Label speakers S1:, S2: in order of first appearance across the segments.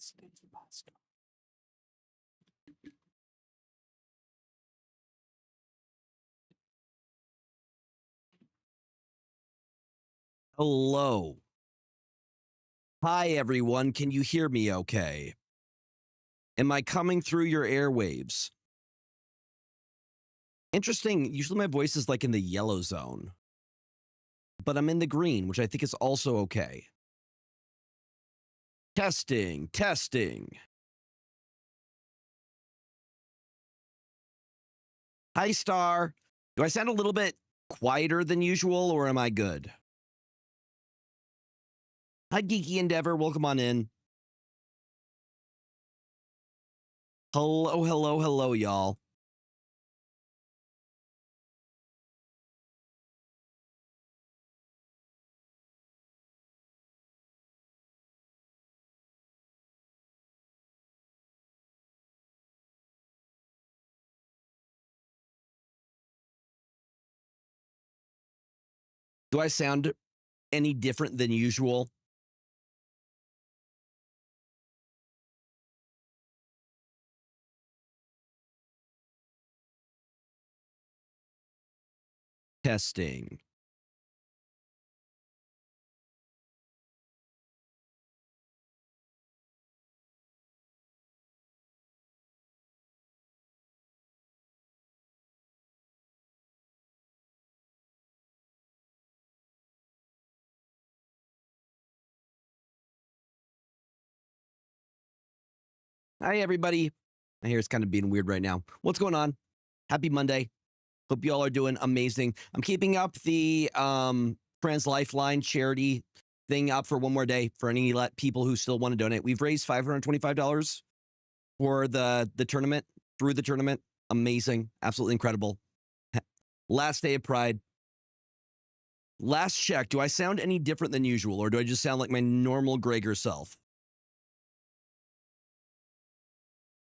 S1: Stinky pasta. Hello. Hi, everyone. Can you hear me okay? Am I coming through your airwaves? Interesting. Usually my voice is like in the yellow zone, but I'm in the green, which I think is also okay. Testing, testing. Hi, Star. Do I sound a little bit quieter than usual, or am I good? Hi, Geeky Endeavor. Welcome on in. Hello, hello, hello, y'all. Do I sound any different than usual? Testing. Hi, everybody. I hear it's kind of being weird right now. What's going on? Happy Monday. Hope you all are doing amazing. I'm keeping up the Trans Lifeline charity thing up for one more day for any people who still want to donate. We've raised $525 for the tournament, through the tournament. Amazing. Absolutely incredible. Last day of Pride. Last check. Do I sound any different than usual, or do I just sound like my normal Gregor self?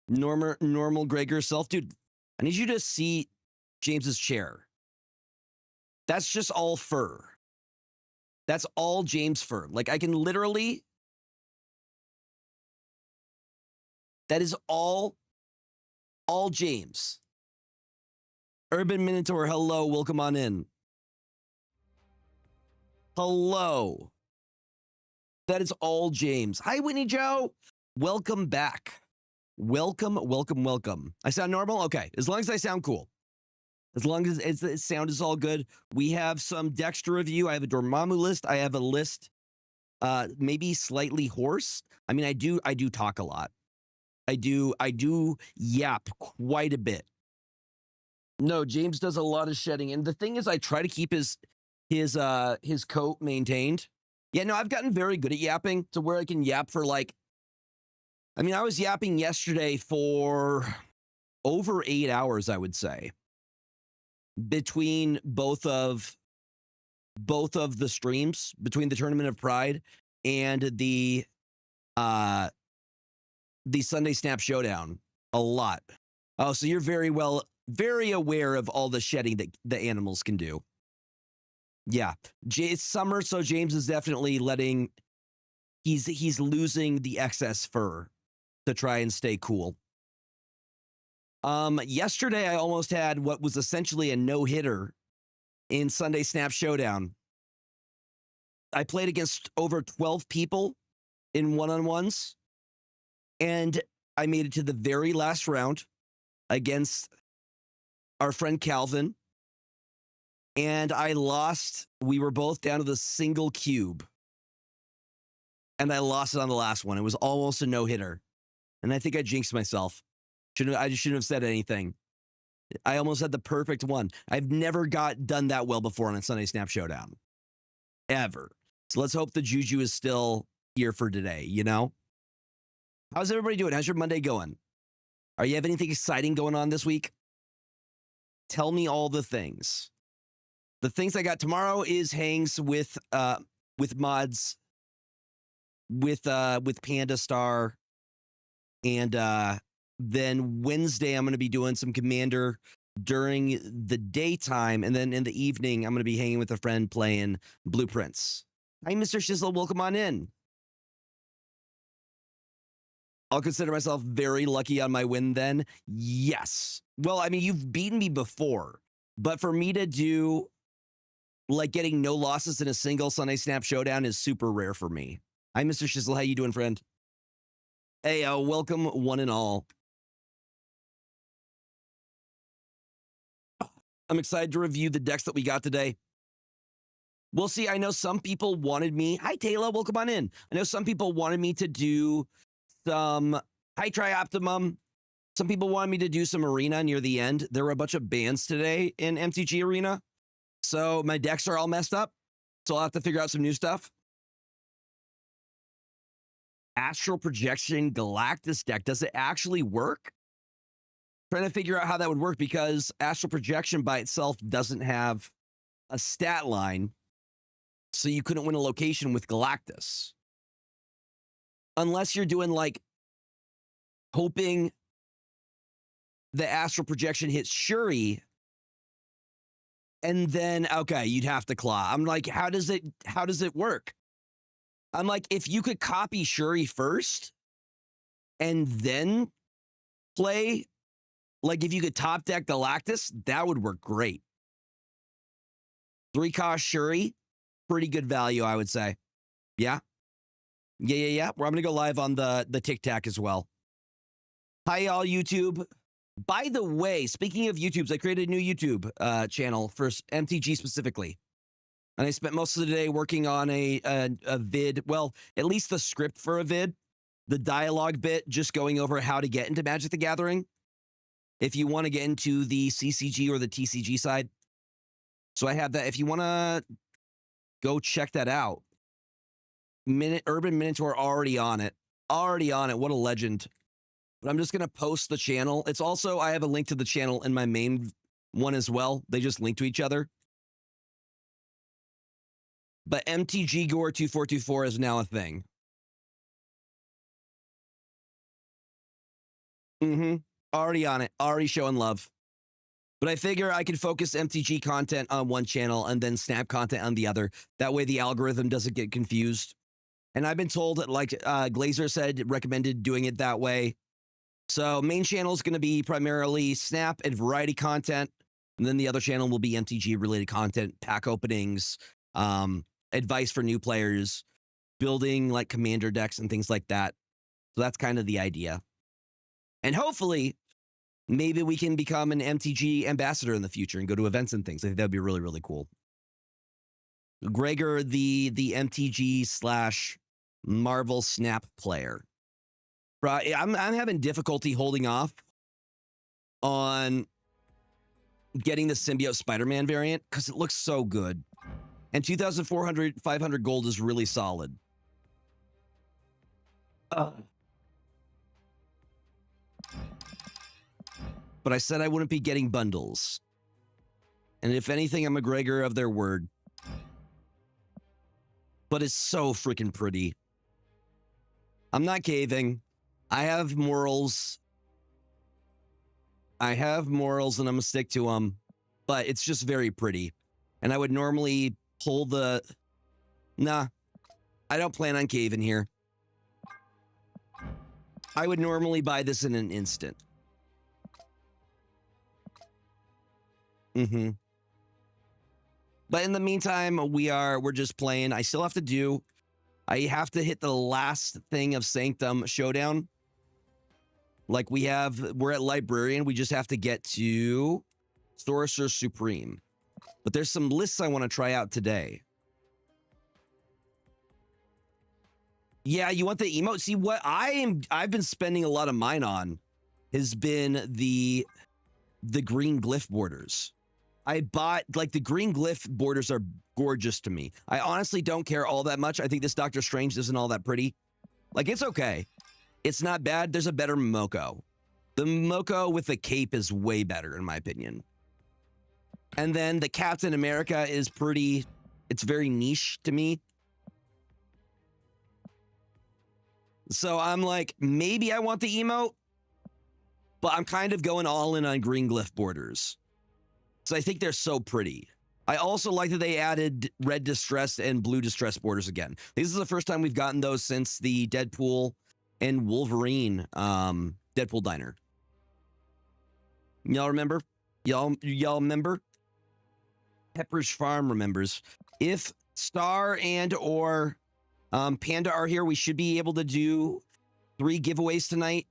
S1: Normal Gregor self? Dude, I need you to see James's chair. That's just all fur. That's all James fur. Like, I can literally... That is all James. Urban Minotaur, hello. Welcome on in. Hello. That is all James. Hi, Whitney Joe. Welcome back. Welcome, welcome, welcome. I sound normal? Okay. As long as I sound cool. As long as the sound is all good. We have some decks to review. I have a Dormammu list. I have a list, maybe slightly hoarse. I mean, I do talk a lot. I do yap quite a bit. No, James does a lot of shedding. And the thing is, I try to keep his coat maintained. Yeah, no, I've gotten very good at yapping to where I can yap for like, I mean, I was yapping yesterday for over 8 hours, I would say, between both of the streams, between the Tournament of Pride and the Sunday Snap Showdown. A lot. Oh, so you're very aware of all the shedding that the animals can do. Yeah, it's summer, so James is definitely letting, he's losing the excess fur to try and stay cool. Yesterday I almost had what was essentially a no-hitter in Sunday Snap Showdown. I played against over 12 people in one-on-ones, and I made it to the very last round against our friend Calvin, and I lost. We were both down to the single cube, and I lost it on the last one. It was almost a no-hitter, and I think I jinxed myself. I just shouldn't have said anything. I almost had the perfect one. I've never done that well before on a Sunday Snap Showdown. Ever. So let's hope the juju is still here for today, you know? How's everybody doing? How's your Monday going? Are you have anything exciting going on this week? Tell me all the things. The things I got tomorrow is hangs with mods, with Panda Star, and then Wednesday I'm going to be doing some Commander during the daytime, and then in the evening I'm going to be hanging with a friend playing Blueprints. Hi, Mr. Shizzle. Welcome on in. I'll consider myself very lucky on my win then. Yes. Well, I mean, you've beaten me before, but for me to do like getting no losses in a single Sunday Snap Showdown is super rare for me. Hi, Mr. Shizzle. How you doing, friend? Hey, welcome one and all. I'm excited to review the decks that we got today. We'll see. I know some people wanted me. Hi, Taylor. Welcome on in. I know some people wanted me to do some High Tri-Optimum. Some people wanted me to do some Arena near the end. There were a bunch of bans today in MTG Arena. So my decks are all messed up. So I'll have to figure out some new stuff. Astral Projection Galactus deck. Does it actually work? Trying to figure out how that would work because Astral Projection by itself doesn't have a stat line. So you couldn't win a location with Galactus. Unless you're doing like hoping the Astral Projection hits Shuri. And then, okay, you'd have to claw. I'm like, how does it work? I'm like, if you could copy Shuri first and then play, like if you could top deck Galactus, that would work great. 3-cost Shuri, pretty good value, I would say. Yeah. Yeah. Well, I'm going to go live on the TikTok as well. Hi, y'all, YouTube. By the way, speaking of YouTubes, I created a new YouTube channel for MTG specifically. And I spent most of the day working on a vid, well, at least the script for a vid, the dialogue bit, just going over how to get into Magic the Gathering. If you want to get into the CCG or the TCG side. So I have that. If you want to go check that out. Urban Minotaur already on it. What a legend. But I'm just going to post the channel. It's also, I have a link to the channel in my main one as well. They just link to each other. But MTG Gore 2424 is now a thing. Already on it. Already showing love. But I figure I can focus MTG content on one channel and then Snap content on the other. That way the algorithm doesn't get confused. And I've been told that, like Glazer said, recommended doing it that way. So main channel is going to be primarily Snap and variety content. And then the other channel will be MTG related content, pack openings, advice for new players, building like commander decks and things like that. So that's kind of the idea. And hopefully, maybe we can become an MTG ambassador in the future and go to events and things. I think that'd be really, really cool. Gregor, the MTG / Marvel Snap player. I'm having difficulty holding off on getting the Symbiote Spider-Man variant because it looks so good. And 2,400, 500 gold is really solid. But I said I wouldn't be getting bundles. And if anything, I'm a Gregor of their word. But it's so freaking pretty. I'm not caving. I have morals. And I'm going to stick to them. But it's just very pretty. And I would normally pull the... Nah. I don't plan on caving here. I would normally buy this in an instant. But in the meantime, we're just playing. I still have to hit the last thing of Sanctum Showdown. Like we're at Librarian. We just have to get to Sorcerer Supreme. But there's some lists I want to try out today. Yeah, you want the emote? See, what I've been spending a lot of mine on has been the green glyph borders. I bought, like, the green glyph borders are gorgeous to me. I honestly don't care all that much. I think this Doctor Strange isn't all that pretty. Like, it's okay. It's not bad. There's a better Momoko. The Momoko with the cape is way better, in my opinion. And then the Captain America is pretty... It's very niche to me. So I'm like, maybe I want the emote, but I'm kind of going all in on green glyph borders. So I think they're so pretty. I also like that they added red distressed and blue distressed borders again. This is the first time we've gotten those since the Deadpool and Wolverine Deadpool Diner. Y'all remember? Y'all remember? Pepperidge Farm remembers. If Star and or Panda are here, we should be able to do 3 giveaways tonight.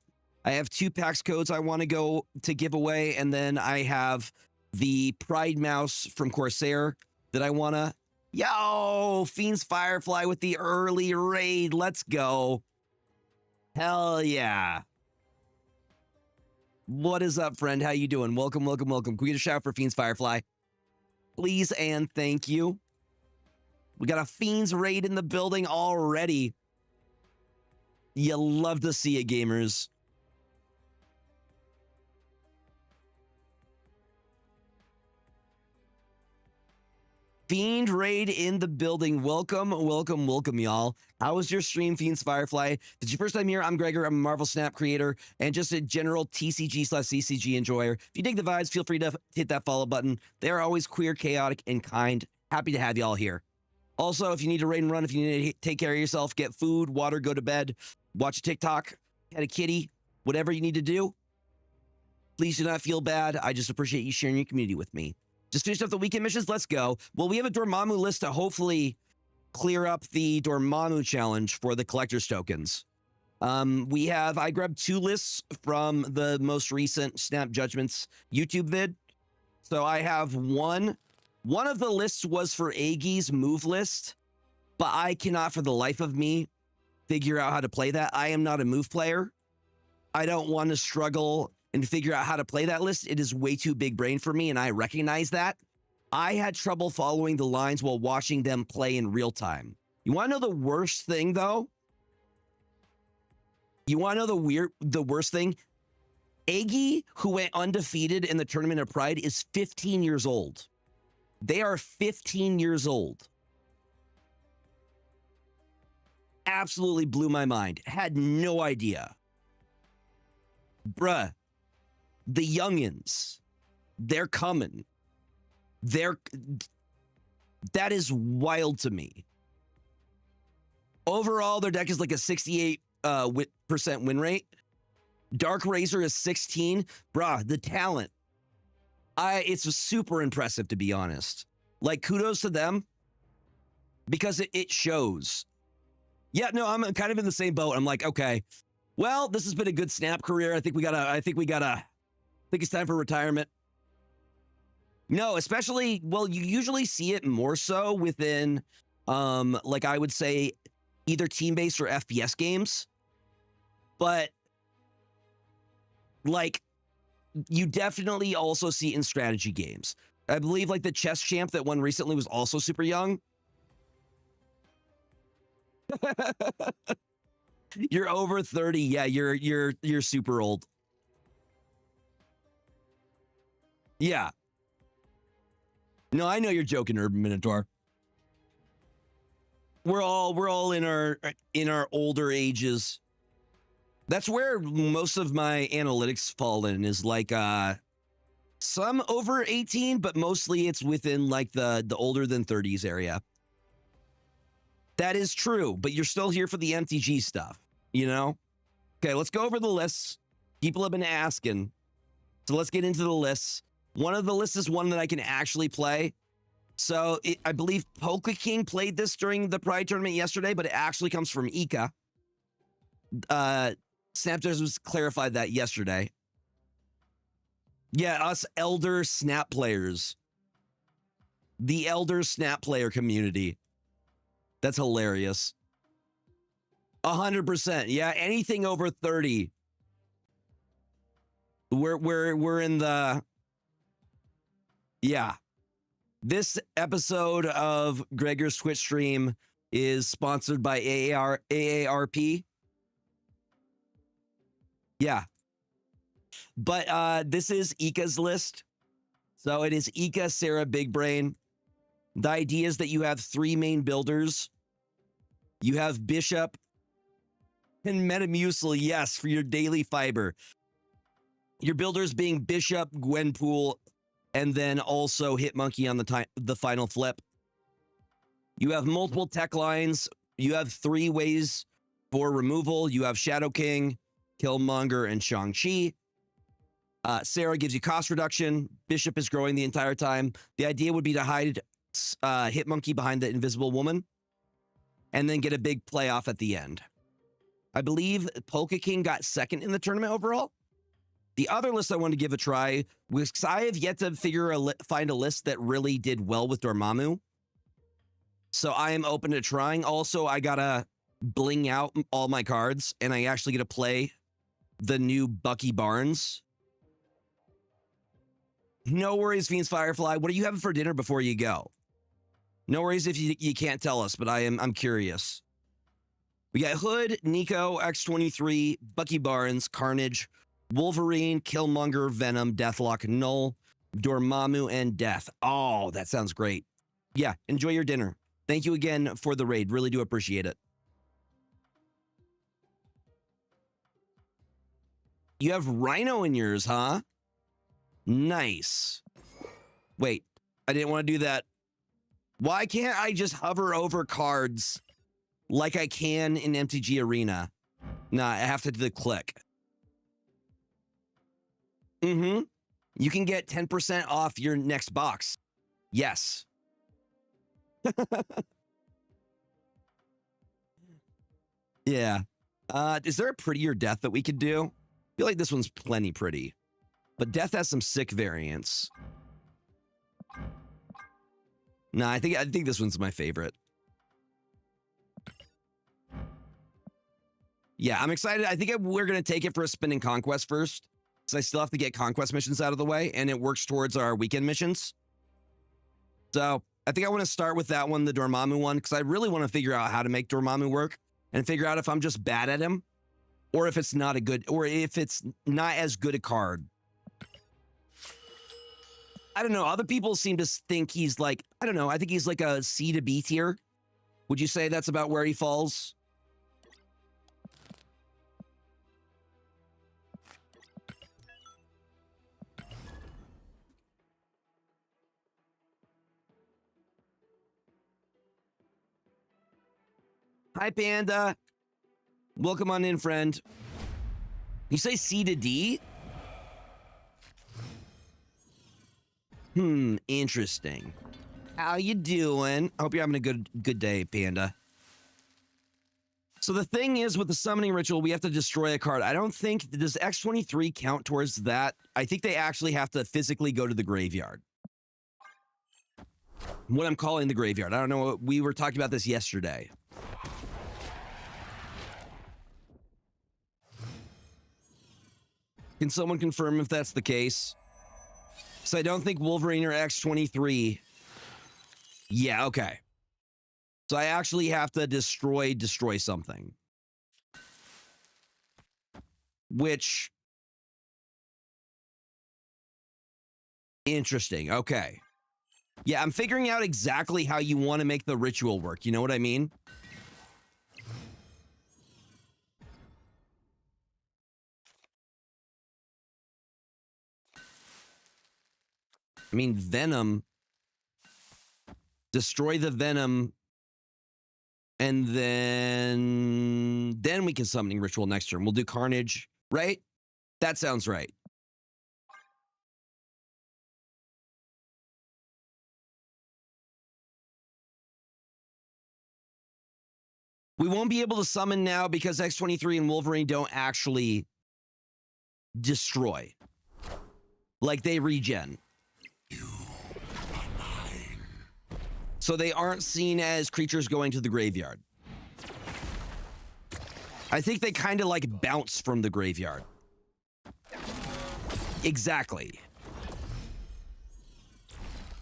S1: I have 2 PAX codes I want to go to give away, and then I have the Pride Mouse from Corsair that I want to... Yo! Fiends Firefly with the early raid. Let's go. Hell yeah. What is up, friend? How you doing? Welcome, welcome, welcome. Can we get a shout out for Fiends Firefly? Please and thank you. We got a Fiends raid in the building already. You love to see it, gamers. Fiend raid in the building. Welcome, welcome, welcome, y'all. How was your stream, Fiends Firefly? If it's your first time here, I'm Gregor. I'm a Marvel Snap creator and just a general TCG/CCG enjoyer. If you dig the vibes, feel free to hit that follow button. They are always queer, chaotic, and kind. Happy to have y'all here. Also, if you need to raid and run, if you need to take care of yourself, get food, water, go to bed, watch a TikTok, pet a kitty, whatever you need to do, please do not feel bad. I just appreciate you sharing your community with me. Just finished up the weekend missions. Let's go. Well, we have a Dormammu list to hopefully clear up the Dormammu challenge for the collector's tokens. I grabbed 2 lists from the most recent Snap Judgments YouTube vid. So I have one of the lists was for Aegis move list, but I cannot for the life of me figure out how to play that. I am not a move player. I don't want to struggle and figure out how to play that list. It is way too big brain for me, and I recognize that. I had trouble following the lines while watching them play in real time. You want to know the worst thing, though? You want to know the worst thing? Agi, who went undefeated in the Tournament of Pride, is 15 years old. They are 15 years old. Absolutely blew my mind. Had no idea. Bruh. The youngins, they're coming. That is wild to me. Overall, their deck is like a 68% win rate. Dark Razor is 16. Bruh, the talent. It's super impressive, to be honest. Like, kudos to them because it shows. Yeah, no, I'm kind of in the same boat. I'm like, okay, well, this has been a good Snap career. I think it's time for retirement. No, especially, well, you usually see it more so within, like I would say, either team-based or FPS games. But, like, you definitely also see it in strategy games. I believe, like, the chess champ that won recently was also super young. You're over 30. Yeah, you're super old. Yeah. No, I know you're joking, Urban Minotaur. We're all in our older ages. That's where most of my analytics fall in, is like some over 18, but mostly it's within like the older than 30s area. That is true, but you're still here for the MTG stuff, you know? Okay, let's go over the lists. People have been asking. So let's get into the lists. One of the lists is one that I can actually play. So I believe Polka King played this during the Pride tournament yesterday, but it actually comes from Ika. Snapjudge was clarified that yesterday. Yeah, us elder Snap players. The elder Snap player community. That's hilarious. 100%. Yeah, anything over 30. We're in the... Yeah. This episode of Gregor's Twitch stream is sponsored by AARP. Yeah. But this is Ika's list. So it is Ika, Sarah, Big Brain. The idea is that you have 3 main builders. You have Bishop and Metamucil, yes, for your daily fiber. Your builders being Bishop, Gwenpool, and then also Hitmonkey on the final flip. You have multiple tech lines. You have 3 ways For removal, you have Shadow King, Killmonger, and Shang-Chi. Sarah gives you cost reduction. Bishop is growing the entire time. The idea would be to hide Hitmonkey behind the Invisible Woman and then get a big playoff at the end. I believe Polka King got second in the tournament overall. The other list I wanted to give a try was I have yet to find a list that really did well with Dormammu. So I am open to trying. Also, I gotta bling out all my cards, and I actually get to play the new Bucky Barnes. No worries, Fiends Firefly. What are you having for dinner before you go? No worries if you can't tell us, but I'm curious. We got Hood, Nico, X-23, Bucky Barnes, Carnage, Wolverine, Killmonger, Venom, Deathlock, Null, Dormammu, and Death. Oh, that sounds great. Yeah, enjoy your dinner. Thank you again for the raid. Really do appreciate it. You have Rhino in yours, huh? Nice. Wait, I didn't want to do that. Why can't I just hover over cards like I can in MTG Arena? Nah, I have to do the click. You can get 10% off your next box. Yes. Yeah. Is there a prettier Death that we could do? I feel like this one's plenty pretty. But Death has some sick variants. Nah, I think this one's my favorite. Yeah, I'm excited. I think we're going to take it for a spinning conquest first. So I still have to get conquest missions out of the way, and it works towards our weekend missions. So I think I want to start with that one, the Dormammu one, because I really want to figure out how to make Dormammu work and figure out if I'm just bad at him or if it's not a good, or if it's not as good a card. I don't know. Other people seem to think he's like, I don't know. I think he's like a C to B tier. Would you say that's about where he falls? Hi, Panda. Welcome on in, friend. You say C to D? Interesting. How you doing? I hope you're having a good day, Panda. So the thing is, with the summoning ritual, we have to destroy a card. I don't think, does X-23 count towards that? I think they actually have to physically go to the graveyard. What I'm calling the graveyard. I don't know. We were talking about this yesterday. Can someone confirm if that's the case? So I don't think Wolverine or X-23. Yeah, okay. So I actually have to destroy something. Which... Interesting, okay. Yeah, I'm figuring out exactly how you want to make the ritual work. You know what I mean? I mean, Venom, destroy the Venom, and then we can summoning ritual next turn. We'll do Carnage, right? That sounds right. We won't be able to summon now because X-23 and Wolverine don't actually destroy. Like, they regen. So they aren't seen as creatures going to the graveyard. I think they kind of like bounce from the graveyard. Exactly.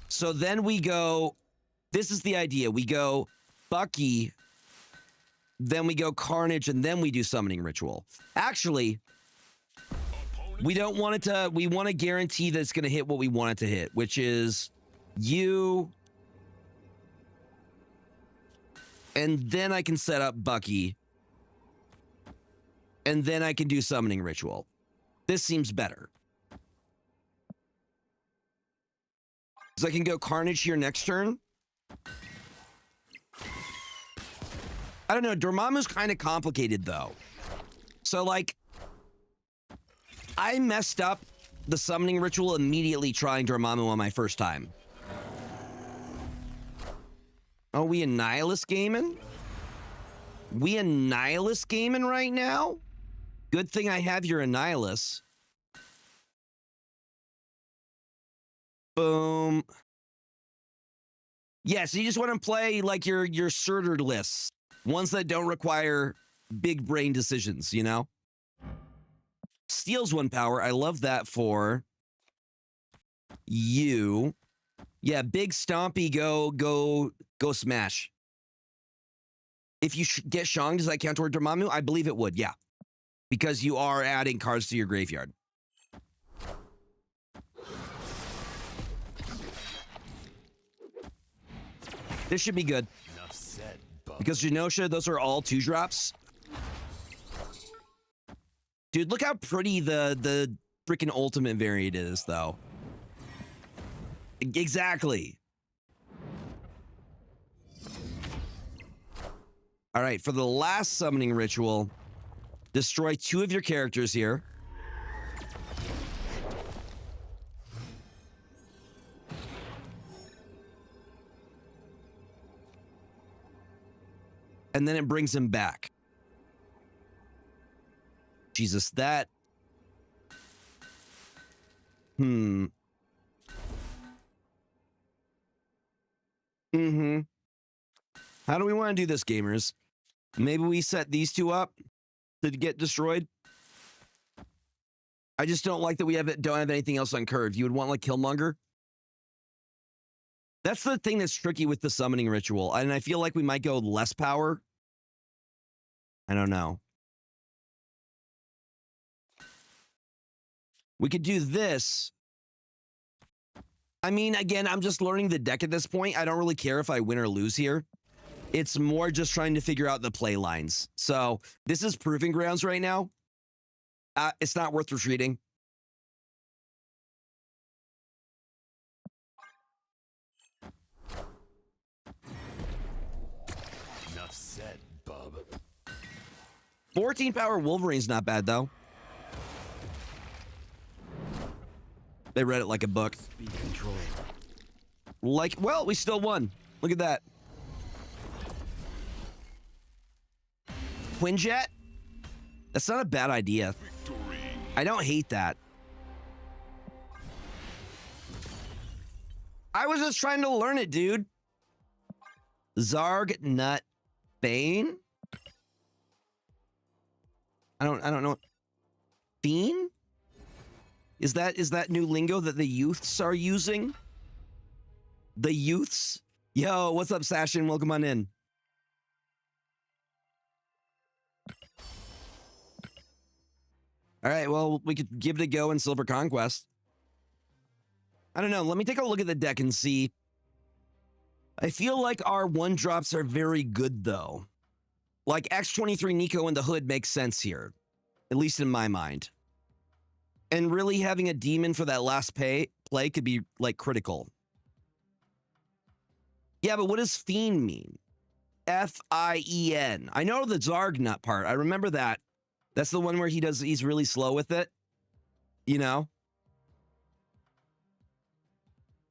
S1: So then we go, this is the idea. We go Bucky, then we go Carnage, and then we do summoning ritual. Actually, we don't want it to, we want to guarantee that it's going to hit what we want it to hit, which is you. And then I can set up Bucky. And then I can do summoning ritual. This seems better. So I can go Carnage here next turn. I don't know. Dormammu's kind of complicated, though. So, like, I messed up the summoning ritual immediately trying Dormammu on my first time. Oh, we Annihilus gaming? We Annihilus gaming right now? Good thing I have your Annihilus. Boom. Yeah, so you just want to play like your Surtur lists. Ones that don't require big brain decisions, you know? Steals 1 power. I love that for you. Yeah, big stompy go smash. If you get Shang, does that count toward Dormammu? I believe it would, yeah. Because you are adding cards to your graveyard. This should be good. Enough said, because Genosha, those are all 2-drops. Dude, look how pretty the freaking ultimate variant is, though. Exactly. All right, for the last summoning ritual, destroy 2 of your characters here. And then it brings him back. Jesus, that... How do we want to do this, gamers? Maybe we set these 2 up to get destroyed. I just don't like that we don't have anything else on curve. You would want like Killmonger. That's the thing that's tricky with the summoning ritual. And I feel like we might go less power. I don't know. We could do this. I mean, again, I'm just learning the deck at this point. I don't really care if I win or lose here. It's more just trying to figure out the play lines. So this is proving grounds right now. It's not worth retreating. Enough said, bub. 14 power Wolverine's not bad, though. They read it like a book. Like, well, we still won. Look at that. Quinjet? That's not a bad idea. Victory. I don't hate that. I was just trying to learn it, dude. Zarg Nut Bane? I don't know. Fiend? Is that new lingo that the youths are using? The youths? Yo, what's up, Sashin? Welcome on in. All right, well, we could give it a go in Silver Conquest. I don't know. Let me take a look at the deck and see. I feel like our 1-drops are very good, though. Like X-23 Nico in the hood makes sense here, at least in my mind. And really having a demon for that last play could be, like, critical. Yeah, but what does Fiend mean? F-I-E-N. I know the Zarg Nut part. I remember that. That's the one where he's really slow with it. You know?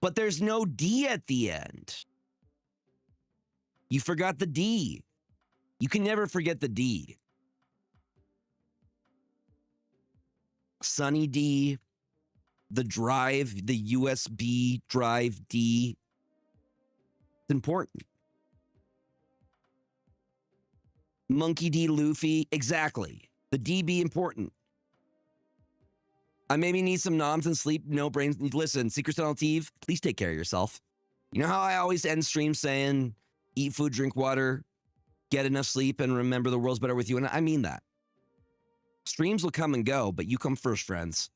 S1: But there's no D at the end. You forgot the D. You can never forget the D. Sunny D. The drive, the USB drive D. It's important. Monkey D. Luffy. Exactly. The DB important. I maybe need some noms and sleep, no brains. Listen, Secret Eve, please take care of yourself. You know how I always end streams saying, eat food, drink water, get enough sleep, and remember the world's better with you? And I mean that. Streams will come and go, but you come first, friends.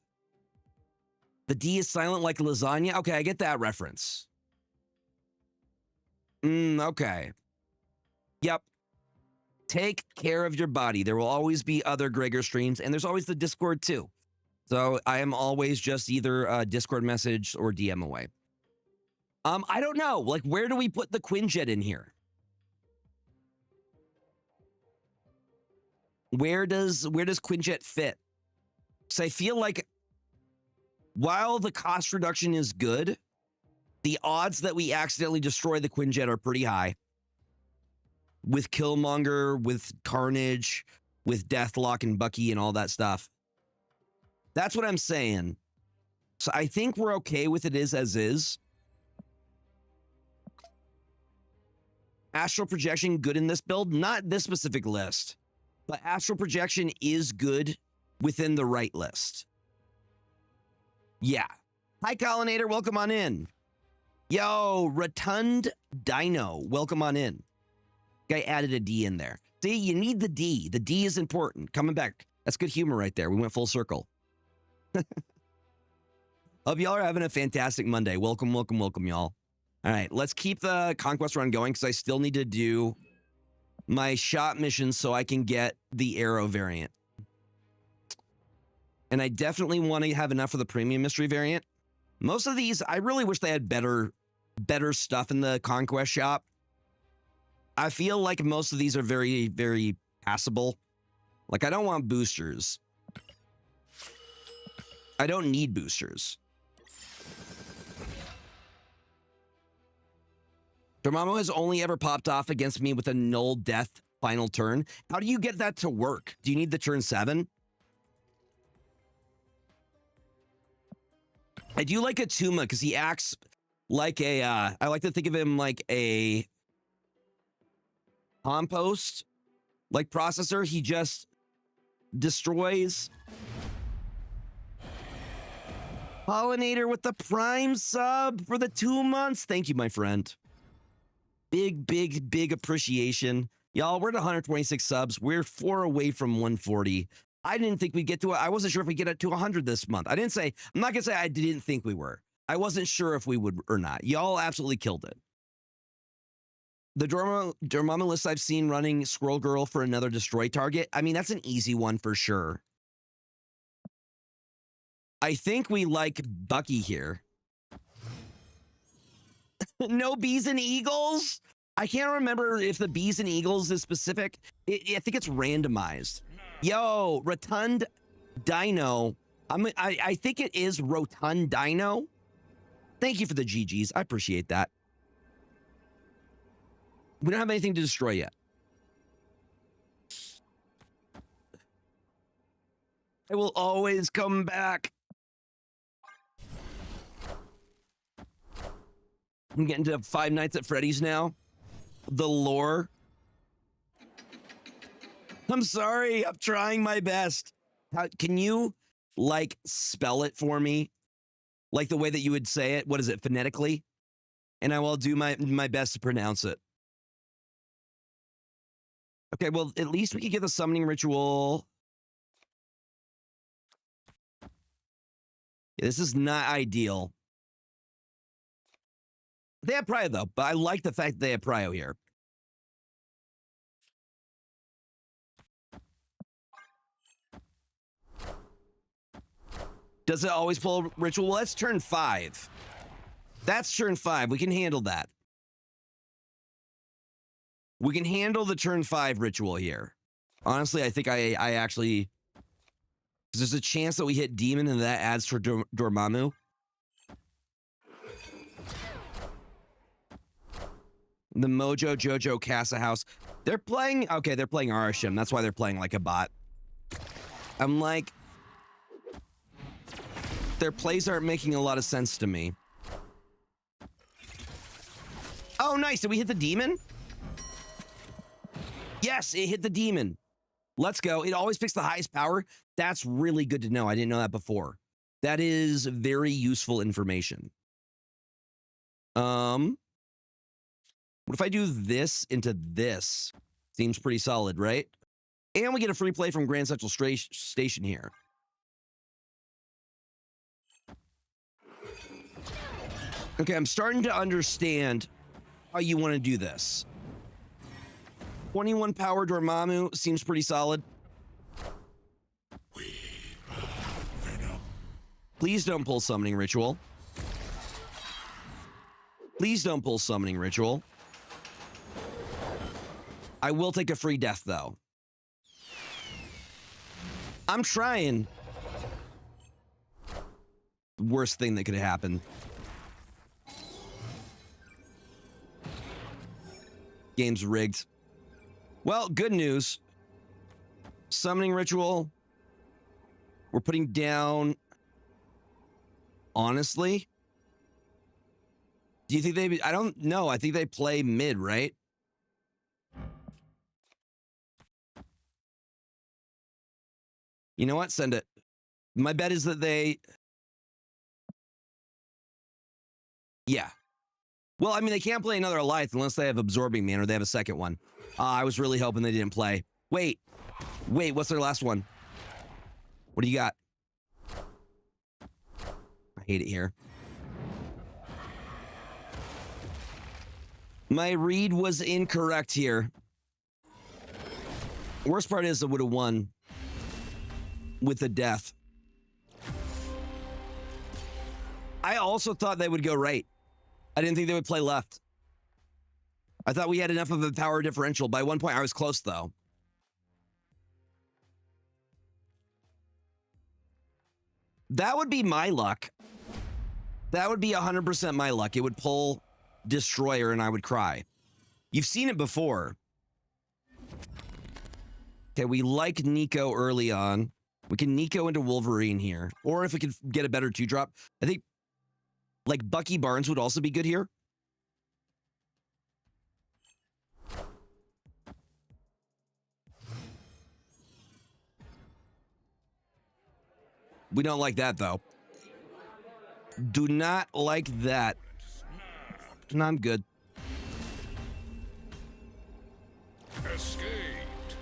S1: The D is silent like lasagna? Okay, I get that reference. Okay. Yep. Take care of your body. There will always be other Gregor streams, and there's always the Discord too. So I am always just either a Discord message or DM away. I don't know. Like, where do we put the Quinjet in here? Where does Quinjet fit? So I feel like while the cost reduction is good, the odds that we accidentally destroy the Quinjet are pretty high. With Killmonger, with Carnage, with Deathlock and Bucky and all that stuff. That's what I'm saying. So I think we're okay with it as is. Astral Projection, good in this build. Not this specific list. But Astral Projection is good within the right list. Yeah. Hi, Collinator. Welcome on in. Yo, Rotund Dino. Welcome on in. Guy added a D in there. See, you need the D. The D is important. Coming back. That's good humor right there. We went full circle. Hope y'all are having a fantastic Monday. Welcome, welcome, welcome, y'all. All right, let's keep the conquest run going because I still need to do my shot missions so I can get the arrow variant. And I definitely want to have enough for the premium mystery variant. Most of these, I really wish they had better stuff in the conquest shop. I feel like most of these are very, very passable. Like, I don't want boosters. I don't need boosters. Dormammu has only ever popped off against me with a null death final turn. How do you get that to work? Do you need the turn 7? I do like Atuma because he acts like a, I like to think of him like a compost, like processor. He just destroys. Pollinator with the Prime sub for the 2 months. Thank you, my friend. Big, big, big appreciation. Y'all, we're at 126 subs. We're 4 away from 140. I didn't think we'd get to it. I wasn't sure if we'd get it to 100 this month. I'm not going to say I didn't think we were. I wasn't sure if we would or not. Y'all absolutely killed it. The Dormammu list I've seen running Squirrel Girl for another destroy target. I mean, that's an easy one for sure. I think we like Bucky here. No bees and eagles? I can't remember if the bees and eagles is specific. I think it's randomized. Yo, Rotund Dino. I think it is Rotund Dino. Thank you for the GGs. I appreciate that. We don't have anything to destroy yet. I will always come back. I'm getting to Five Nights at Freddy's now. The lore. I'm sorry. I'm trying my best. Can you, like, spell it for me? Like the way that you would say it? What is it, phonetically? And I will do my best to pronounce it. Okay, well, at least we could get the summoning ritual. Yeah, this is not ideal. They have Prio, though, but I like the fact that they have Prio here. Does it always pull ritual? Well, that's turn 5. That's turn 5. We can handle that. We can handle the turn 5 ritual here. Honestly, I think I actually... There's a chance that we hit Demon and that adds for Dormammu. The Mojo Jojo Casa House. They're playing... Okay, they're playing Arashim. That's why they're playing like a bot. I'm like... Their plays aren't making a lot of sense to me. Oh, nice. Did we hit the demon? Yes, it hit the demon. Let's go. It always picks the highest power. That's really good to know. I didn't know that before. That is very useful information. What if I do this into this? Seems pretty solid, right? And we get a free play from Grand Central Station here. Okay, I'm starting to understand how you want to do this. 21 power Dormammu seems pretty solid. Please don't pull Summoning Ritual. Please don't pull Summoning Ritual. I will take a free death, though. I'm trying. Worst thing that could have happened. Game's rigged. Well, good news. Summoning ritual. We're putting down. Honestly, do you think they? I don't know. I think they play mid, right? You know what? Send it. My bet is that they. Yeah. Well, I mean, they can't play another Alliance unless they have Absorbing Man or they have a second one. I was really hoping they didn't play. Wait, what's their last one? What do you got? I hate it here. My read was incorrect here. Worst part is I would have won with the death. I also thought they would go right. I didn't think they would play left. I thought we had enough of a power differential. By one point, I was close, though. That would be my luck. That would be 100% my luck. It would pull Destroyer and I would cry. You've seen it before. Okay, we like Nico early on. We can Nico into Wolverine here. Or if we could get a better 2-drop. I think like Bucky Barnes would also be good here. We don't like that, though. Do not like that. No, I'm good. Escaped.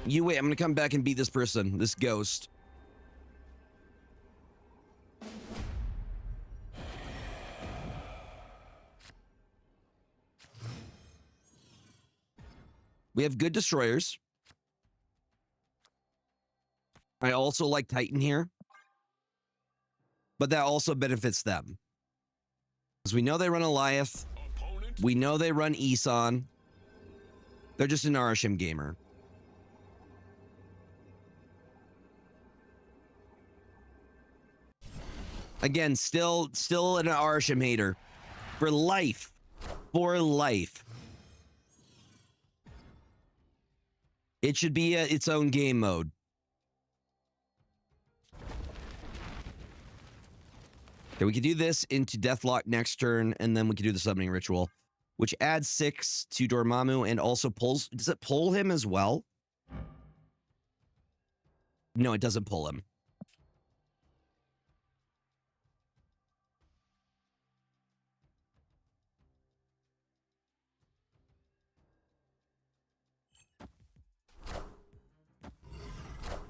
S1: You wait, I'm gonna come back and beat this person, this ghost. We have good destroyers. I also like Titan here. But that also benefits them. Because we know they run Eliath. We know they run Isan. They're just an Arashim gamer. Again, still an Arashim hater. For life. For life. It should be its own game mode. Okay, we could do this into Deathlock next turn, and then we could do the Summoning Ritual, which adds 6 to Dormammu and also pulls... Does it pull him as well? No, it doesn't pull him.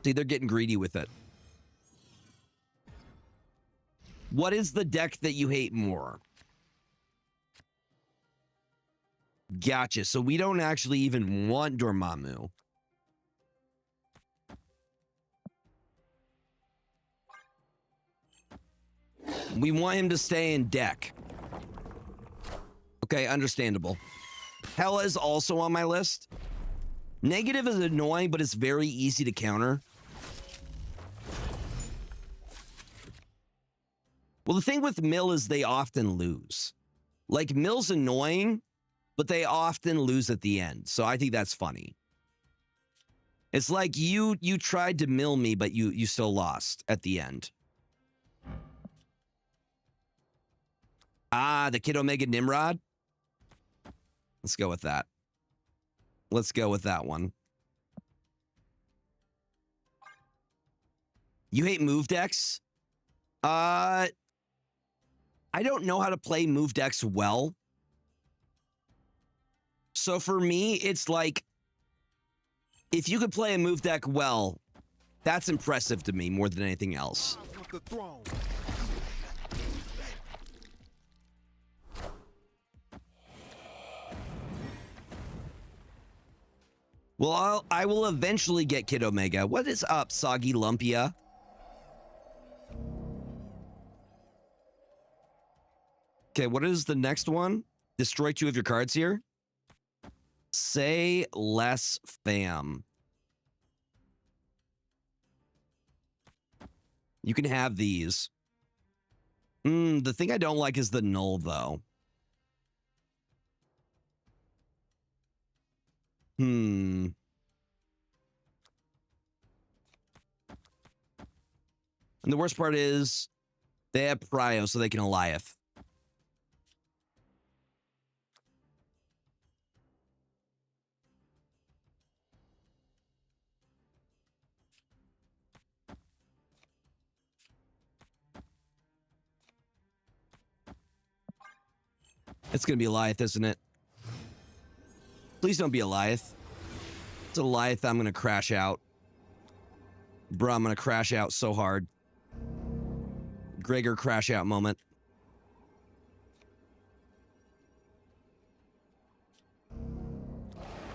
S1: See, they're getting greedy with it. What is the deck that you hate more? Gotcha. So we don't actually even want Dormammu. We want him to stay in deck. Okay, understandable. Hela is also on my list. Negative is annoying, but it's very easy to counter. Well, the thing with Mill is they often lose. Like, Mill's annoying, but they often lose at the end. So I think that's funny. It's like you tried to mill me, but you still lost at the end. Ah, the Kid Omega Nimrod? Let's go with that. Let's go with that one. You hate move decks? I don't know how to play move decks well. So for me, it's like, if you could play a move deck well, that's impressive to me more than anything else. Well, I will eventually get Kid Omega. What is up, Soggy Lumpia? Okay, what is the next one? Destroy 2 of your cards here. Say less, fam. You can have these. The thing I don't like is the null, though. And the worst part is they have Prio, so they can Eliath. It's going to be Eliath, isn't it? Please don't be Eliath. It's Eliath, I'm going to crash out. Bro, I'm going to crash out so hard. Gregor crash out moment.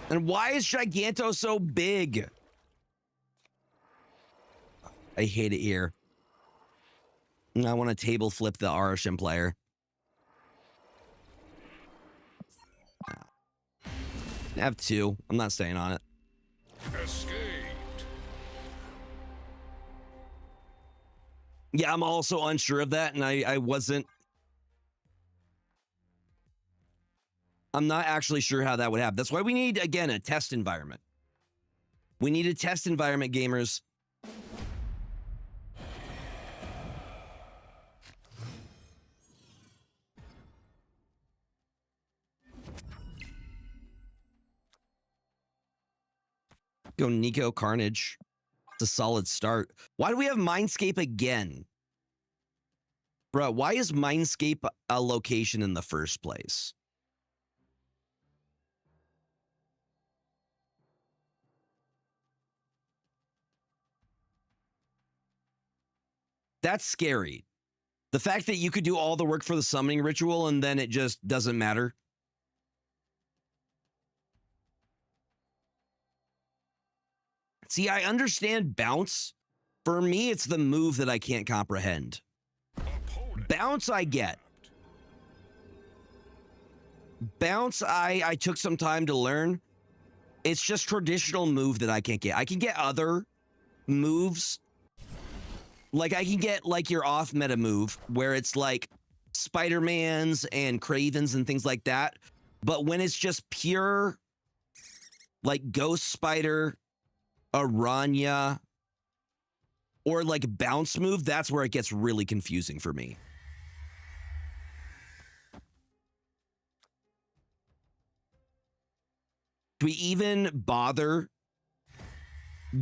S1: And why is Giganto so big? I hate it here. I want to table flip the Arashim player. I have 2. I'm not staying on it. Escaped. Yeah, I'm also unsure of that, and I wasn't. I'm not actually sure how that would happen. That's why we need, again, a test environment. We need a test environment, gamers. Go Nico Carnage. It's a solid start. Why do we have Mindscape again? Bro, why is Mindscape a location in the first place? That's scary. The fact that you could do all the work for the summoning ritual and then it just doesn't matter. See, I understand bounce. For me, it's the move that I can't comprehend. Bounce, I get. Bounce, I took some time to learn. It's just traditional move that I can't get. I can get other moves. Like, I can get, like, your off-meta move, where it's, like, Spider-Mans and Cravens and things like that. But when it's just pure, like, Ghost Spider, Aranya, or, like, bounce move, that's where it gets really confusing for me. Do we even bother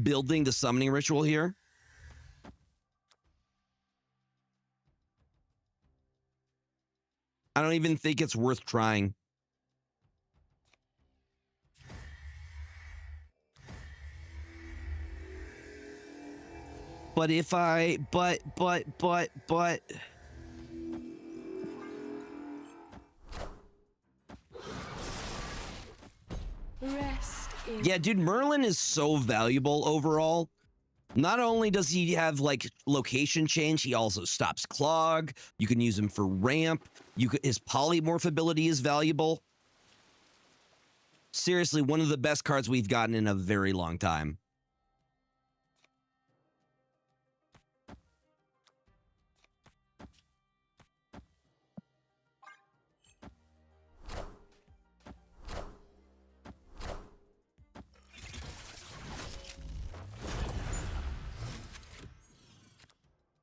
S1: building the summoning ritual here? I don't even think it's worth trying. But if I, but. Yeah, dude, Merlin is so valuable overall. Not only does he have, like, location change, he also stops clog. You can use him for ramp. His polymorph ability is valuable. Seriously, one of the best cards we've gotten in a very long time.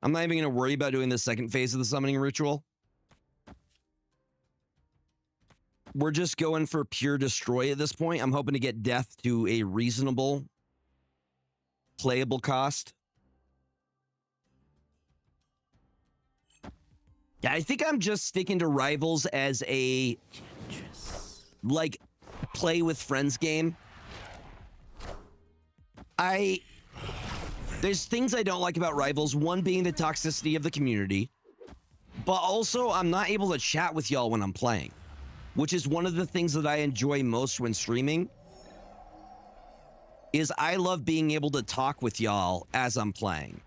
S1: I'm not even going to worry about doing the second phase of the summoning ritual. We're just going for pure destroy at this point. I'm hoping to get death to a reasonable playable cost. Yeah, I think I'm just sticking to Rivals as a, like, play with friends game. There's things I don't like about Rivals, one being the toxicity of the community, but also I'm not able to chat with y'all when I'm playing, which is one of the things that I enjoy most when streaming, is I love being able to talk with y'all as I'm playing.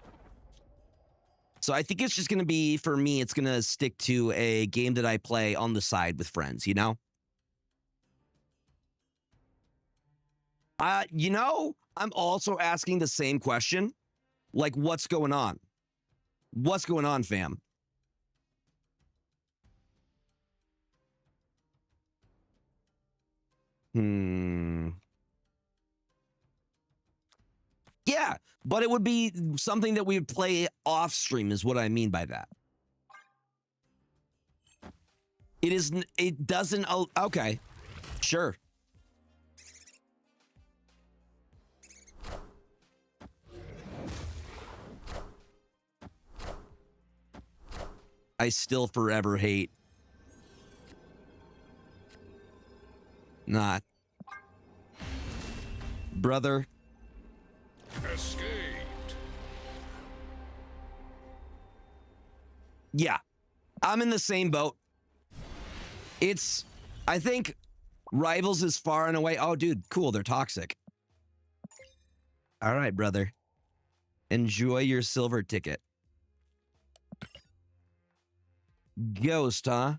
S1: So I think it's just going to be, for me, it's going to stick to a game that I play on the side with friends, you know? You know, I'm also asking the same question. Like, what's going on? What's going on, fam? Yeah, but it would be something that we would play off stream is what I mean by that. It doesn't, oh, okay, sure. I still forever hate. Not. Brother.
S2: Escaped.
S1: Yeah, I'm in the same boat. I think Rivals is far and away. Oh, dude, cool. They're toxic. All right, brother. Enjoy your silver ticket. Ghost, huh?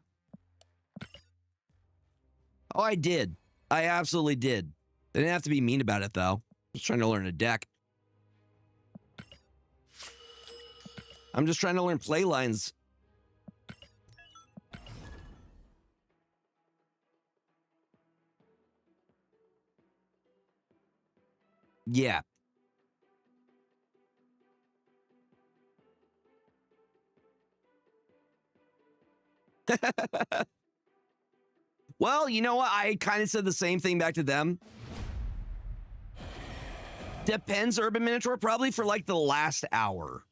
S1: Oh, I did. I absolutely did. They didn't have to be mean about it, though. Just trying to learn a deck. I'm just trying to learn play lines. Yeah. Well, you know what? I kind of said the same thing back to them. Depends, Urban Minotaur, probably for like the last hour.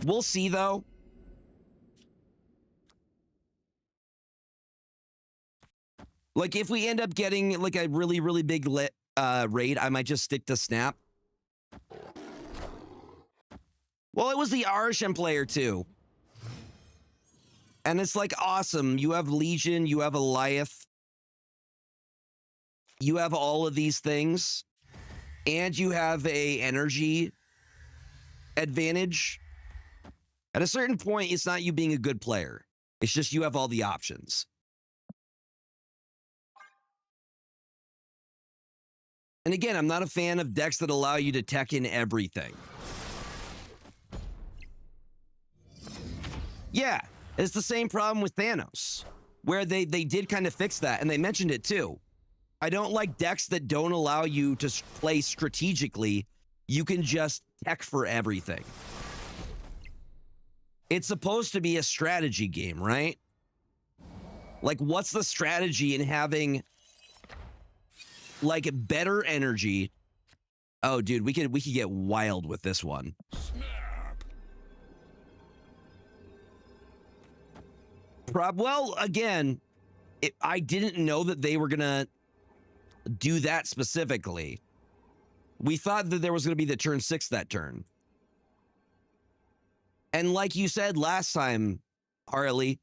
S1: We'll see, though. Like, if we end up getting like a really, really big raid, I might just stick to Snap. Well, it was the Arishem player, too. And it's like, awesome. You have Legion, you have Eliath. You have all of these things. And you have a energy advantage. At a certain point, it's not you being a good player. It's just you have all the options. And again, I'm not a fan of decks that allow you to tech in everything. Yeah, it's the same problem with Thanos, where they did kind of fix that, and they mentioned it too. I don't like decks that don't allow you to play strategically. You can just tech for everything. It's supposed to be a strategy game, right? Like, what's the strategy in having like better energy? Oh, dude, we could get wild with this one.
S2: Snap.
S1: Well, again, I didn't know that they were gonna do that specifically. We thought that there was gonna be the turn 6 that turn. And like you said last time, Harley,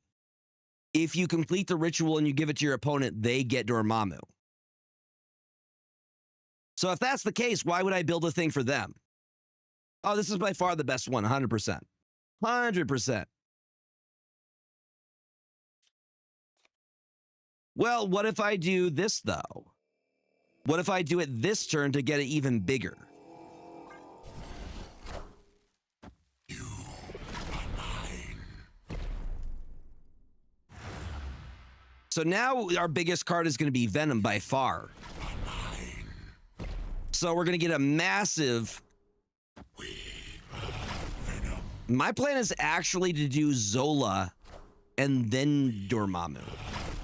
S1: if you complete the ritual and you give it to your opponent, they get Dormammu. So if that's the case, why would I build a thing for them? Oh, this is by far the best one, 100%. 100%. Well, what if I do this, though? What if I do it this turn to get it even bigger?
S2: You are mine.
S1: So now our biggest card is going to be Venom by far. So we're going to get a massive...
S2: Venom.
S1: My plan is actually to do Zola and then Dormammu.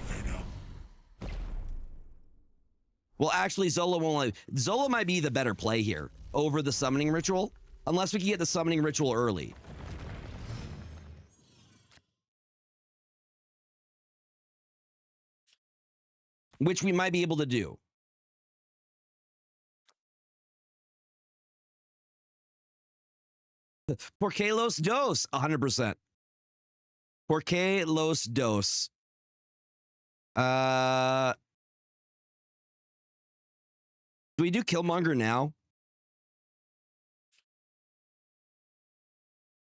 S2: Venom.
S1: Well, actually, Zola might be the better play here over the summoning ritual, unless we can get the summoning ritual early. Which we might be able to do. Porque los dos, 100%. Porque los dos. Do we do Killmonger now?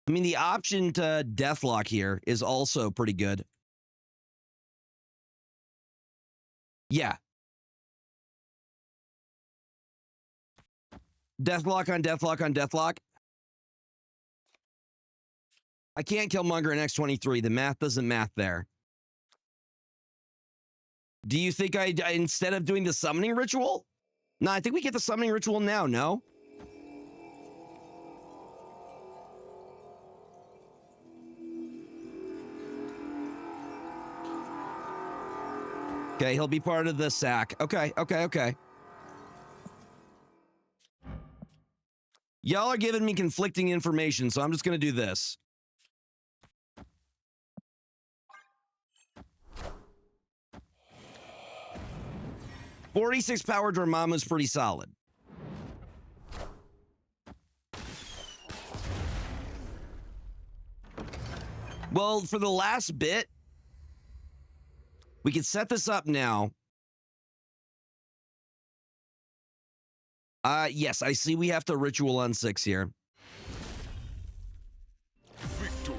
S1: I mean, the option to Deathlock here is also pretty good. Yeah. Deathlock on Deathlock on Deathlock. I can't kill Munger in X23. The math doesn't math there. Do you think I instead of doing the summoning ritual? No, I think we get the summoning ritual now, no? Okay, he'll be part of the sack. Okay. Y'all are giving me conflicting information, so I'm just gonna do this. $46 power Dormammu is pretty solid. Well, for the last bit, we can set this up now. Yes, I see we have to ritual on 6 here.
S2: Victory.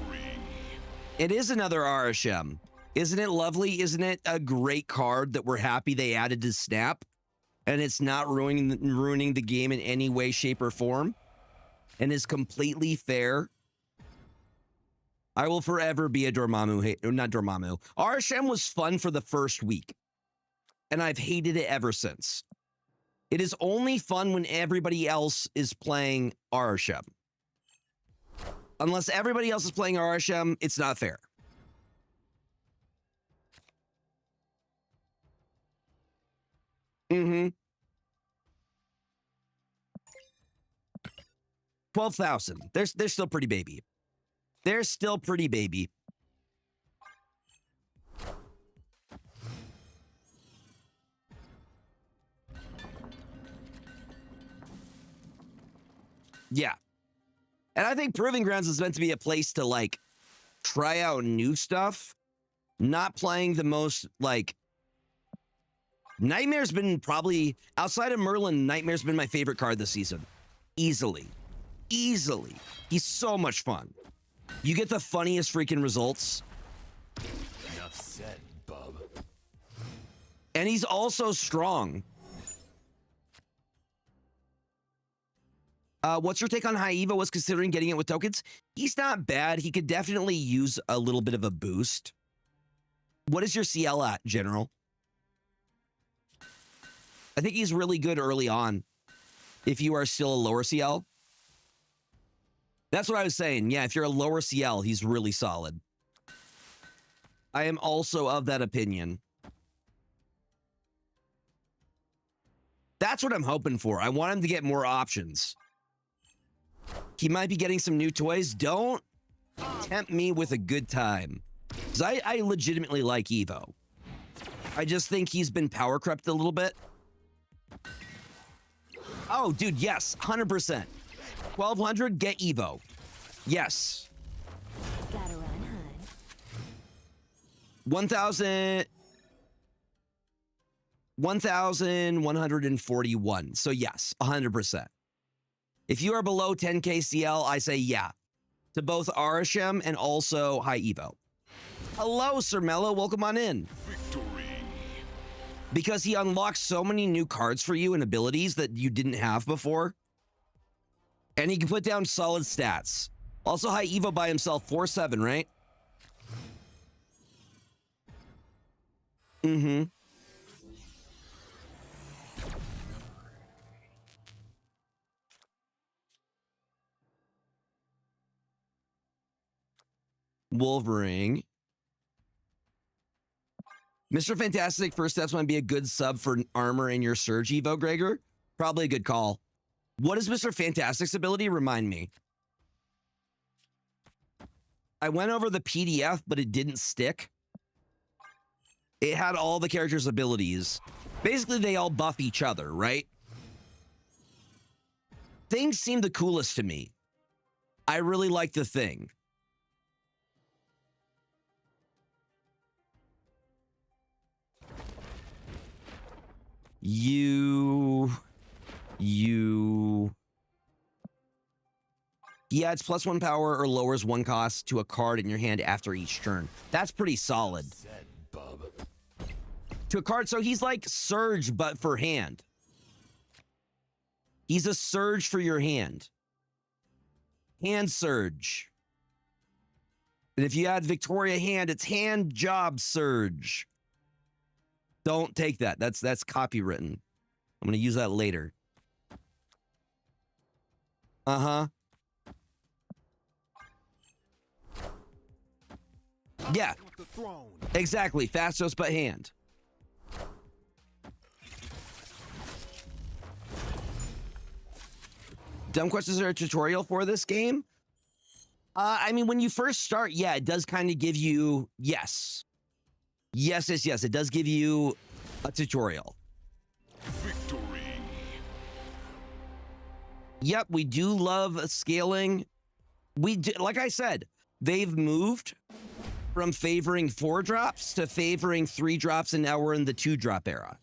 S1: It is another RSM. Isn't it lovely? Isn't it a great card that we're happy they added to Snap? And it's not ruining the game in any way, shape, or form? And is completely fair? I will forever be a Dormammu not Dormammu. RSM was fun for the first week. And I've hated it ever since. It is only fun when everybody else is playing RSM. Unless everybody else is playing RSM, it's not fair. Mm-hmm. 12,000. They're still pretty baby. They're still pretty baby. Yeah. And I think Proving Grounds is meant to be a place to, like, try out new stuff. Not playing the most, like... Nightmare's been probably... Outside of Merlin, Nightmare's been my favorite card this season. Easily. Easily. He's so much fun. You get the funniest freaking results.
S2: Enough said, bub.
S1: And he's also strong. What's your take on High Evo? Was considering getting it with tokens? He's not bad. He could definitely use a little bit of a boost. What is your CL at, General? I think he's really good early on. If you are still a lower CL. That's what I was saying. Yeah, if you're a lower CL, he's really solid. I am also of that opinion. That's what I'm hoping for. I want him to get more options. He might be getting some new toys. Don't tempt me with a good time. Because I legitimately like Evo. I just think he's been power crept a little bit. Oh, dude, yes, 100%. 1,200, get Evo. Yes.
S3: Gotta run, hun.
S1: 1,000... 1,141. So yes, 100%. If you are below 10k CL, I say yeah. To both RSM and also High Evo. Hello, Sir Mello. Welcome on in.
S2: Victory.
S1: Because he unlocks so many new cards for you and abilities that you didn't have before. And he can put down solid stats. Also, High Evo by himself, 4-7, right? Mm-hmm. Wolverine. Mr. Fantastic first steps might be a good sub for armor in your Surge Evo, Gregor. Probably a good call. What is Mr. Fantastic's ability? Remind me. I went over the PDF, but it didn't stick. It had all the characters' abilities. Basically, they all buff each other, right? Things seem the coolest to me. I really like the thing. You... He adds +1 power or lowers 1 cost to a card in your hand after each turn. That's pretty solid.
S2: Said, bub.
S1: To a card, so he's like Surge, but for hand. He's a Surge for your hand. Hand Surge. And if you add Victoria Hand, it's Hand Job Surge. Don't take that. That's copywritten. I'm going to use that later. Uh-huh. Yeah. Exactly. Fastos but hand. Dumb question, is there a tutorial for this game? I mean, when you first start, yeah, it does kind of give you, yes. Yes. It does give you a tutorial.
S2: Victory.
S1: Yep, we do love scaling. We do, like I said, they've moved from favoring 4 drops to favoring 3 drops, and now we're in the 2 drop era.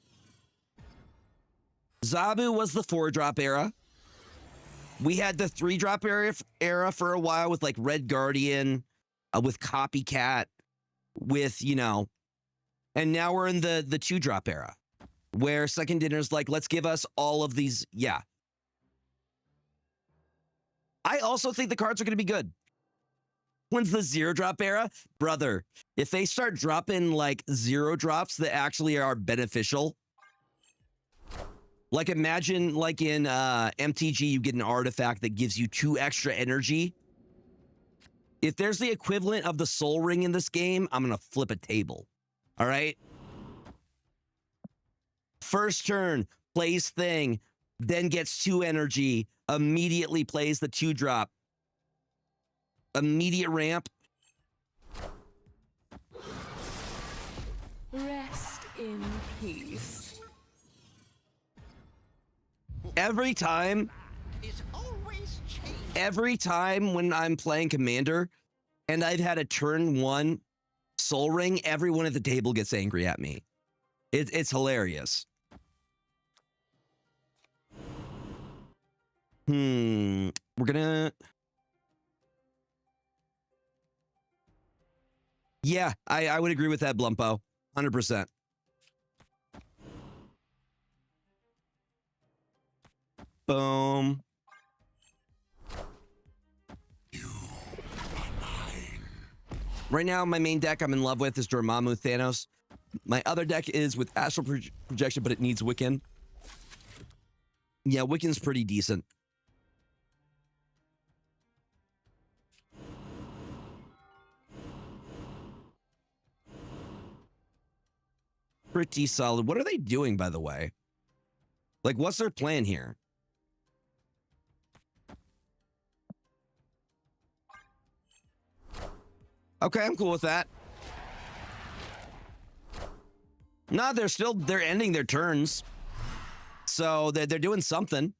S1: Zabu was the 4 drop era. We had the 3 drop era for a while with like Red Guardian, with Copycat, with, you know, and now we're in the 2 drop era where Second Dinner's like, let's give us all of these. Yeah. I also think the cards are going to be good. When's the 0 drop era? Brother, if they start dropping like 0 drops that actually are beneficial, like imagine like in MTG, you get an artifact that gives you 2 extra energy. If there's the equivalent of the Soul Ring in this game, I'm going to flip a table. All right? First turn, plays thing, then gets 2 energy, immediately plays the 2 drop. Immediate ramp.
S4: Rest in peace.
S1: Every time when I'm playing Commander and I've had a turn 1 Soul Ring, everyone at the table gets angry at me. It's hilarious. We're gonna... Yeah, I would agree with that, Blumpo. 100%. Boom. Right now, my main deck I'm in love with is Dormammu Thanos. My other deck is with Astral Projection, but it needs Wiccan. Yeah, Wiccan's pretty decent. Pretty solid. What are they doing, by the way? Like, what's their plan here? Okay, I'm cool with that. No, they're ending their turns. So they're doing something.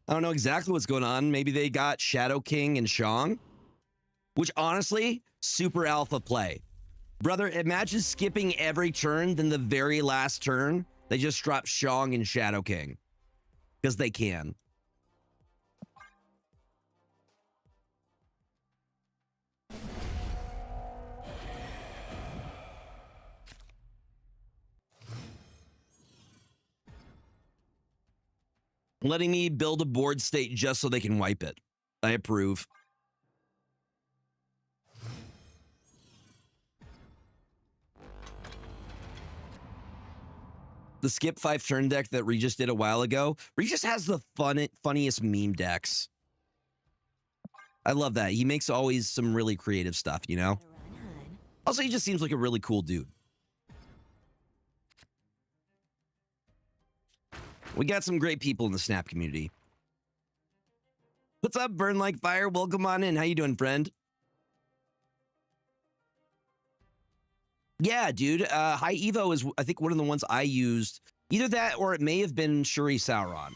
S1: I don't know exactly what's going on. Maybe they got Shadow King and Shang, which honestly, super alpha play. Brother, imagine skipping every turn, then the very last turn, they just drop Shang and Shadow King. Because they can. Letting me build a board state just so they can wipe it. I approve. The skip 5 turn deck that Regis did a while ago. Regis has the funniest meme decks. I love that. He makes always some really creative stuff, you know? Also, he just seems like a really cool dude. We got some great people in the Snap community. What's up, Burn Like Fire? Welcome on in. How you doing, friend? Yeah, dude. High Evo is, I think, one of the ones I used. Either that or it may have been Shuri Sauron.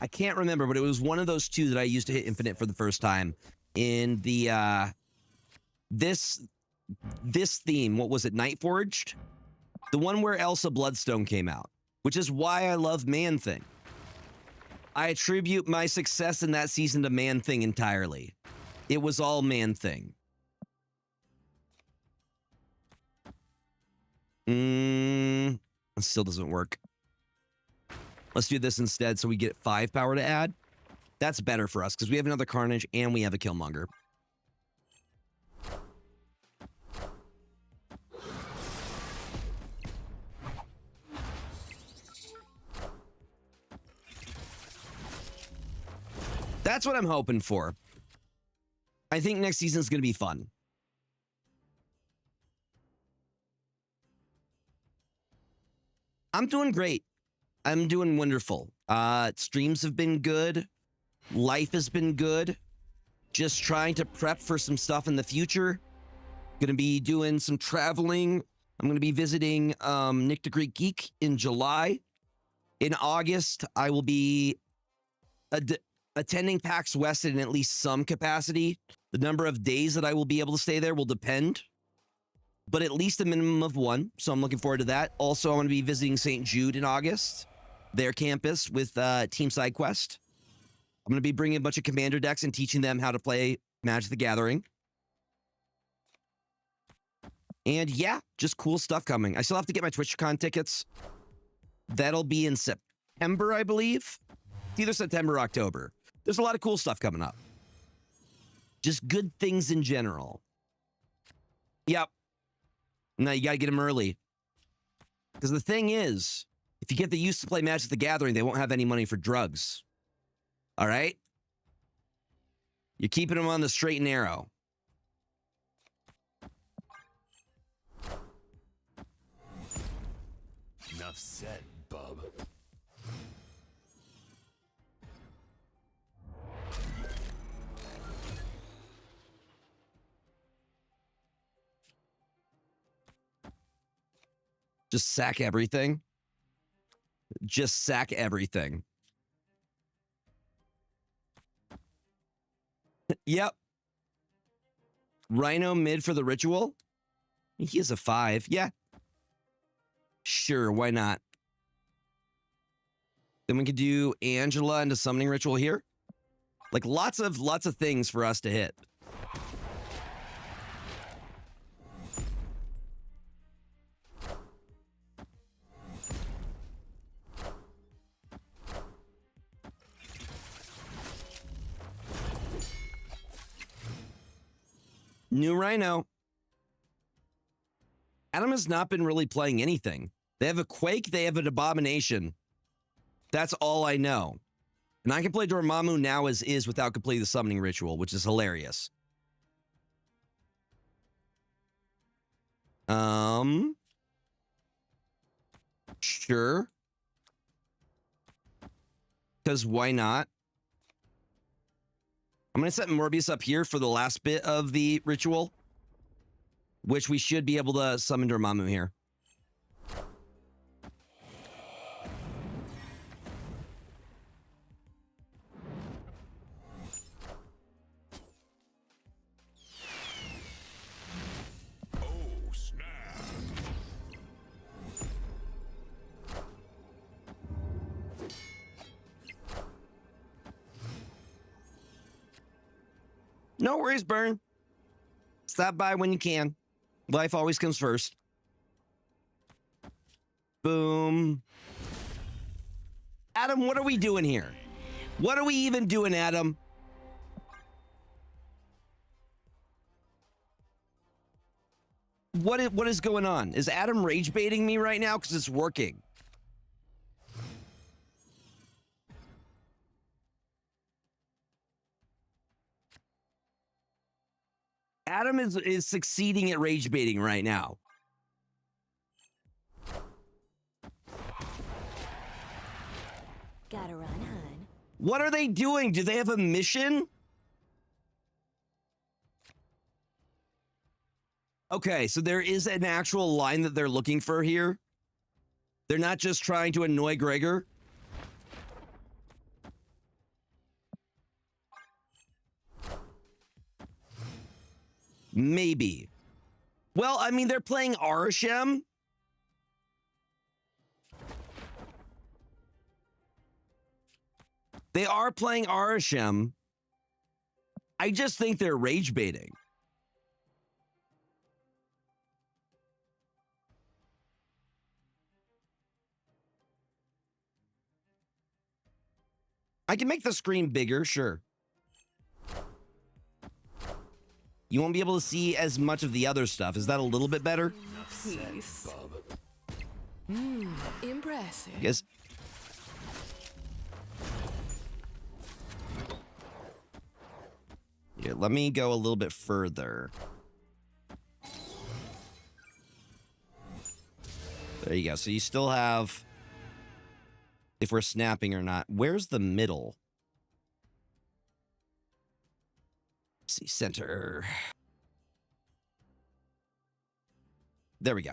S1: I can't remember, but it was one of those 2 that I used to hit Infinite for the first time in the this theme. What was it? Nightforged? The one where Elsa Bloodstone came out, which is why I love Man-Thing. I attribute my success in that season to Man-Thing entirely. It was all Man-Thing. It still doesn't work. Let's do this instead so we get 5 power to add. That's better for us because we have another Carnage and we have a Killmonger. That's what I'm hoping for. I think next season's going to be fun. I'm doing great. I'm doing wonderful. Streams have been good. Life has been good. Just trying to prep for some stuff in the future. Gonna be doing some traveling. I'm gonna be visiting Nick the Greek Geek in July. In August, I will be attending PAX West in at least some capacity. The number of days that I will be able to stay there will depend, but at least a minimum of one. So I'm looking forward to that. Also, I'm going to be visiting St. Jude in August, their campus with Team SideQuest. I'm going to be bringing a bunch of commander decks and teaching them how to play Magic the Gathering. And yeah, just cool stuff coming. I still have to get my TwitchCon tickets. That'll be in September, I believe. It's either September or October. There's a lot of cool stuff coming up. Just good things in general. Yep. Now you got to get them early. Because the thing is, if you get the youth to play Magic the Gathering, they won't have any money for drugs. All right? You're keeping them on the straight and narrow.
S2: Enough said, bub.
S1: Just sack everything. Just sack everything. Yep. Rhino mid for the ritual. He is a 5. Yeah. Sure, why not? Then we could do Angela into summoning ritual here. Like lots of things for us to hit. New Rhino. Adam has not been really playing anything. They have a Quake, they have an Abomination. That's all I know. And I can play Dormammu now as is without completing the summoning ritual, which is hilarious. Sure. Because why not? I'm going to set Morbius up here for the last bit of the ritual, which we should be able to summon Dormammu here.
S2: Oh, snap.
S1: No worries, Burn. Stop by when you can. Life always comes first. Boom. Adam, what are we doing here? What are we even doing, Adam? What is going on? Is Adam rage baiting me right now? Because it's working. Adam is succeeding at rage baiting right now.
S3: Gotta run, hun.
S1: What are they doing? Do they have a mission? Okay, so there is an actual line that they're looking for here. They're not just trying to annoy Gregor. Maybe. Well, I mean, they're playing Arishem. They are playing Arishem. I just think they're rage baiting. I can make the screen bigger, sure. You won't be able to see as much of the other stuff. Is that a little bit better?
S4: Peace. Impressive.
S1: Yes. here. Let me go a little bit further. There you go. So you still have, if we're snapping or not. Where's the middle? Let's see, center. There we go.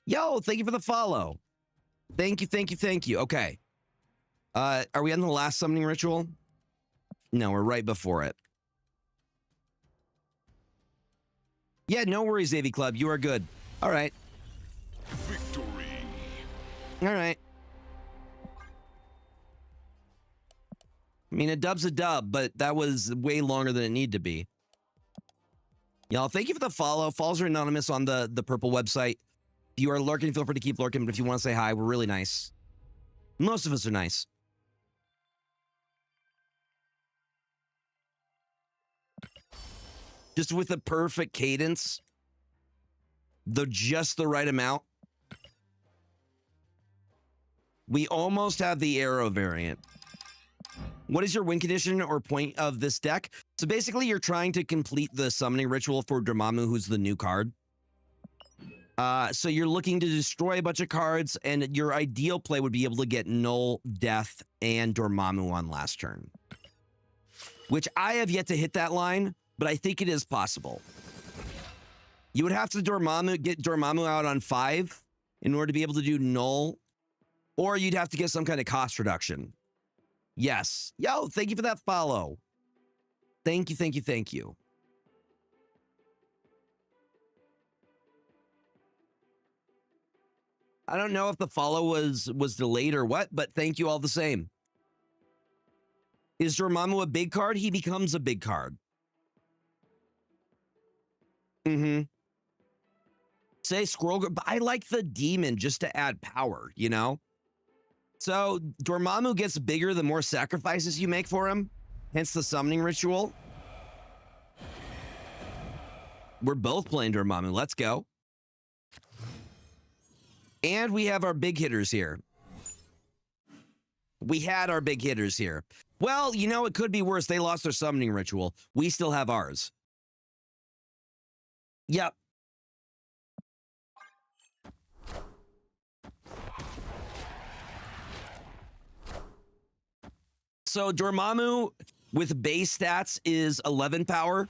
S1: Yo, thank you for the follow. Thank you, thank you, thank you. Okay. Are we on the last summoning ritual? No, we're right before it. Yeah, no worries, AV Club. You are good. All right.
S2: Victory.
S1: All right. I mean, a dub's a dub, but that was way longer than it needed to be. Y'all, thank you for the follow. Follows are anonymous on the purple website. If you are lurking, feel free to keep lurking. But if you want to say hi, we're really nice. Most of us are nice. Just with the perfect cadence. Just the right amount. We almost have the arrow variant. What is your win condition or point of this deck? So basically, you're trying to complete the summoning ritual for Dormammu, who's the new card. So you're looking to destroy a bunch of cards, and your ideal play would be able to get Null, Death, and Dormammu on last turn. Which I have yet to hit that line, but I think it is possible. You would have to get Dormammu out on 5 in order to be able to do Null, or you'd have to get some kind of cost reduction. Yes. Yo, thank you for that follow. Thank you, thank you, thank you. I don't know if the follow was delayed or what, but thank you all the same. Is Dormammu a big card? He becomes a big card. Say scroll, but I like the demon just to add power, you know? So Dormammu gets bigger the more sacrifices you make for him, hence the summoning ritual. We're both playing Dormammu. Let's go. And we have our big hitters here. We had our big hitters here. Well, you know, it could be worse. They lost their summoning ritual. We still have ours. Yep. So Dormammu with base stats is 11 power.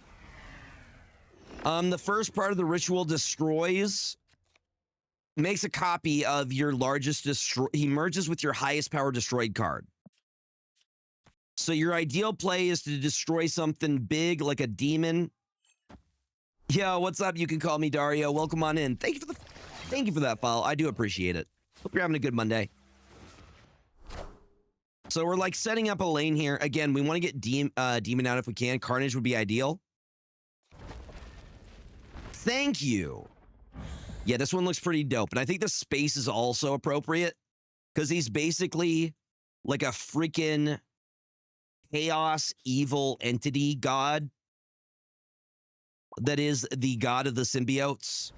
S1: The first part of the ritual makes a copy of your largest he merges with your highest power destroyed card. So your ideal play is to destroy something big like a demon. Yo, what's up? You can call me Dario. Welcome on in. Thank you for that follow. I do appreciate it. Hope you're having a good Monday. So we're like setting up a lane here. Again, we want to get demon out if we can. Carnage would be ideal. Thank you. Yeah, this one looks pretty dope. And I think the space is also appropriate because he's basically like a freaking chaos evil entity god that is the god of the symbiotes.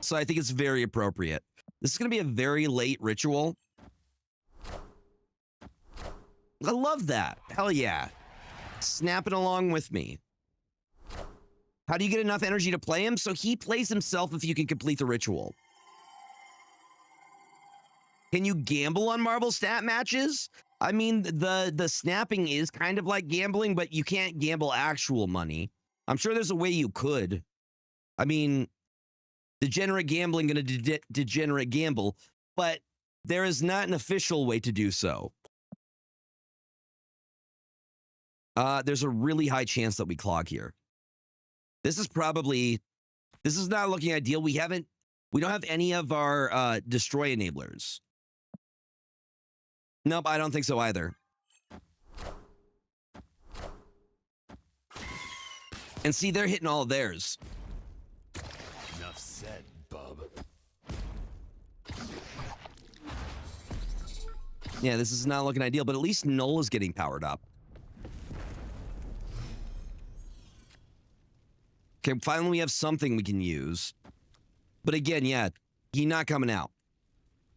S1: So I think it's very appropriate. This is going to be a very late ritual. I love that. Hell yeah. Snapping along with me. How do you get enough energy to play him? So he plays himself if you can complete the ritual. Can you gamble on Marvel stat matches? I mean, the snapping is kind of like gambling, but you can't gamble actual money. I'm sure there's a way you could. I mean, degenerate gambling gonna degenerate gamble, but there is not an official way to do so. There's a really high chance that we clog here. This is not looking ideal. We don't have any of our destroy enablers. Nope, I don't think so either. And see, they're hitting all of theirs.
S2: Enough said, bub.
S1: Yeah, this is not looking ideal, but at least Null is getting powered up. Okay, finally we have something we can use. But again, yeah, he's not coming out.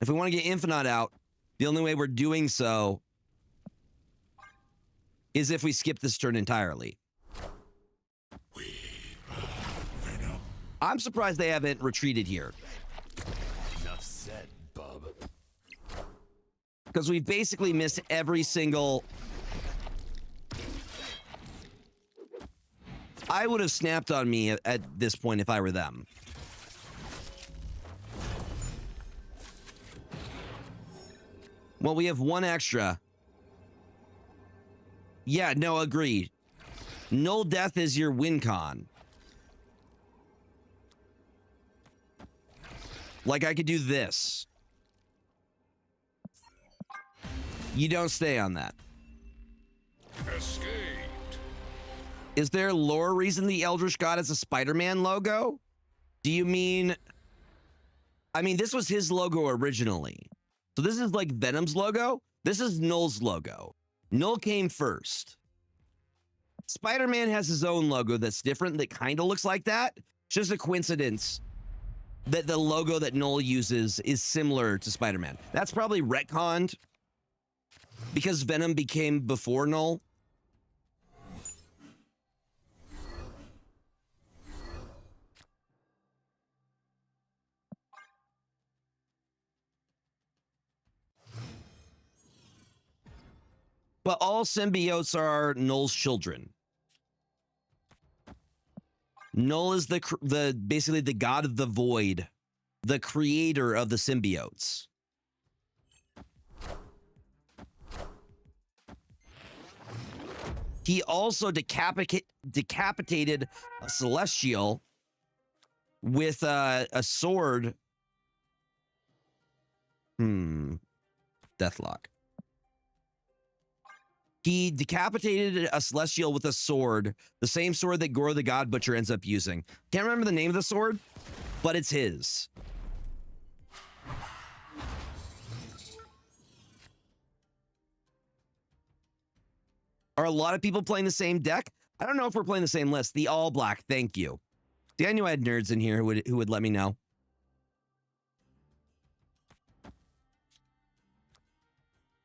S1: If we want to get Infinite out, The only way we're doing so is if we skip this turn entirely. I'm surprised they haven't retreated here.
S2: Enough said, bub.
S1: Because we've basically missed every single... I would have snapped on me at this point if I were them. Well, we have one extra. Yeah, no, agreed. Null Death is your win con. Like, I could do this. You don't stay on that.
S2: Escaped.
S1: Is there lore reason the Eldritch God has a Spider-Man logo? Do you mean... I mean, this was his logo originally. So this is like Venom's logo. This is Null's logo. Null came first. Spider-Man has his own logo that's different, that kind of looks like that. It's just a coincidence that the logo that Null uses is similar to Spider-Man. That's probably retconned because Venom became before Null. But all symbiotes are Null's children. Null is the basically the god of the void, the creator of the symbiotes. He also decapitated a celestial with a sword. Deathlock. He decapitated a celestial with a sword, the same sword that Gore the God Butcher ends up using. Can't remember the name of the sword, but it's his. Are a lot of people playing the same deck? I don't know if we're playing the same list. The all black, thank you. See, I knew I had nerds in here who would let me know.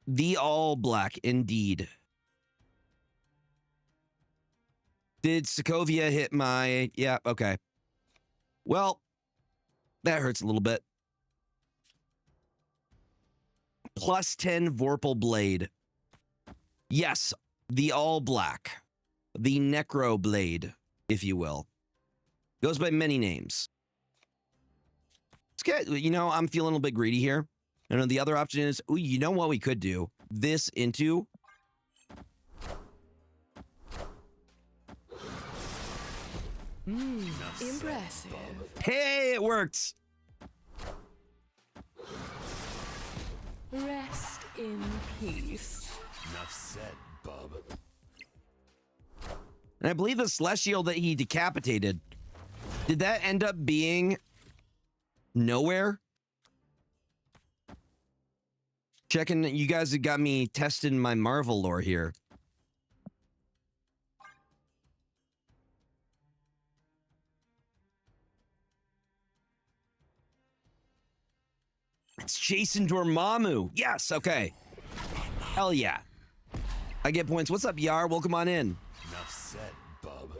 S1: The all black, indeed. Did Sokovia hit my... Yeah, okay. Well, that hurts a little bit. Plus 10 Vorpal Blade. Yes, the all black. The Necro Blade, if you will. Goes by many names. It's good. You know, I'm feeling a little bit greedy here. I know the other option is, ooh, you know what we could do? This into...
S4: Impressive.
S1: Hey, it worked.
S4: Rest in peace.
S2: Enough said, bub.
S1: And I believe the Celestial that he decapitated, did that end up being nowhere? Checking, you guys have got me testing my Marvel lore here. It's Jason Dormammu. Yes, okay. Hell yeah. I get points. What's up, Yar? Welcome on in.
S2: Enough said, bub.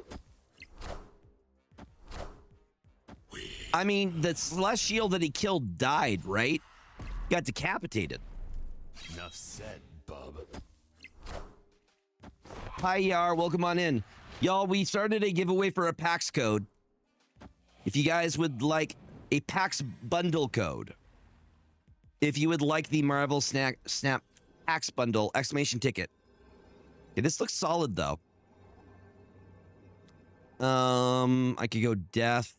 S1: I mean, the Celestial that he killed died, right? Got decapitated.
S2: Enough said, bub.
S1: Hi, Yar. Welcome on in. Y'all, we started a giveaway for a PAX code. If you guys would like a PAX bundle code. If you would like the Marvel Snap PAX bundle, exclamation ticket. Okay, this looks solid, though. I could go Death.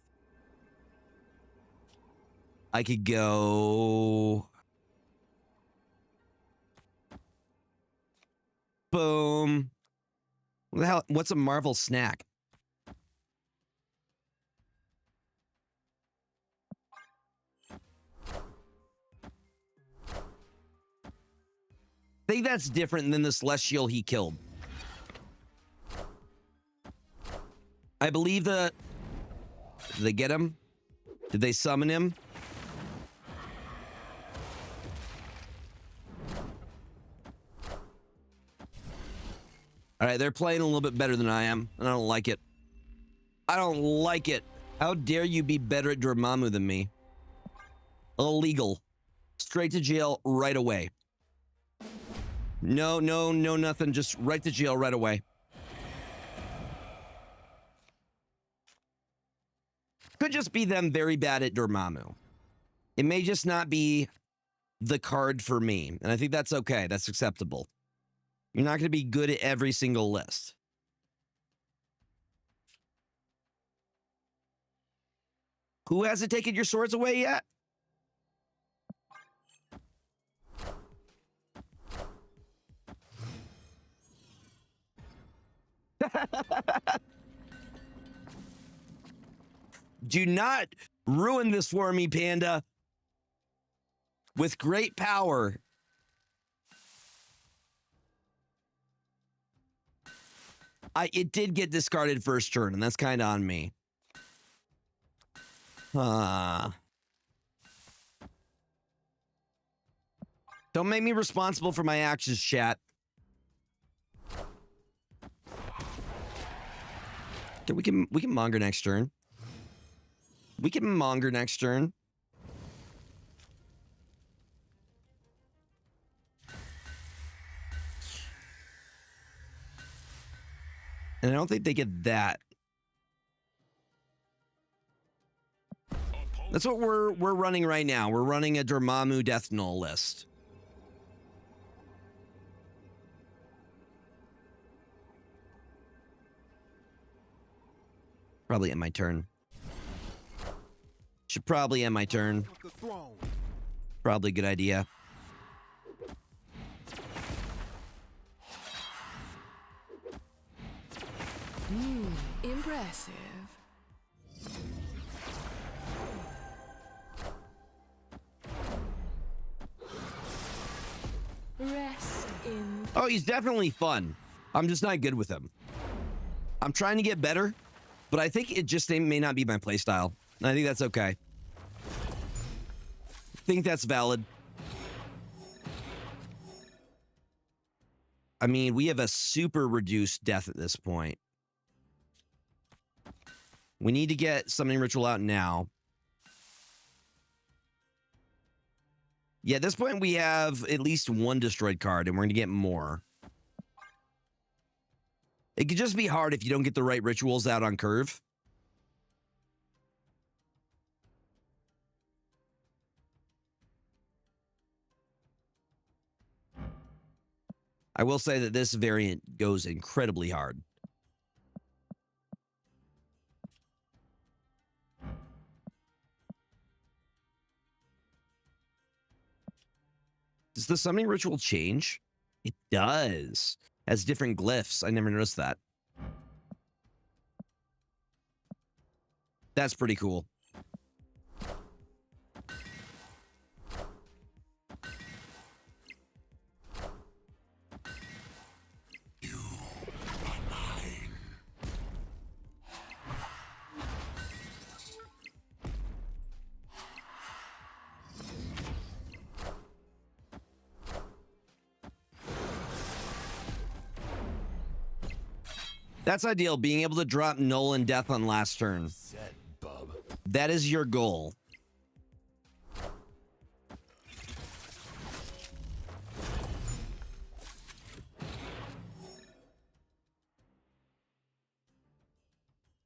S1: I could go... Boom. What the hell? What's a Marvel snack? I think that's different than the Celestial he killed. I believe the... Did they get him? Did they summon him? All right, they're playing a little bit better than I am, and I don't like it. I don't like it. How dare you be better at Dormammu than me? Illegal. Straight to jail right away. No, no, no, nothing. Just right to jail right away. Could just be them very bad at Dormammu. It may just not be the card for me, and I think that's okay. That's acceptable. You're not going to be good at every single list. Who hasn't taken your swords away yet? Do not ruin this for me, Panda. With great power. It did get discarded first turn, and that's kind of on me. Don't make me responsible for my actions, chat. Okay, we can monger next turn. We can monger next turn. And I don't think they get that. That's what we're running right now. We're running a Dormammu Death Null list. Probably end my turn. Should probably end my turn. Probably a good idea.
S4: Impressive. Rest in.
S1: Oh, he's definitely fun. I'm just not good with him. I'm trying to get better, but I think it just may not be my playstyle. And I think that's okay. I think that's valid. I mean, we have a super reduced death at this point. We need to get Summoning Ritual out now. Yeah, at this point, we have at least one destroyed card, and we're going to get more. It could just be hard if you don't get the right rituals out on curve. I will say that this variant goes incredibly hard. Does the summoning ritual change? It does. Has different glyphs. I never noticed that. That's pretty cool. That's ideal, being able to drop Null and Death on last turn.
S2: Set, bub.
S1: That is your goal.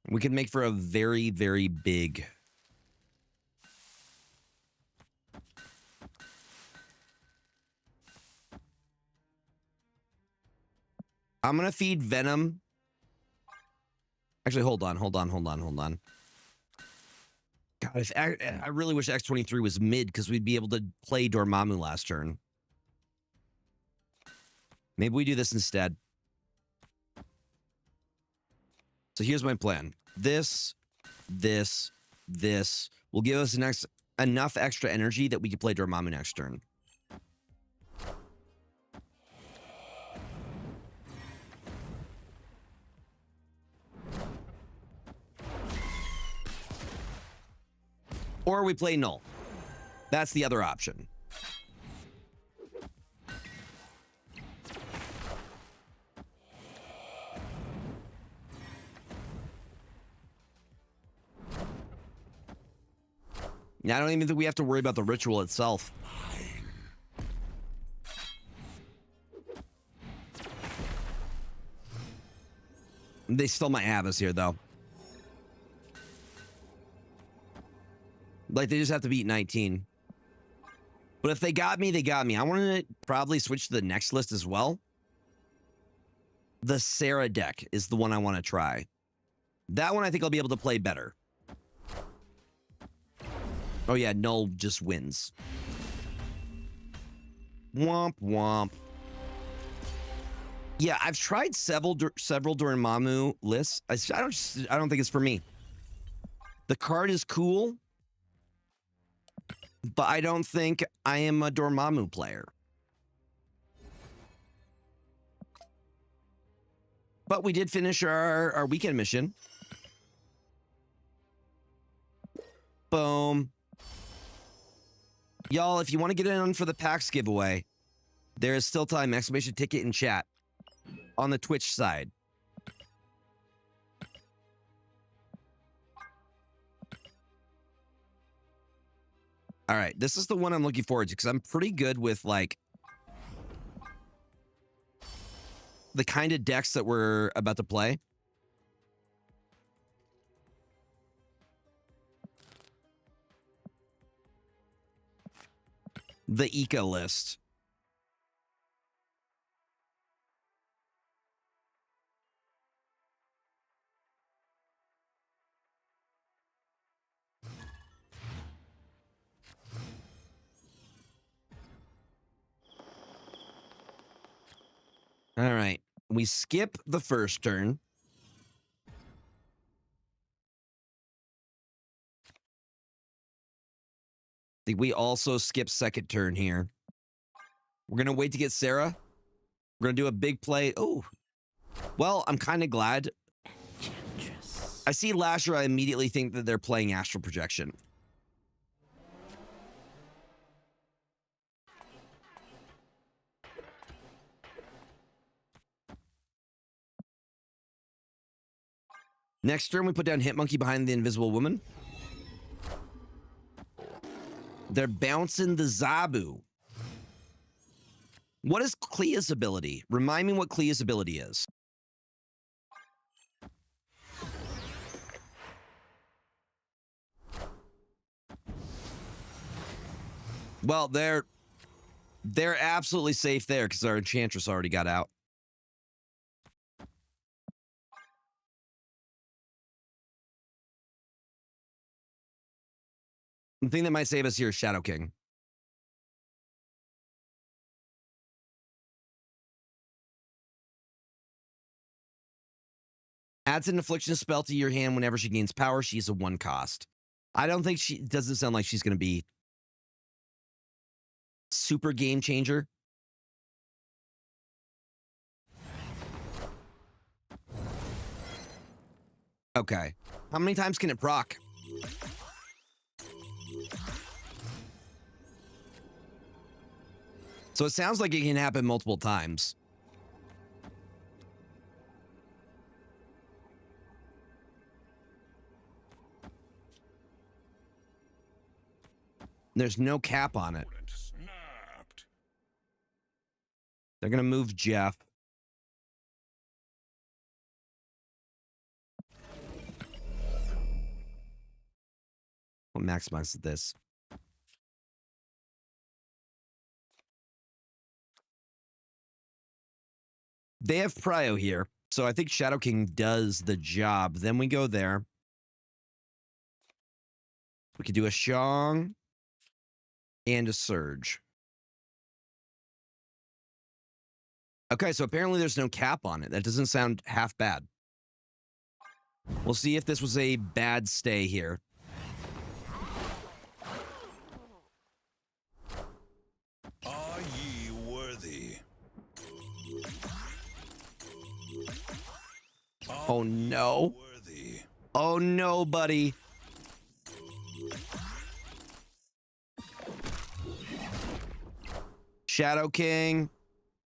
S1: We can make for a very, very big... I'm going to feed Venom. Actually, hold on. God, if I really wish X23 was mid because we'd be able to play Dormammu last turn. Maybe we do this instead. So here's my plan. This will give us enough extra energy that we can play Dormammu next turn. Or we play Null. That's the other option. I don't even think we have to worry about the ritual itself. They still might have us here, though. Like, they just have to beat 19. But if they got me, they got me. I want to probably switch to the next list as well. The Sarah deck is the one I want to try. That one I think I'll be able to play better. Oh yeah, Null just wins. Womp womp. Yeah, I've tried several during Mamu lists. I don't think it's for me. The card is cool, but I don't think I am a Dormammu player. But we did finish our weekend mission. Boom. Y'all, if you want to get in for the PAX giveaway, there is still time. Exclamation ticket in chat on the Twitch side. All right, this is the one I'm looking forward to because I'm pretty good with like the kind of decks that we're about to play. The Eco list. All right. We skip the first turn. I think we also skip second turn here. We're going to wait to get Sarah. We're going to do a big play. Oh, well, I'm kind of glad.
S3: Enchantress.
S1: I see Lasher. I immediately think that they're playing Astral Projection. Next turn, we put down Hitmonkey behind the Invisible Woman. They're bouncing the Zabu. What is Clea's ability? Remind me what Clea's ability is. Well, they're absolutely safe there because our Enchantress already got out. The thing that might save us here is Shadow King. Adds an affliction spell to your hand whenever she gains power. She's a 1 cost. I don't think doesn't sound like she's going to be super game changer. Okay. How many times can it proc? So it sounds like it can happen multiple times. There's no cap on it. They're going to move Jeff. We'll maximize this. They have Prio here, so I think Shadow King does the job. Then we go there. We could do a Shang and a Surge. Okay, so apparently there's no cap on it. That doesn't sound half bad. We'll see if this was a bad stay here.
S2: Are ye worthy?
S1: Oh no.
S2: Worthy.
S1: Oh no, buddy. Shadow King,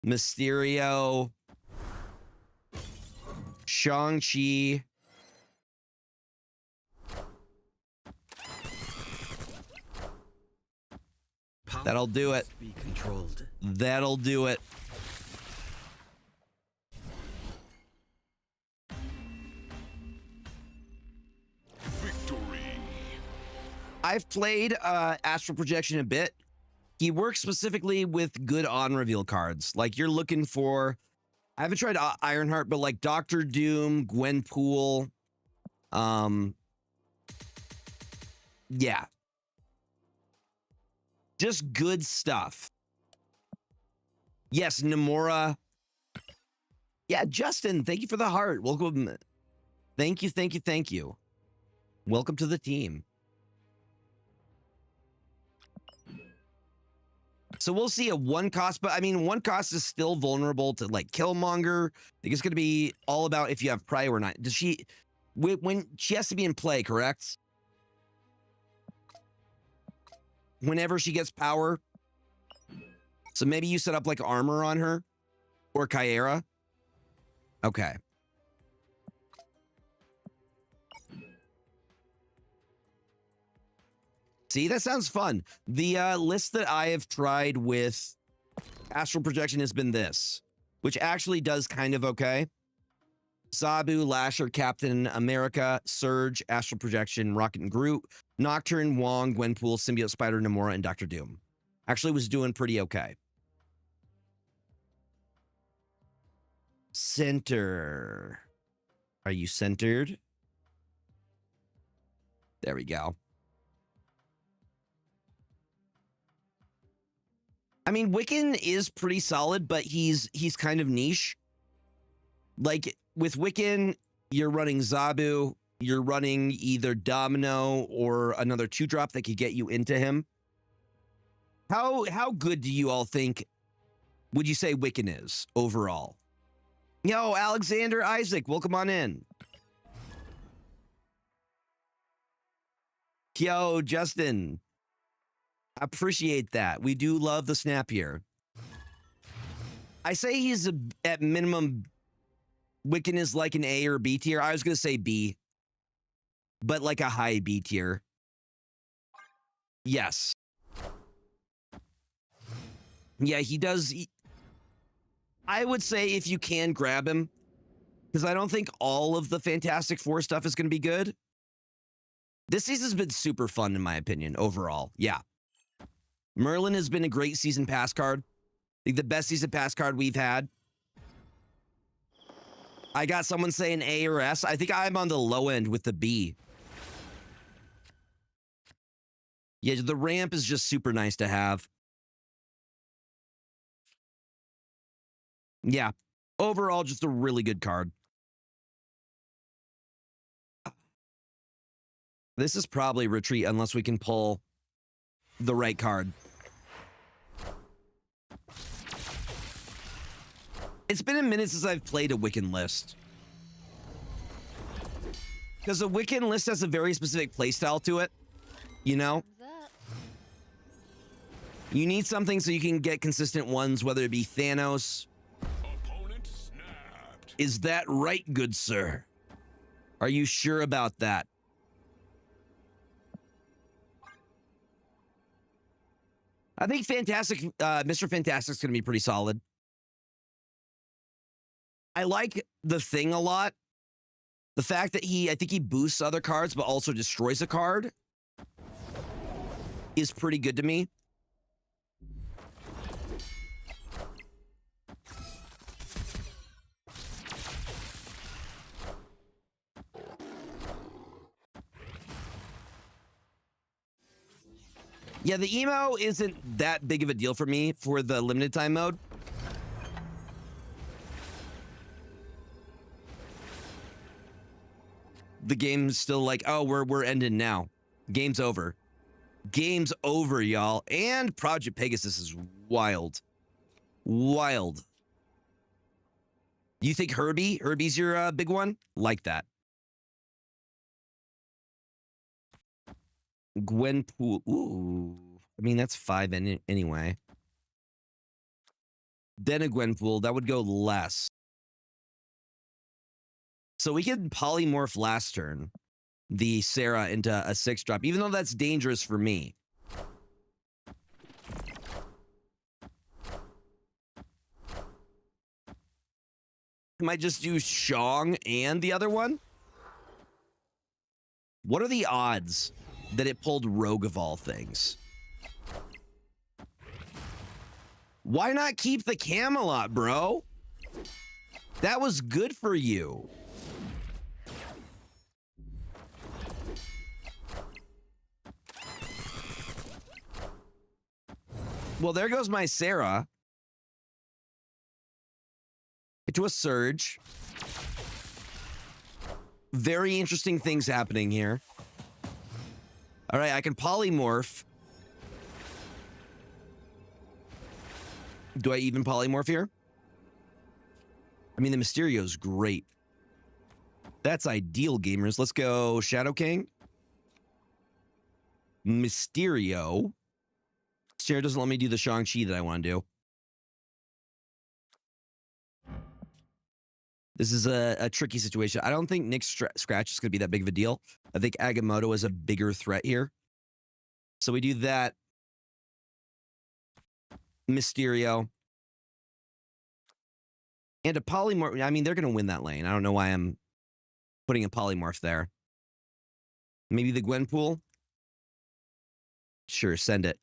S1: Mysterio, Shang-Chi. That'll do it.
S3: Be controlled.
S1: That'll do it.
S2: Victory.
S1: I've played Astral Projection a bit. He works specifically with good on-reveal cards. Like, you're looking for... I haven't tried Ironheart, but like Doctor Doom, Gwenpool. Yeah. Just good stuff. Yes, Nomura. Yeah, Justin, thank you for the heart. Welcome. Thank you, thank you, thank you. Welcome to the team. So we'll see a one cost, but I mean, one cost is still vulnerable to like Killmonger. I think it's going to be all about if you have Prio or not. Does she, when she has to be in play, correct? Whenever she gets power. So maybe you set up like armor on her or Kyera. Okay. See, that sounds fun. The list that I have tried with Astral Projection has been this, which actually does kind of okay. Zabu, Lasher, Captain America, Surge, Astral Projection, Rocket and Groot, Nocturne, Wong, Gwenpool, Symbiote Spider, Nomura, and Dr. Doom. Actually was doing pretty okay. Center. Are you centered? There we go. I mean, Wiccan is pretty solid, but he's kind of niche. Like, with Wiccan, you're running Zabu, you're running either Domino or another 2-drop that could get you into him. How good do you all think, would you say Wiccan is overall? Yo, Alexander Isaac, welcome on in. Yo, Justin. Appreciate that. We do love the snap here. I say he's at minimum, Wiccan is like an A or B tier. I was going to say B, but like a high B tier. Yes. Yeah, he does. I would say if you can grab him, because I don't think all of the Fantastic Four stuff is going to be good. This season's been super fun, in my opinion, overall. Yeah. Merlin has been a great season pass card. I think the best season pass card we've had. I got someone saying A or S. I think I'm on the low end with the B. Yeah, the ramp is just super nice to have. Yeah. Overall, just a really good card. This is probably retreat unless we can pull the right card. It's been a minute since I've played a Wiccan list. Because a Wiccan list has a very specific playstyle to it. You know? You need something so you can get consistent ones, whether it be Thanos.
S2: Opponent snapped.
S1: Is that right, good sir? Are you sure about that? I think Mr. Fantastic's going to be pretty solid. I like the Thing a lot. The fact that I think he boosts other cards, but also destroys a card is pretty good to me. Yeah, the emo isn't that big of a deal for me for the limited time mode. The game's still like, oh, we're ending now. Game's over. Game's over, y'all. And Project Pegasus is wild. Wild. You think Herbie's your big one? Like that. Gwenpool. Ooh. I mean, that's 5 anyway. Then a Gwenpool. That would go less. So we could polymorph last turn the Sarah into a 6-drop, even though that's dangerous for me. I might just do Shang and the other one. What are the odds that it pulled Rogue of all things? Why not keep the Camelot, bro? That was good for you. Well, there goes my Sarah. Into a Surge. Very interesting things happening here. All right, I can polymorph. Do I even polymorph here? I mean, the Mysterio's great. That's ideal, gamers. Let's go Shadow King. Mysterio. Mysterio doesn't let me do the Shang-Chi that I want to do. This is a tricky situation. I don't think Nick Scratch is going to be that big of a deal. I think Agamotto is a bigger threat here. So we do that. Mysterio. And a polymorph. I mean, they're going to win that lane. I don't know why I'm putting a polymorph there. Maybe the Gwenpool? Sure, send it.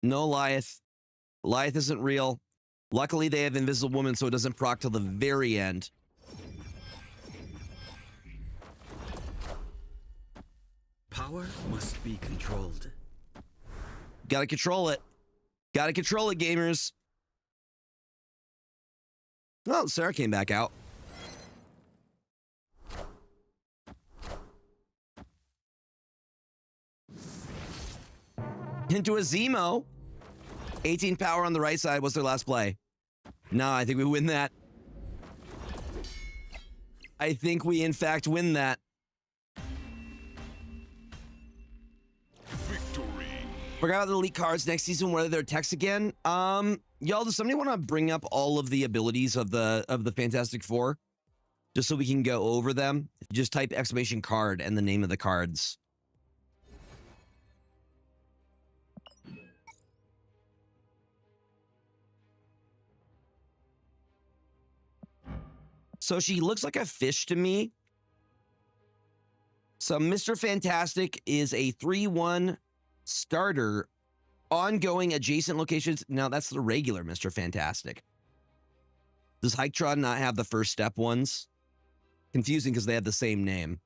S1: No Lyeth. Lyeth isn't real. Luckily, they have Invisible Woman, so it doesn't proc till the very end.
S3: Power must be controlled.
S1: Gotta control it. Gotta control it, gamers. Oh, Sarah came back out. Into a Zemo. 18 power on the right side. What's their last play? No, I think we win that. I think we, in fact, win that.
S2: Victory.
S1: Forgot about the elite cards next season. What are their techs again? Y'all, does somebody want to bring up all of the abilities of the Fantastic Four? Just so we can go over them. Just type exclamation card and the name of the cards. So she looks like a fish to me. So Mr. Fantastic is a 3/1 starter, ongoing adjacent locations. Now that's the regular Mr. Fantastic. Does Hyketron not have the first step ones? Confusing because they have the same name.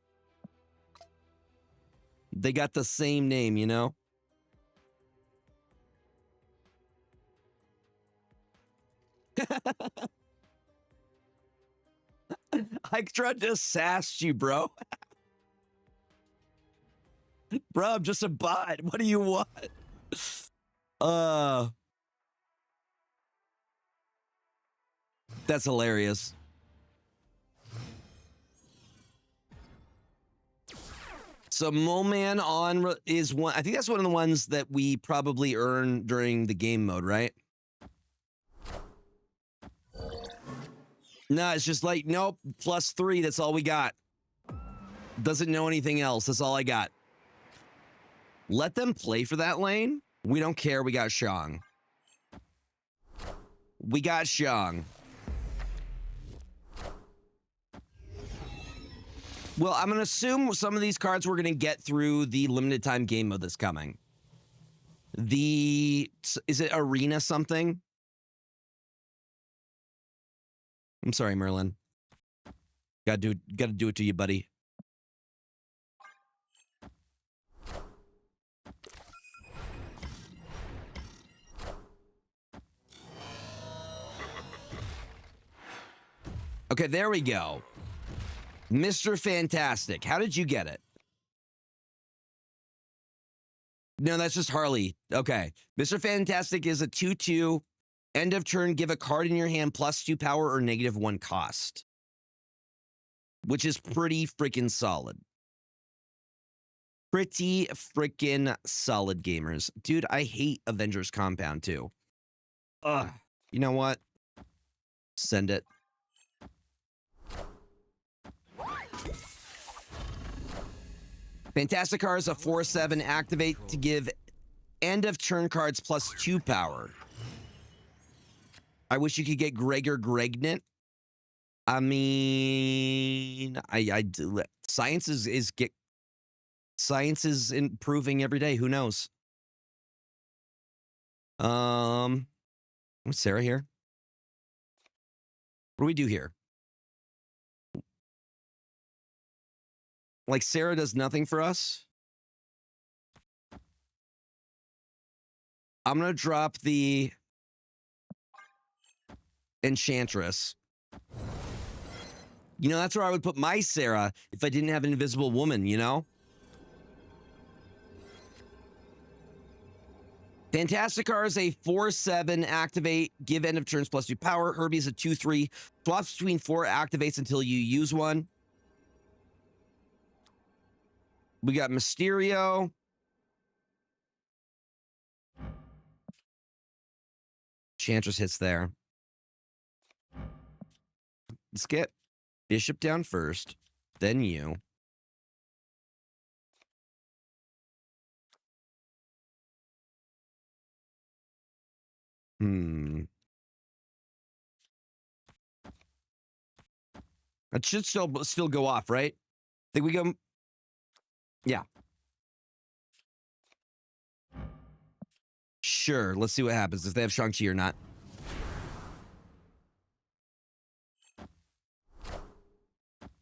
S1: They got the same name, you know? Hyketron just sassed you, bro. Bro, I'm just a bot. What do you want? That's hilarious. So Moleman on is one. I think that's one of the ones that we probably earn during the game mode, right? No, it's just like, nope, +3. That's all we got. Doesn't know anything else. That's all I got. Let them play for that lane. We don't care. We got Shang. We got Shang. Well, I'm going to assume some of these cards we're going to get through the limited time game mode that's coming. Is it Arena something? I'm sorry, Merlin. Gotta do it to you, buddy. Okay, there we go. Mr. Fantastic. How did you get it? No, that's just Harley. Okay. Mr. Fantastic is a 2/2. End of turn, give a card in your hand +2 power or -1 cost. Which is pretty freaking solid. Pretty freaking solid, gamers. Dude, I hate Avengers Compound too. Ugh. You know what? Send it. Fantastic Car is a 4/7 activate to give End of turn cards plus 2 power. I wish you could get Gregor Gregnant. I mean, science science is improving every day. Who knows? What's Sarah here? What do we do here? Like, Sarah does nothing for us. I'm gonna drop the Enchantress. You know, that's where I would put my Sarah if I didn't have an invisible woman, you know? Fantasticar is a 4/7 activate, give end of turns plus 2 power. Herbie is a 2/3, swaps between 4 activates until you use one. We got Mysterio. Enchantress hits there. Let's get Bishop down first, then you. That should still go off, right? Think we go... Yeah. Sure, let's see what happens, if they have Shang-Chi or not.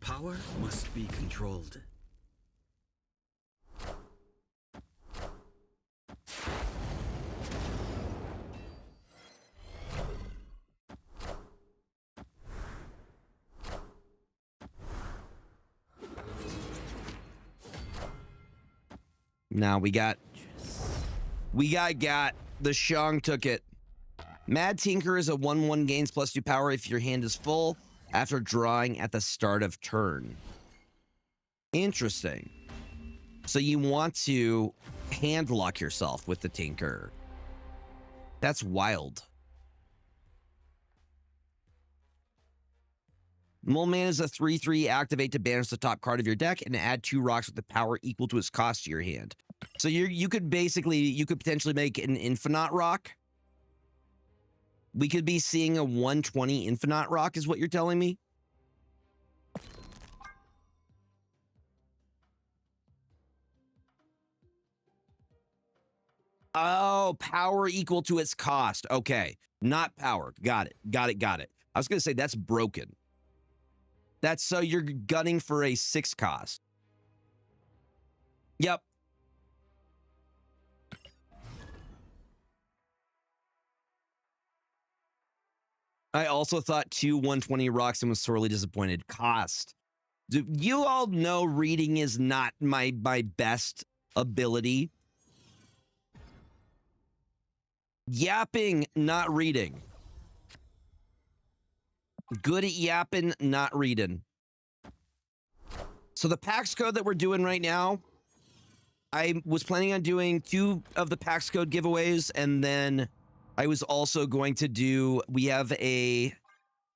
S3: Power must be controlled.
S1: Now we got the Shang took it. Mad Tinker is a 1/1 gains plus 2 power if your hand is full after drawing at the start of turn. Interesting. So you want to hand lock yourself with the Tinker. That's wild. Mole Man is a 3/3 activate to banish the top card of your deck and add 2 rocks with the power equal to its cost to your hand. So you could potentially make an Infinite Rock. We could be seeing a 120 Infinite Rock is what you're telling me? Oh, power equal to its cost. Okay. Not power. Got it. I was going to say that's broken. That's so you're gunning for a 6 cost. Yep. I also thought 2 120 rocks and was sorely disappointed. Cost. You all know reading is not my best ability. Yapping, not reading. Good at yapping, not reading. So the PAX code that we're doing right now, I was planning on doing 2 of the PAX code giveaways, and then I was also going to do, we have a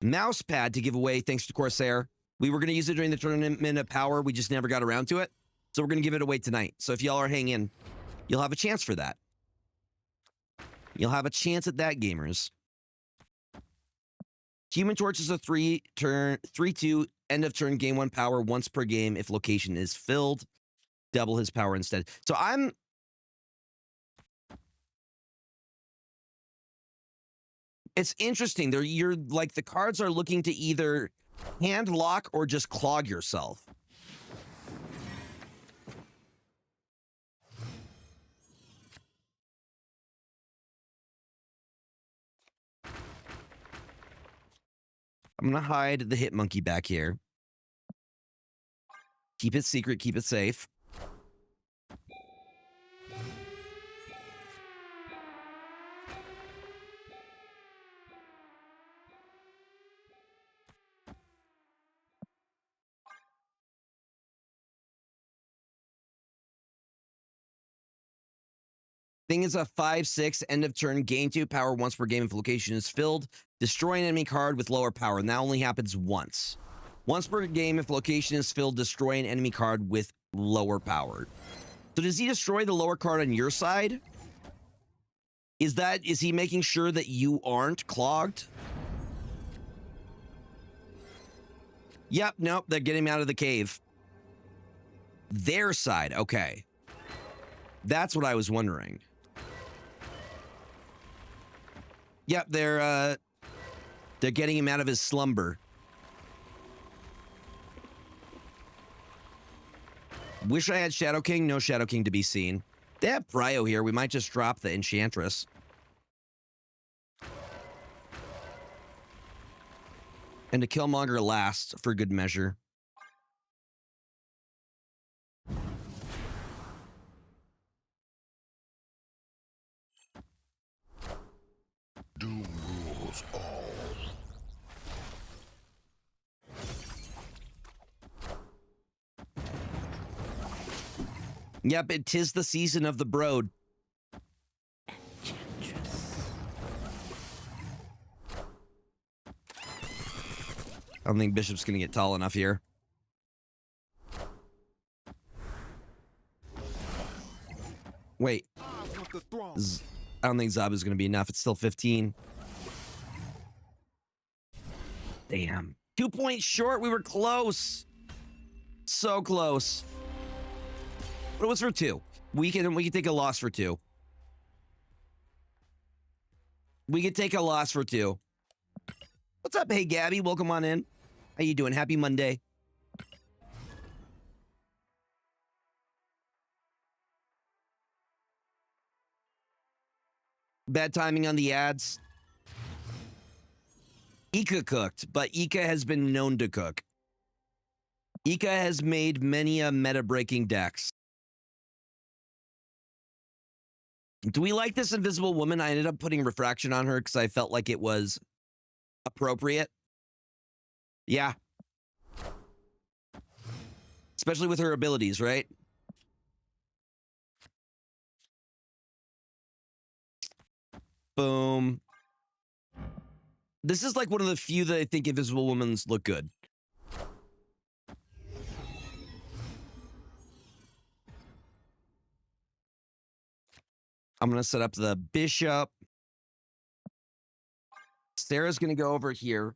S1: mouse pad to give away thanks to Corsair. We were going to use it during the Tournament of Power. We just never got around to it. So we're going to give it away tonight. So if y'all are hanging, you'll have a chance for that. You'll have a chance at that, gamers. Human Torch is a 3/2 end of turn game 1 power once per game if location is filled. Double his power instead. So it's interesting. You're like the cards are looking to either hand lock or just clog yourself. I'm going to hide the Hit Monkey back here. Keep it secret, keep it safe. Thing is a 5/6 end of turn, gain 2 power once per game if location is filled. Destroy an enemy card with lower power, and that only happens once. Once per game if location is filled, destroy an enemy card with lower power. So does he destroy the lower card on your side? Is he making sure that you aren't clogged? Yep, nope, they're getting him out of the cave. Their side, okay. That's what I was wondering. Yep, they're getting him out of his slumber. Wish I had Shadow King. No Shadow King to be seen. They have Prio here. We might just drop the Enchantress. And to Killmonger last for good measure.
S2: Doom rules all.
S1: Yep, it is the season of the Broad. I don't think Bishop's going to get tall enough here. Wait. I don't think Zabu's going to be enough. It's still 15. Damn. 2 points short. We were close. So close. But it was for 2. We can take a loss for 2. We could take a loss for 2. What's up, hey Gabby? Welcome on in. How you doing? Happy Monday. Bad timing on the ads. Ika cooked, but Ika has been known to cook. Ika has made many a meta-breaking decks. Do we like this Invisible Woman? I ended up putting Refraction on her because I felt like it was appropriate. Yeah. Especially with her abilities, right? Boom. This is like one of the few that I think Invisible Women's look good. I'm going to set up the Bishop. Sarah's going to go over here.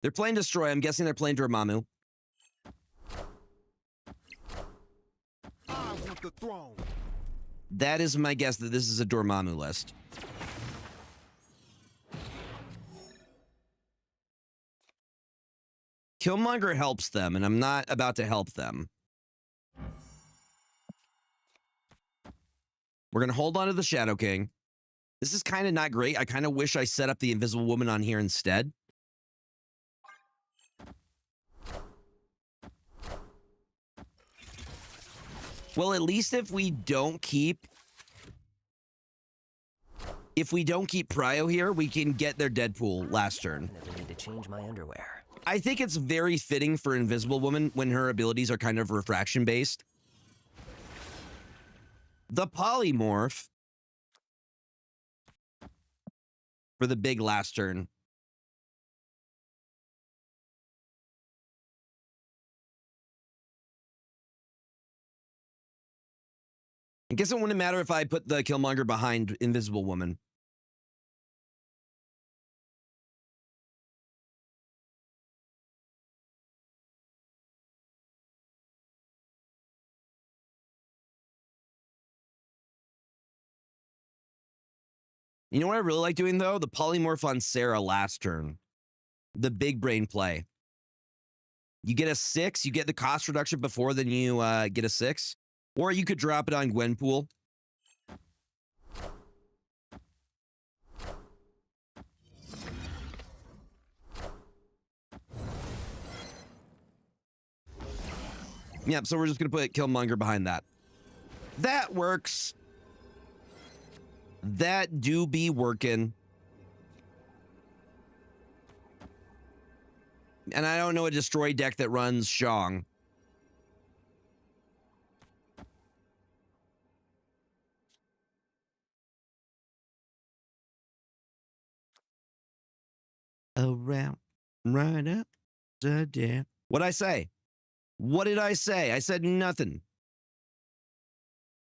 S1: They're playing Destroy. I'm guessing they're playing Dormammu.
S2: I want the throne.
S1: That is my guess that this is a Dormammu list. Killmonger helps them, and I'm not about to help them. We're going to hold on to the Shadow King. This is kind of not great. I kind of wish I set up the Invisible Woman on here instead. Well, at least if we don't keep Prio here, we can get their Deadpool last turn.
S5: Definitely need to change my underwear.
S1: I think it's very fitting for Invisible Woman when her abilities are kind of refraction based. The Polymorph for the big last turn. I guess it wouldn't matter if I put the Killmonger behind Invisible Woman. You know what I really like doing, though? The Polymorph on Sarah last turn. The big brain play. You get a 6. You get the cost reduction before, then you get a 6. Or you could drop it on Gwenpool. Yep, so we're just going to put Killmonger behind that. That works. That do be working. And I don't know a Destroy deck that runs Shang. Around, right up, down. What'd I say? What did I say? I said nothing.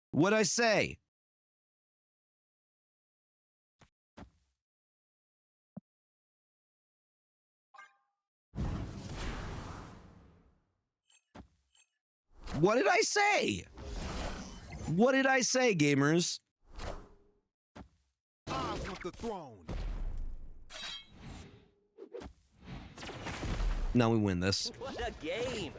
S1: What'd I say? What did I say? What did I say, gamers?
S2: I want the throne.
S1: Now we win this.
S5: What a game!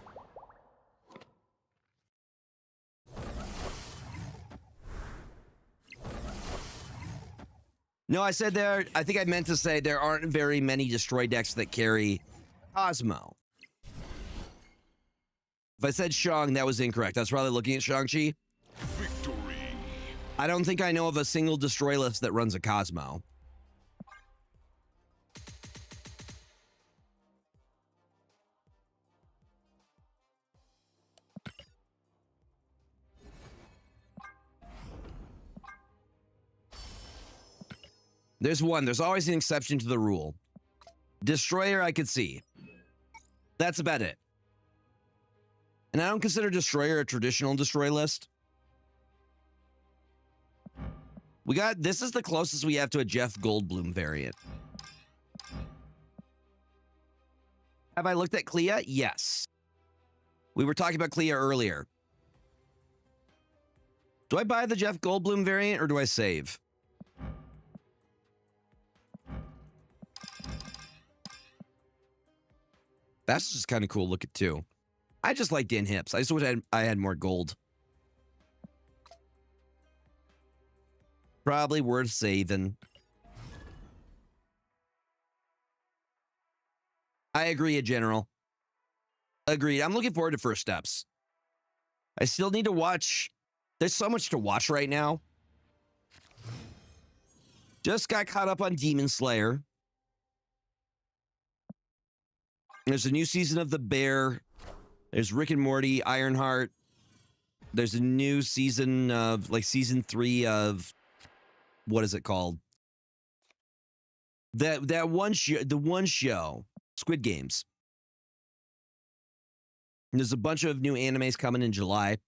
S1: No, I said I think I meant to say there aren't very many destroy decks that carry Cosmo. If I said Shang, that was incorrect. I was probably looking at Shang-Chi.
S2: Victory.
S1: I don't think I know of a single destroy list that runs a Cosmo. There's one. There's always an exception to the rule. Destroyer, I could see. That's about it. And I don't consider Destroyer a traditional destroy list. This is the closest we have to a Jeff Goldblum variant. Have I looked at Clea? Yes. We were talking about Clea earlier. Do I buy the Jeff Goldblum variant or do I save? That's just kind of cool looking too. I just like Dan Hips. I just wish I had more gold. Probably worth saving. I agree, General. Agreed. I'm looking forward to first steps. I still need to watch. There's so much to watch right now. Just got caught up on Demon Slayer. There's a new season of The Bear. There's Rick and Morty, Ironheart. There's a new season of, like, season 3 of, what is it called? That one show, the one show, Squid Games. And there's a bunch of new animes coming in July.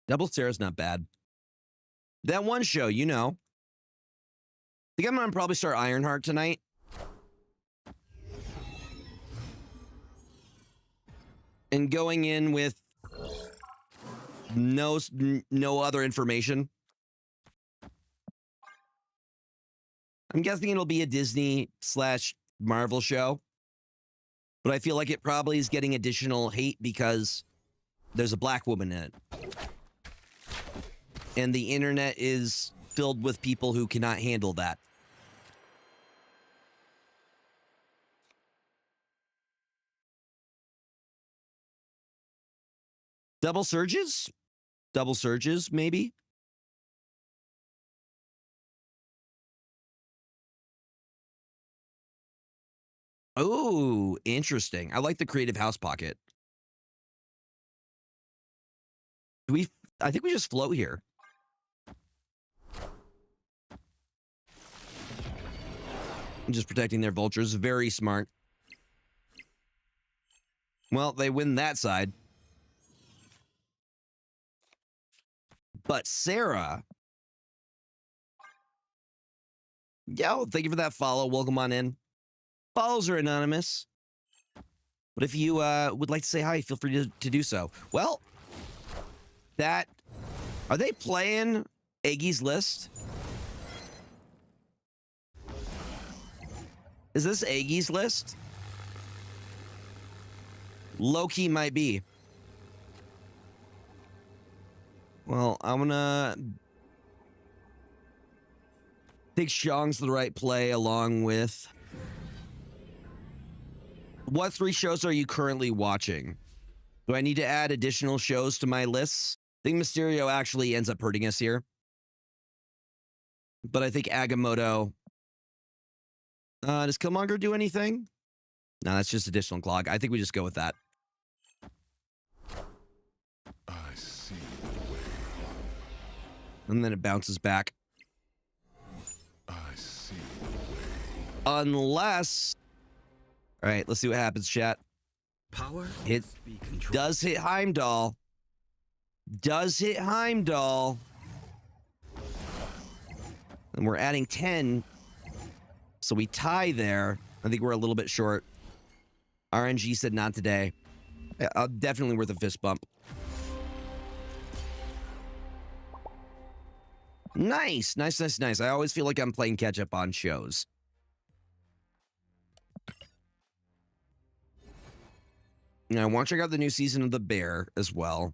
S1: Double Sarah's not bad. That one show, you know. I think I'm gonna probably start Ironheart tonight. And going in with no other information. I'm guessing it'll be a Disney/Marvel show. But I feel like it probably is getting additional hate because there's a black woman in it. And the internet is filled with people who cannot handle that. Double surges? Double surges, maybe? Oh, interesting. I like the Creative House pocket. I think we just float here. Just protecting their vultures. Very smart. Well, they win that side. But Sarah... Yo, thank you for that follow. Welcome on in. Follows are anonymous. But if you would like to say hi, feel free to do so. Well, are they playing Iggy's list? Is this Iggy's list? Low-key might be. Well, I'm gonna think Shang's the right play along with... What 3 shows are you currently watching? Do I need to add additional shows to my lists? I think Mysterio actually ends up hurting us here. But I think Agamotto... does Killmonger do anything? No, that's just additional clog. I think we just go with that.
S2: I see the way.
S1: And then it bounces back.
S2: I see the way.
S1: Unless... All right, let's see what happens, chat.
S3: Power
S1: It
S3: must be controlled.
S1: does hit Heimdall. Does hit Heimdall. And we're adding 10. So we tie there. I think we're a little bit short. RNG said not today. Definitely worth a fist bump. Nice, nice, nice, nice. I always feel like I'm playing catch up on shows. Now, I want to check out the new season of The Bear as well.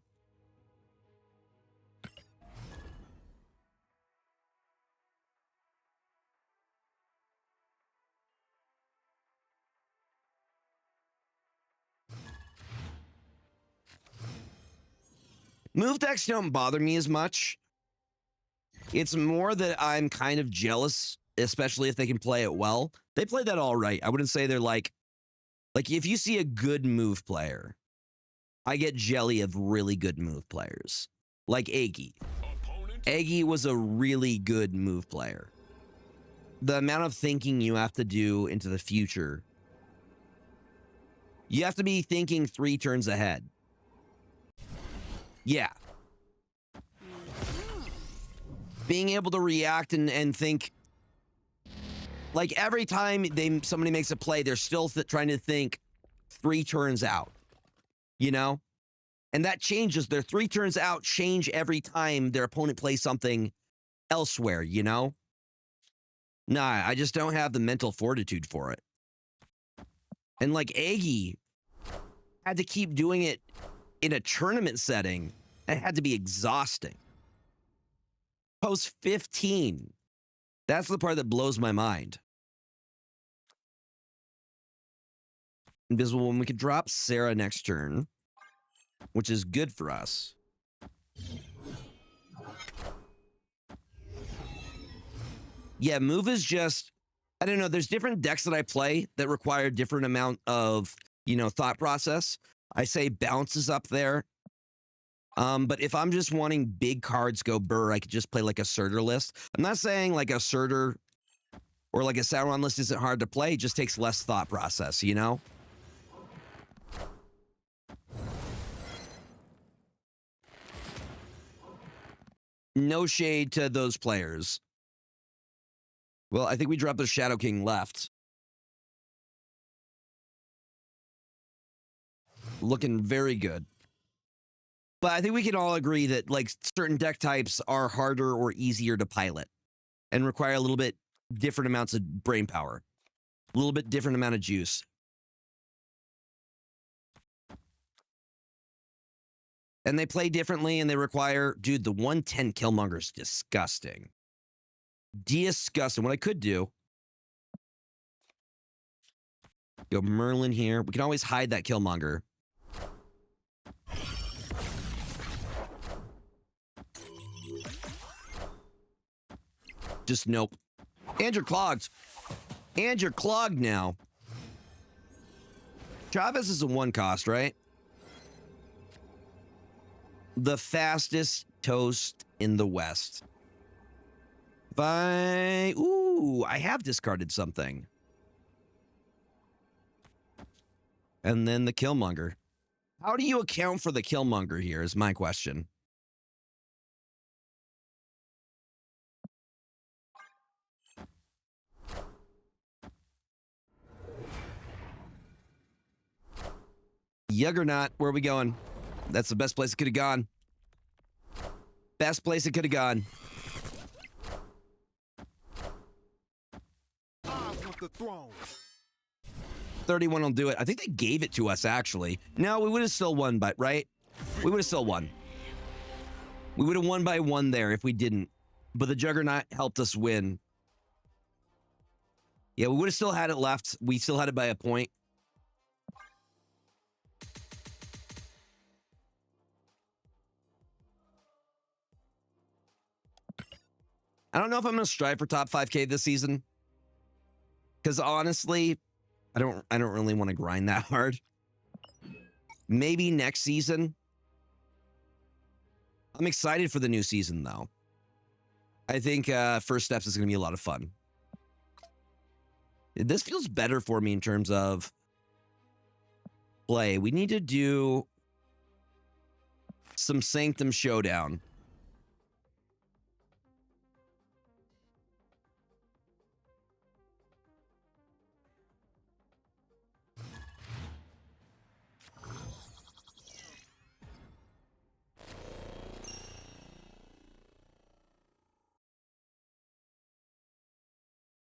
S1: Move decks don't bother me as much. It's more that I'm kind of jealous, especially if they can play it well. They play that all right. I wouldn't say they're like if you see a good move player, I get jelly of really good move players. Like Aggie. Aggie was a really good move player. The amount of thinking you have to do into the future. You have to be thinking 3 turns ahead. Yeah. Being able to react and think, like every time somebody makes a play, they're still trying to think 3 turns out, you know? And that changes. Their 3 turns out change every time their opponent plays something elsewhere, you know? Nah, I just don't have the mental fortitude for it. And like Aggie had to keep doing it in a tournament setting. It had to be exhausting. Post 15. That's the part that blows my mind. Invisible Woman, we could drop Sarah next turn, which is good for us. Yeah, move is just, I don't know, there's different decks that I play that require different amount of, thought process. I say bounce is up there. But if I'm just wanting big cards go burr, I could just play like a Surtur list. I'm not saying like a Surtur or like a Sauron list isn't hard to play. It just takes less thought process, you know? No shade to those players. Well, I think we dropped the Shadow King left. Looking very good. But I think we can all agree that like certain deck types are harder or easier to pilot and require a little bit different amounts of brain power, a little bit different amount of juice. And they play differently and they require, dude, the 110 Killmonger is disgusting. Disgusting. What I could do, go Merlin here. We can always hide that Killmonger. Just nope. And you're clogged. And you're clogged now. Chavez is a 1 cost, right? The fastest toast in the West. Ooh, I have discarded something. And then the Killmonger. How do you account for the Killmonger here is my question. Juggernaut, where are we going? That's the best place it could have gone. Best place it could have gone.
S2: I want the throne.
S1: 31 will do it. I think they gave it to us, actually. No, we would have still won, but right? We would have still won. We would have won by 1 there if we didn't. But the Juggernaut helped us win. Yeah, we would have still had it left. We still had it by a point. I don't know if I'm going to strive for top 5K this season. Because honestly, I don't really want to grind that hard. Maybe next season. I'm excited for the new season, though. I think First Steps is going to be a lot of fun. This feels better for me in terms of play. We need to do some Sanctum Showdown.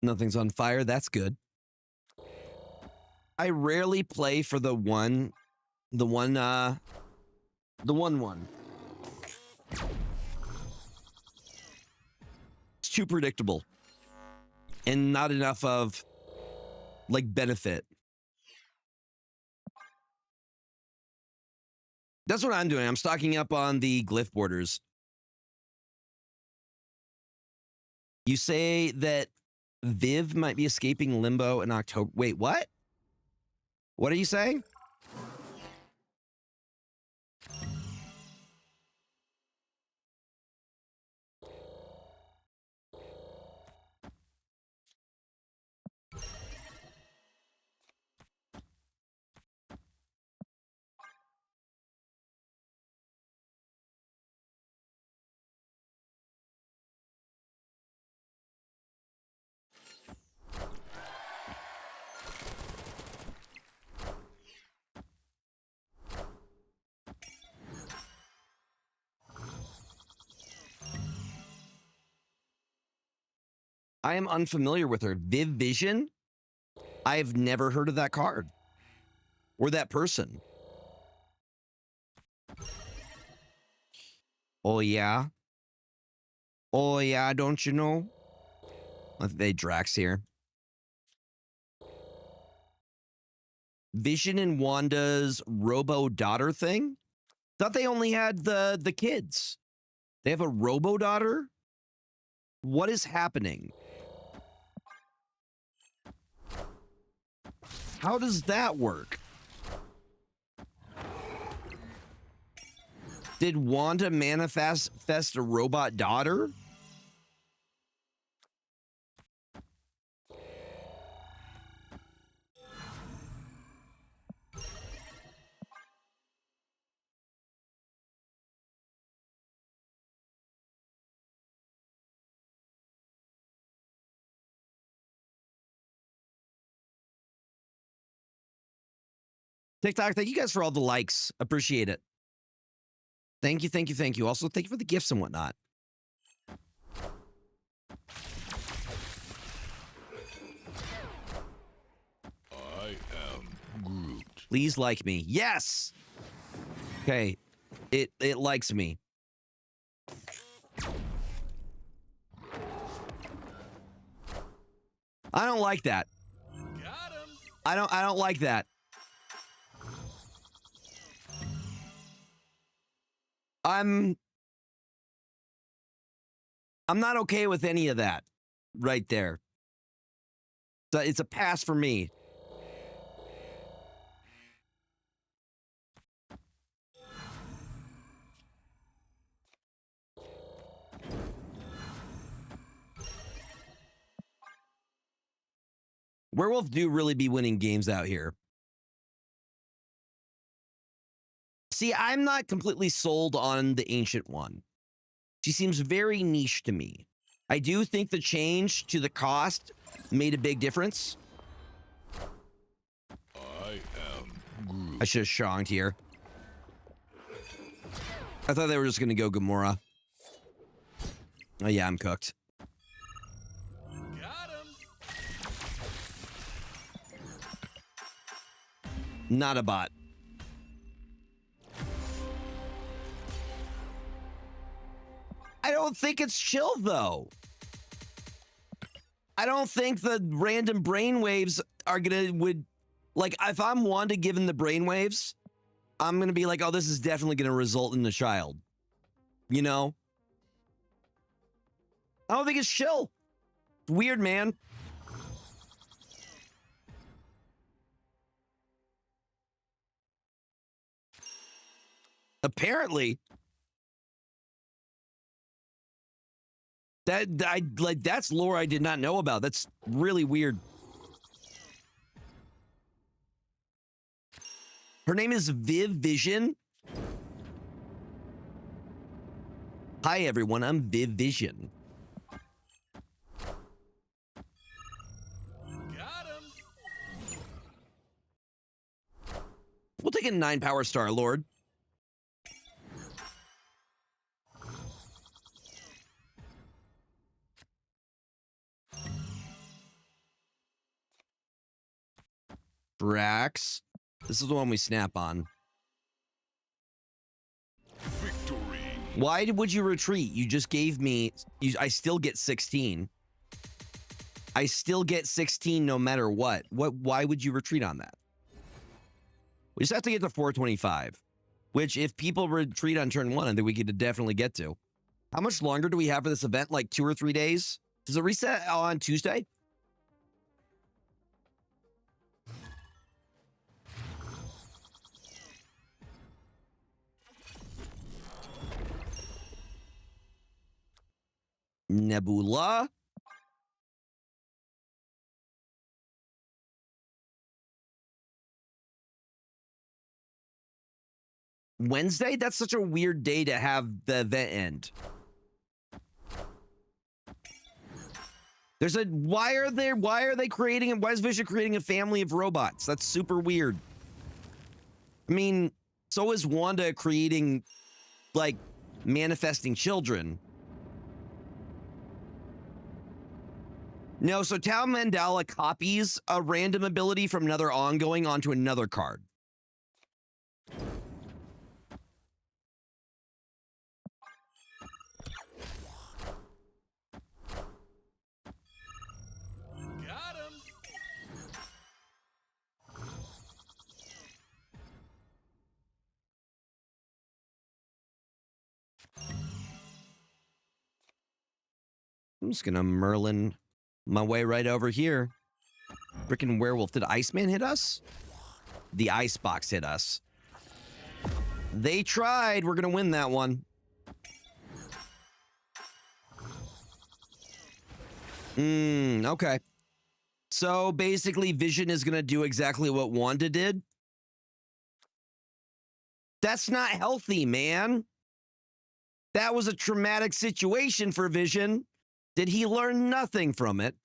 S1: Nothing's on fire. That's good. I rarely play for the one. It's too predictable. And not enough of, like, benefit. That's what I'm doing. I'm stocking up on the glyph borders. You say that Viv might be escaping Limbo in October. Wait, what? What are you saying? I am unfamiliar with her. Viv Vision? I've never heard of that card. Or that person. Oh, yeah? Oh, yeah, don't you know? They Drax here. Vision and Wanda's robo-daughter thing? Thought they only had the kids. They have a robo-daughter? What is happening? How does that work? Did Wanda manifest a robot daughter? TikTok, thank you guys for all the likes. Appreciate it. Thank you, thank you, thank you. Also, thank you for the gifts and whatnot.
S2: I am Groot.
S1: Please like me. Yes! Okay. It likes me. I don't like that.
S2: Got him.
S1: I don't like that. I'm not okay with any of that right there. So it's a pass for me. Werewolf do really be winning games out here. See, I'm not completely sold on the Ancient One. She seems very niche to me. I do think the change to the cost made a big difference.
S2: I am Groot.
S1: I should have shonged here. I thought they were just going to go Gamora. Oh, yeah, I'm cooked.
S2: Got him.
S1: Not a bot. I don't think it's chill, though. I don't think the random brainwaves are would like, if I'm Wanda given the brainwaves, I'm gonna be like, oh, this is definitely gonna result in the child. You know? I don't think it's chill. It's weird, man. Apparently. That's lore I did not know about. That's really weird. Her name is Viv Vision. Hi everyone, I'm Viv Vision.
S2: Got him.
S1: We'll take a 9 power Star Lord. Drax. This is the one we snap on.
S2: Victory.
S1: Why would you retreat? You just gave me... I still get 16. I still get 16 no matter what. Why would you retreat on that? We just have to get to 425. Which, if people retreat on turn 1, I think we could definitely get to. How much longer do we have for this event? Like 2 or 3 days? Does it reset on Tuesday? Nebula. Wednesday? That's such a weird day to have the event end. There's a why are they creating why is Vision creating a family of robots? That's super weird. I mean, so is Wanda creating like manifesting children. No, so Tao Mandala copies a random ability from another ongoing onto another card.
S2: Got him.
S1: I'm just gonna Merlin my way right over here. Frickin' werewolf. Did Iceman hit us? The icebox hit us. They tried. We're gonna win that one. Okay. So basically Vision is gonna do exactly what Wanda did. That's not healthy, man. That was a traumatic situation for Vision. Did he learn nothing from it?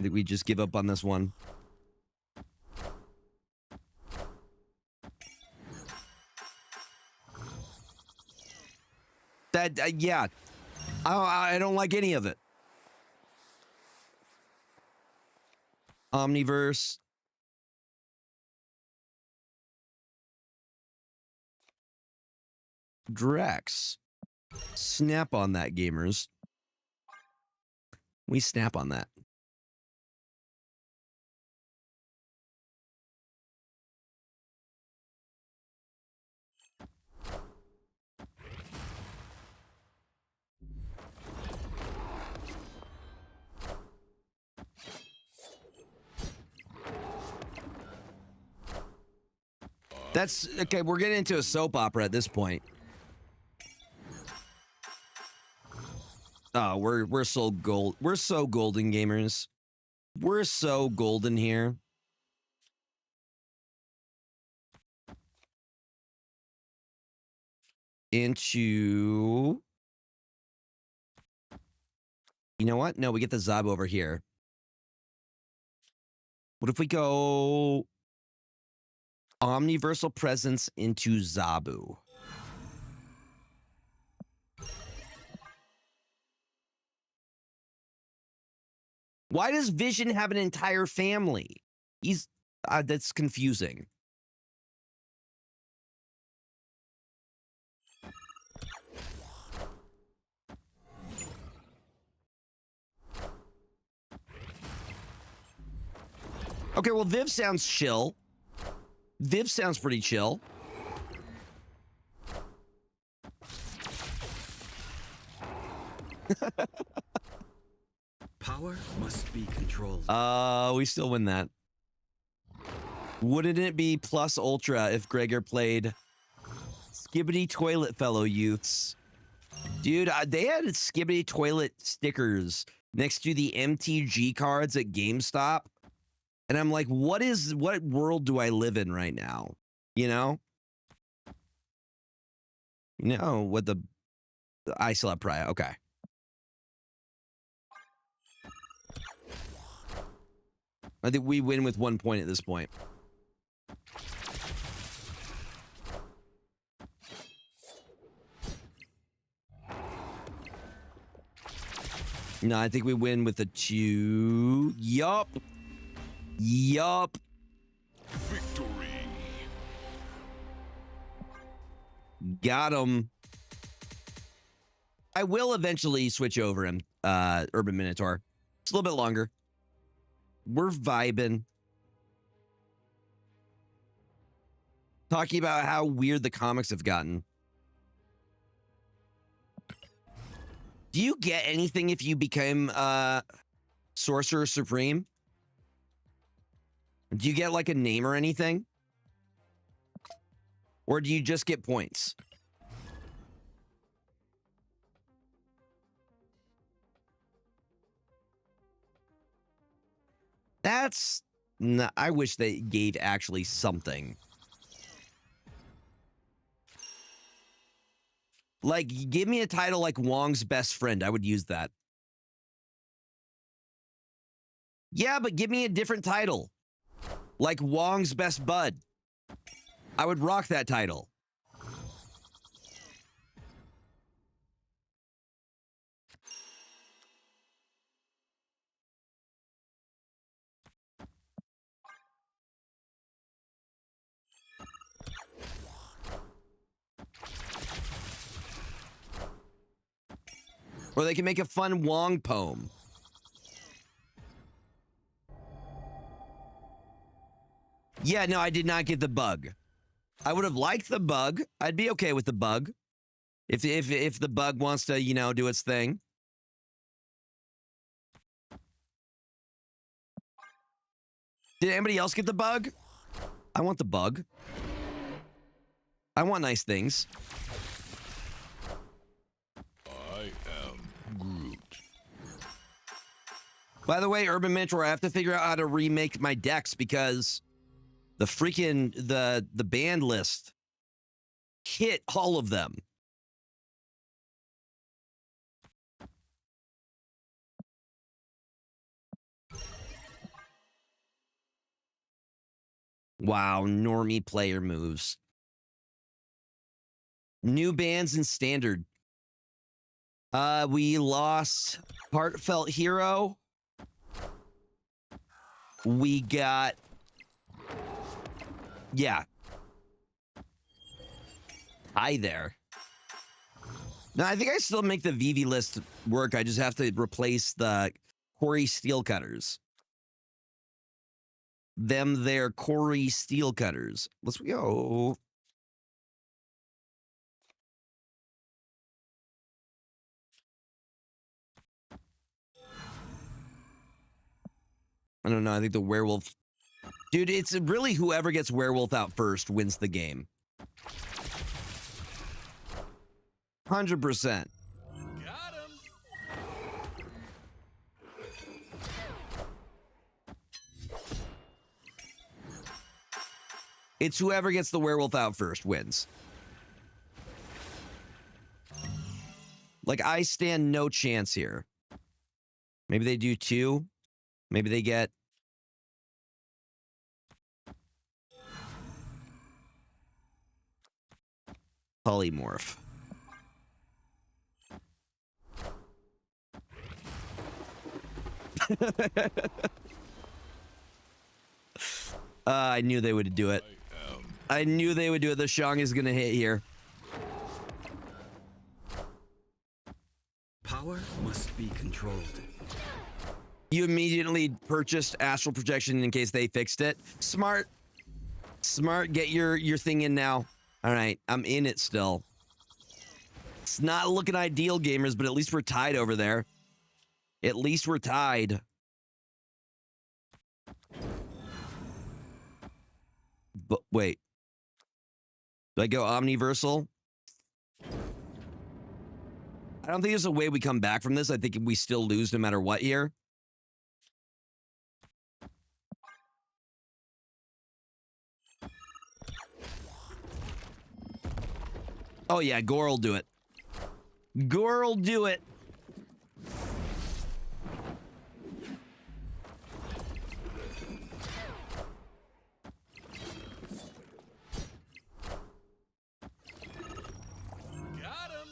S1: Did we just give up on this one? That, yeah. I don't like any of it. Omniverse. Drex. Snap on that, gamers. We snap on that. That's okay. We're getting into a soap opera at this point. Oh, we're so gold. We're so golden, gamers. We're so golden here. Into. You know what? No, we get the Zab over here. What if we go Omniversal Presence into Zabu? Why does Vision have an entire family? He's that's confusing. Okay, well, Viv sounds chill. Viv sounds pretty chill.
S3: Power must be controlled.
S1: We still win that. Wouldn't it be plus ultra if Gregor played Skibbity Toilet Fellow Youths? Dude, they had Skibbity Toilet stickers next to the MTG cards at GameStop. And I'm like, what world do I live in right now? You know? No, what the I still have Pariah. Okay. I think we win with 1 point at this point. No, I think we win with the 2. Yup. Yup.
S2: Victory.
S1: Got him. I will eventually switch over him, Urban Minotaur. It's a little bit longer. We're vibing. Talking about how weird the comics have gotten. Do you get anything if you become Sorcerer Supreme? Do you get like a name or anything? Or do you just get points? That's... I wish they gave actually something. Like, give me a title like Wong's Best Friend. I would use that. Yeah, but give me a different title. Like Wong's Best Bud. I would rock that title. Or they can make a fun Wong poem. Yeah, no, I did not get the bug. I would have liked the bug. I'd be okay with the bug. If the bug wants to, you know, do its thing. Did anybody else get the bug? I want the bug. I want nice things.
S2: I am Groot.
S1: By the way, Urban Minotaur, I have to figure out how to remake my decks because the freaking the band list hit all of them. Wow, normie player moves. New bands in standard. We lost Heartfelt Hero. We got... Yeah. Hi there. No, I think I still make the VV list work. I just have to replace the Corey Steel Cutters. Them there Corey Steel Cutters. Let's go. I don't know. I think the werewolf... Dude, it's really whoever gets werewolf out first wins the game. 100%.
S2: Got him.
S1: It's whoever gets the werewolf out first wins. Like, I stand no chance here. Maybe they do 2. Maybe they get... Polymorph. I knew they would do it. I knew they would do it. The Shang is gonna hit here.
S3: Power must be controlled.
S1: You immediately purchased Astral Projection in case they fixed it. Smart. Smart, get your thing in now. All right, I'm in it still. It's not looking ideal, gamers, but at least we're tied over there. At least we're tied. But wait. Do I go Omniversal? I don't think there's a way we come back from this. I think we still lose no matter what here. Oh yeah, Gore will do it. Gore will do it.
S2: Got him.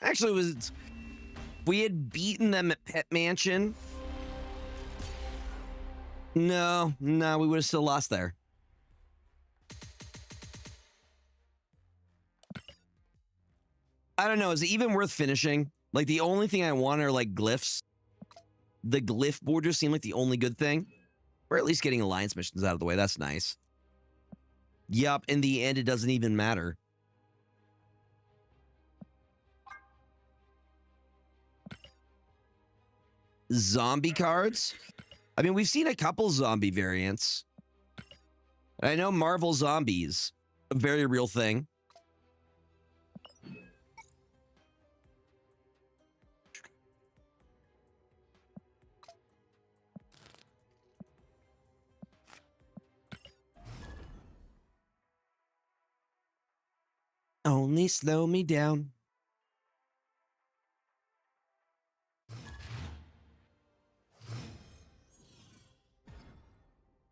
S1: Actually, it was. We had beaten them at Pet Mansion. No, we would have still lost there. I don't know. Is it even worth finishing? Like, the only thing I want are, like, glyphs. The glyph borders seem like the only good thing. Or at least getting alliance missions out of the way. That's nice. Yup, in the end, it doesn't even matter. Zombie cards? I mean, we've seen a couple zombie variants. I know Marvel Zombies, a very real thing. Only slow me down.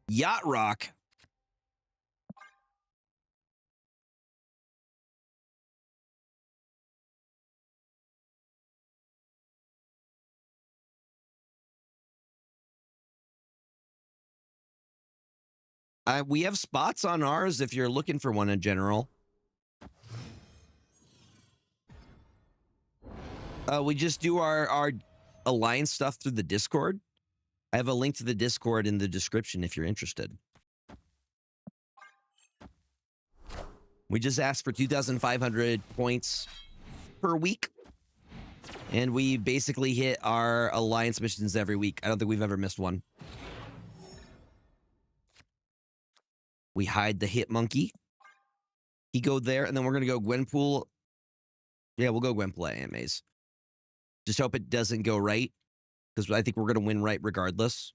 S1: Yacht Rock. We have spots on ours if you're looking for one in general. We just do our alliance stuff through the Discord. I have a link to the Discord in the description if you're interested. We just ask for 2,500 points per week. And we basically hit our alliance missions every week. I don't think we've ever missed one. We hide the hit monkey. He go there, and then we're going to go Gwenpool. Yeah, we'll go Gwenpool at AMAs. Just hope it doesn't go right, because I think we're going to win right regardless.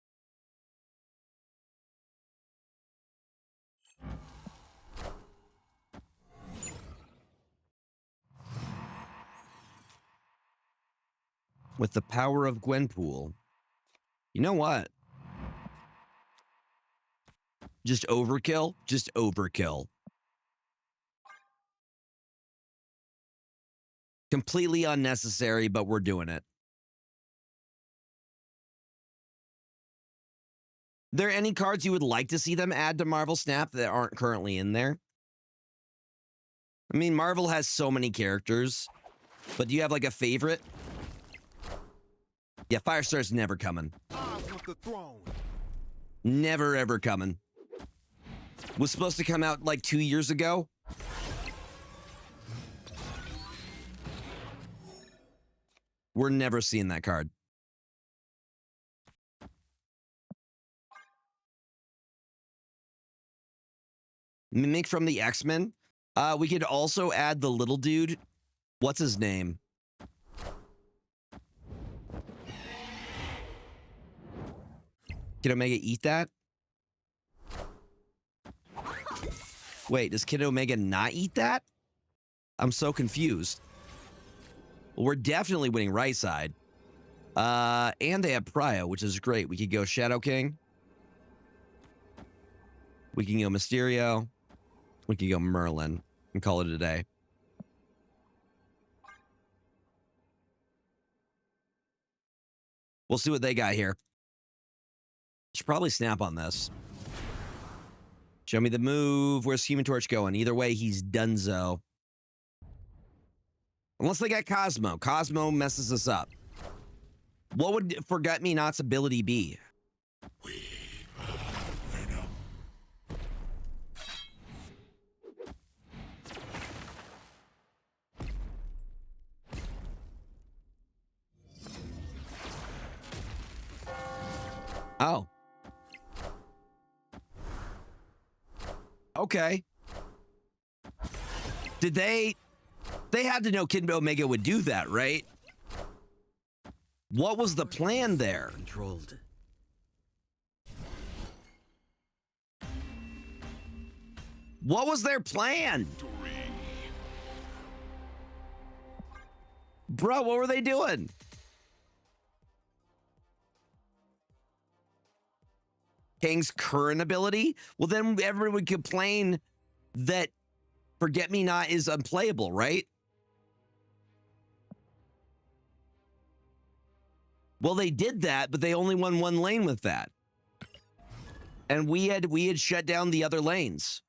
S1: With the power of Gwenpool. You know what? Just overkill? Just overkill. Completely unnecessary, but we're doing it. Are there any cards you would like to see them add to Marvel Snap that aren't currently in there? I mean, Marvel has so many characters, but do you have like a favorite? Yeah, Firestar's never coming. Never ever coming. Was supposed to come out like 2 years ago. We're never seeing that card. Mimic from the X-Men. We could also add the little dude. What's his name? Kid Omega eat that? Wait, does Kid Omega not eat that? I'm so confused. Well, we're definitely winning right side. And they have Prio, which is great. We could go Shadow King. We can go Mysterio. We can go Merlin and call it a day. We'll see what they got here. Should probably snap on this. Show me the move. Where's Human Torch going? Either way, he's donezo. Unless they got Cosmo. Cosmo messes us up. What would Forget-Me-Not's ability be?
S2: We are Venom.
S1: Oh. Okay. Did they had to know Kid Omega would do that, right? What was the plan there?
S3: Controlled.
S1: What was their plan? Bro, what were they doing? Kang's current ability? Well, then everyone would complain that Forget-Me-Not is unplayable, right? Well, they did that, but they only won one lane with that. And we had shut down the other lanes.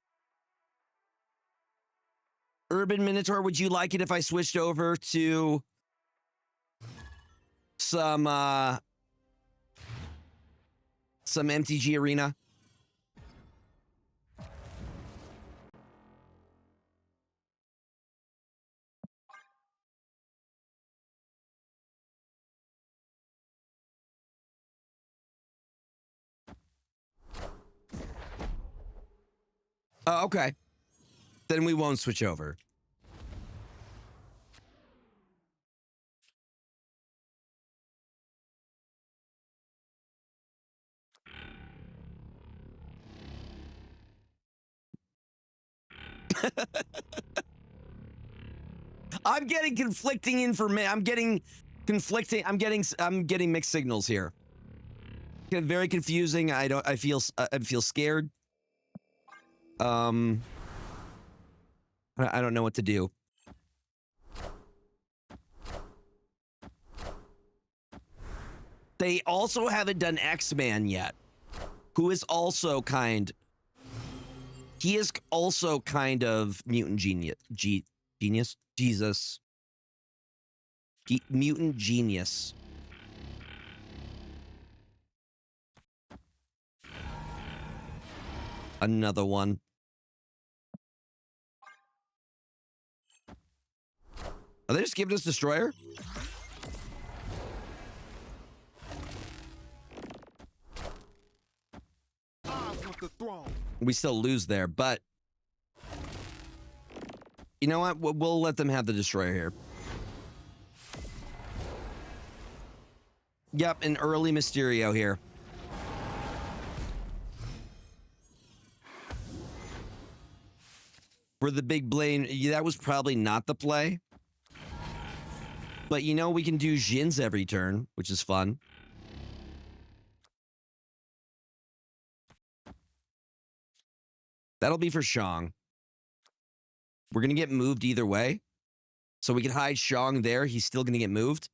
S1: Urban Minotaur, would you like it if I switched over to some MTG Arena? Oh, okay. Then we won't switch over. I'm getting conflicting information. I'm getting mixed signals here. Very confusing. I feel scared. I don't know what to do. They also haven't done X-Man yet, who is also he is also kind of mutant genius. Jesus. Mutant genius. Another one. Are they just giving us Destroyer? We still lose there, but you know what? We'll let them have the Destroyer here. Yep, an early Mysterio here. For the big blame, that was probably not the play. But you know, we can do Jins every turn, which is fun. That'll be for Shang. We're going to get moved either way. So we can hide Shang there. He's still going to get moved.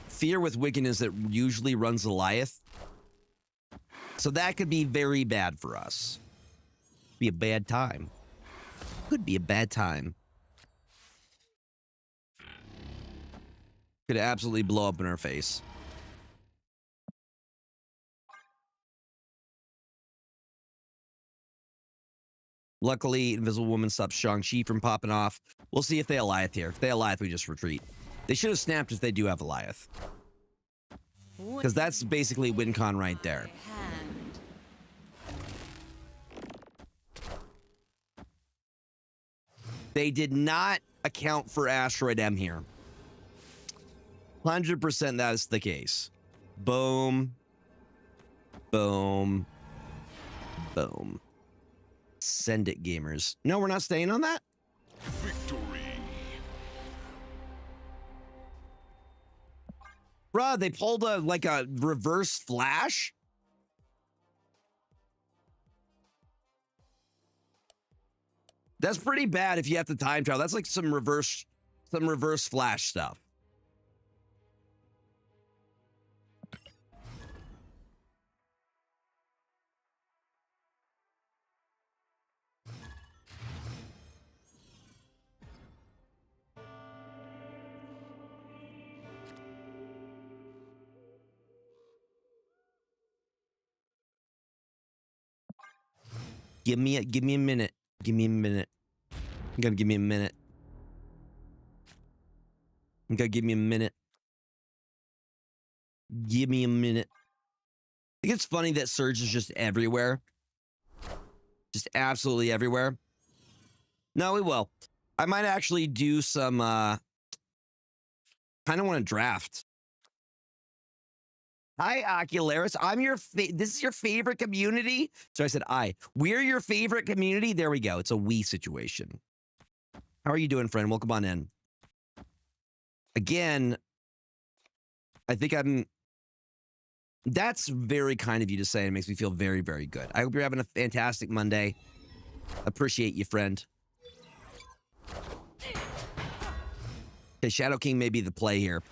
S1: Fear with Wiccan is that usually runs Goliath. So that could be very bad for us. Be a bad time. Could be a bad time. Could absolutely blow up in our face. Luckily, Invisible Woman stops Shang-Chi from popping off. We'll see if they Goliath here. If they Goliath, we just retreat. They should have snapped if they do have Goliath. Because that's basically WinCon right there. They did not account for Asteroid M here. 100% that's the case. Boom. Boom. Boom. Send it, gamers. No, we're not staying on that?
S2: Victory.
S1: Bruh, they pulled a reverse flash? That's pretty bad if you have to time travel. That's like some reverse flash stuff. Give me a minute. Give me a minute. You gotta give me a minute. You gotta give me a minute. Give me a minute. I think it's funny that Surge is just everywhere. Just absolutely everywhere. No, we will. I might actually do some, kind of want to draft. Hi, Ocularis. I'm your this is your favorite community? So I said we're your favorite community? There we go. It's a we situation. How are you doing, friend? Welcome on in. Again, I think I'm That's very kind of you to say. It makes me feel very, very good. I hope you're having a fantastic Monday. Appreciate you, friend. Okay, Shadow King may be the play here.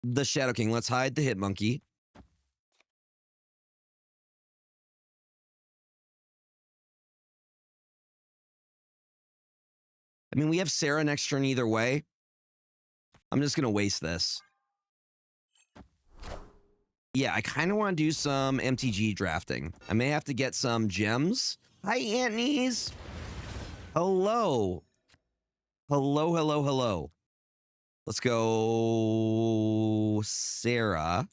S1: The Shadow King. Let's hide the Hit Monkey. I mean, we have Sarah next turn either way. I'm just going to waste this. Yeah, I kind of want to do some MTG drafting. I may have to get some gems. Hi, Antonies. Hello. Hello, hello, hello. Let's go Sarah.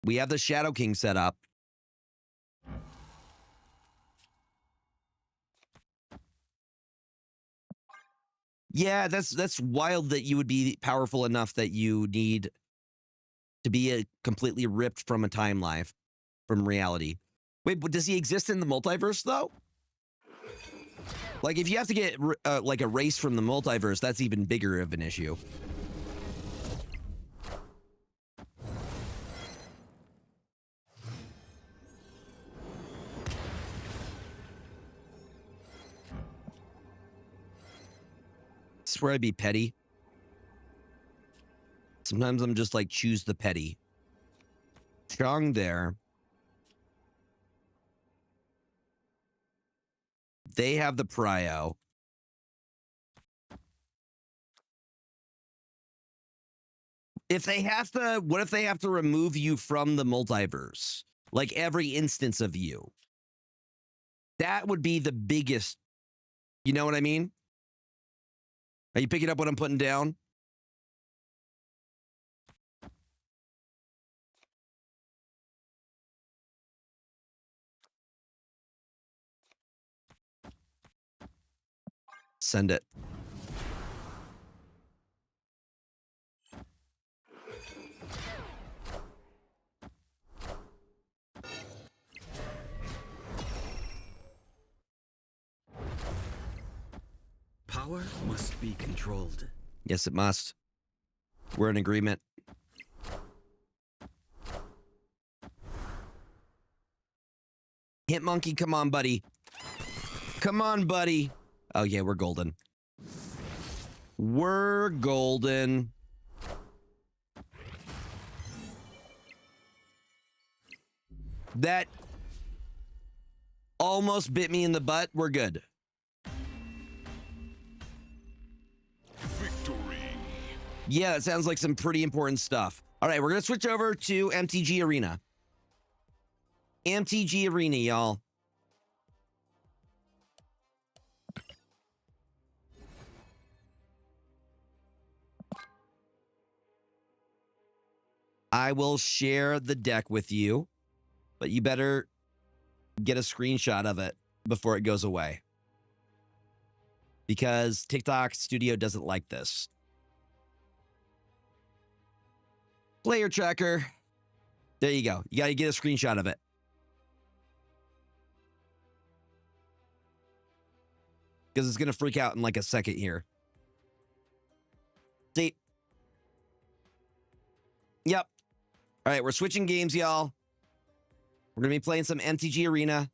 S1: We have the Shadow King set up. Yeah, that's wild that you would be powerful enough that you need to be completely ripped from a time life, from reality. Wait, but does he exist in the multiverse, though? Like, if you have to get, like, erased from the multiverse, that's even bigger of an issue. This is where I'd be petty. Sometimes I'm just like, choose the petty. Strong there. They have the prio. If they have to, what if they have to remove you from the multiverse? Like every instance of you. That would be the biggest. You know what I mean? Are you picking up what I'm putting down? Send it.
S3: Power must be controlled.
S1: Yes, it must. We're in agreement. Hit Monkey, come on, buddy. Come on, buddy. Oh, yeah, we're golden. We're golden. That almost bit me in the butt. We're good.
S2: Victory.
S1: Yeah, that sounds like some pretty important stuff. All right, we're going to switch over to MTG Arena. MTG Arena, y'all. I will share the deck with you, but you better get a screenshot of it before it goes away. Because TikTok Studio doesn't like this. Player tracker. There you go. You got to get a screenshot of it. Because it's going to freak out in like a second here. See? Yep. All right, we're switching games, y'all. We're going to be playing some MTG Arena.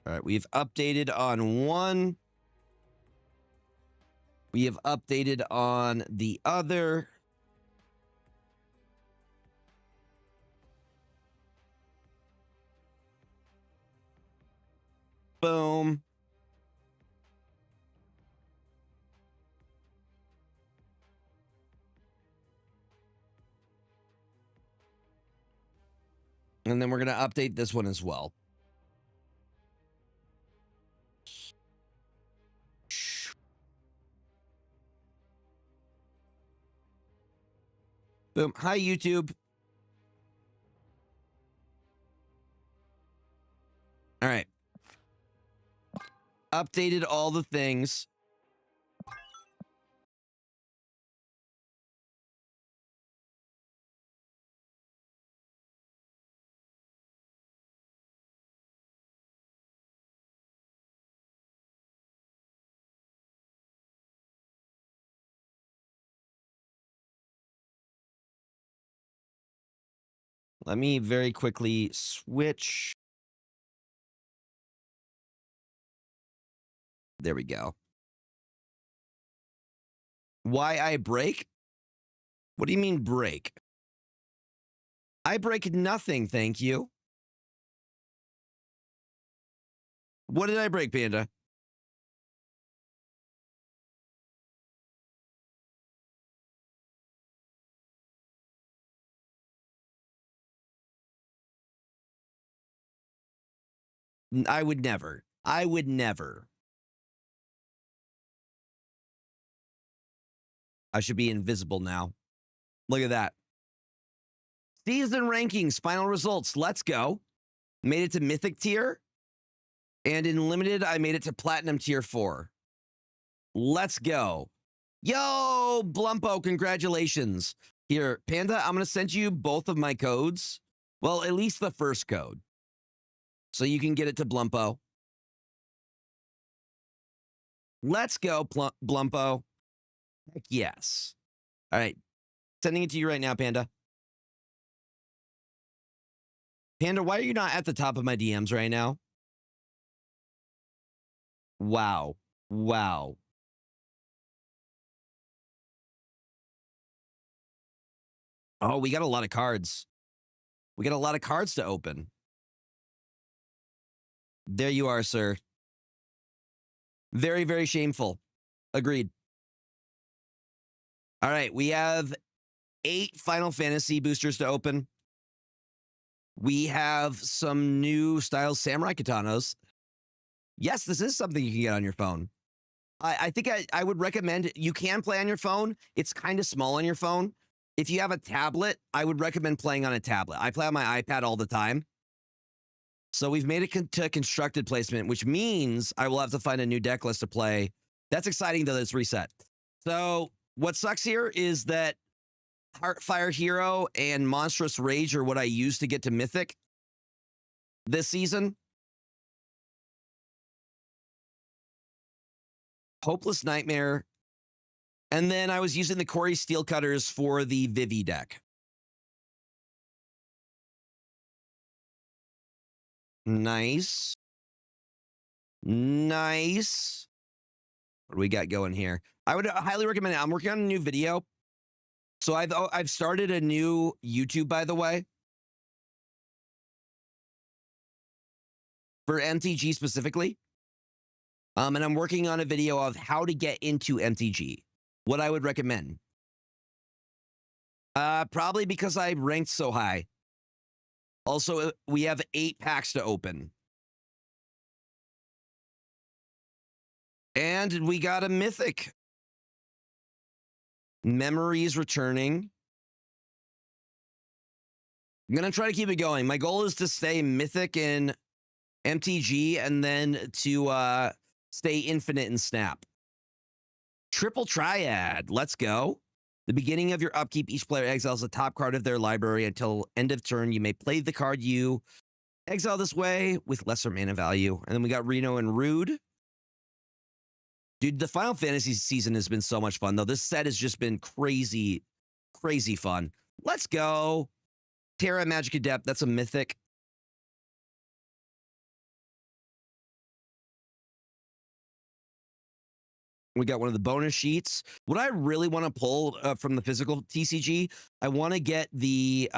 S1: All right, we've updated on one. We have updated on the other. Boom. And then we're going to update this one as well. Boom. Hi, YouTube. All right. Updated all the things. Let me very quickly switch. There we go. Why I break? What do you mean break? I break nothing, thank you. What did I break, Panda? I would never. I would never. I should be invisible now. Look at that. Season rankings, final results. Let's go. Made it to Mythic tier. And in Limited, I made it to Platinum tier 4. Let's go. Yo, Blumpo, congratulations. Here, Panda, I'm going to send you both of my codes. Well, at least the first code. So you can get it to Blumpo. Let's go, Blumpo. Heck yes. All right. Sending it to you right now, Panda. Panda, why are you not at the top of my DMs right now? Wow. Wow. Oh, we got a lot of cards. We got a lot of cards to open. There you are, sir. Very, very shameful. Agreed. All right, we have 8 Final Fantasy boosters to open. We have some new style samurai katanas. Yes, this is something you can get on your phone. I think I would recommend, you can play on your phone. It's kind of small on your phone. If you have a tablet, I would recommend playing on a tablet. I play on my iPad all the time. So we've made it to constructed placement, which means I will have to find a new deck list to play. That's exciting, though, that it's reset. So what sucks here is that Heartfire Hero and Monstrous Rage are what I use to get to Mythic this season. Hopeless Nightmare. And then I was using the Corey Steel Cutters for the Vivi deck. Nice. Nice. What do we got going here? I would highly recommend it. I'm working on a new video. So I've started a new YouTube, by the way. For MTG specifically. And I'm working on a video of how to get into MTG. What I would recommend. Probably because I ranked so high. Also, we have 8 packs to open. And we got a Mythic. Memories returning. I'm going to try to keep it going. My goal is to stay Mythic in MTG and then to stay Infinite in Snap. Triple Triad. Let's go. The beginning of your upkeep, each player exiles the top card of their library until end of turn. You may play the card you exile this way with lesser mana value. And then we got Reno and Rude. Dude, the Final Fantasy season has been so much fun, though. This set has just been crazy, crazy fun. Let's go. Terra Magic Adept. That's a Mythic. We got one of the bonus sheets. What I really want to pull from the physical TCG, I want to get the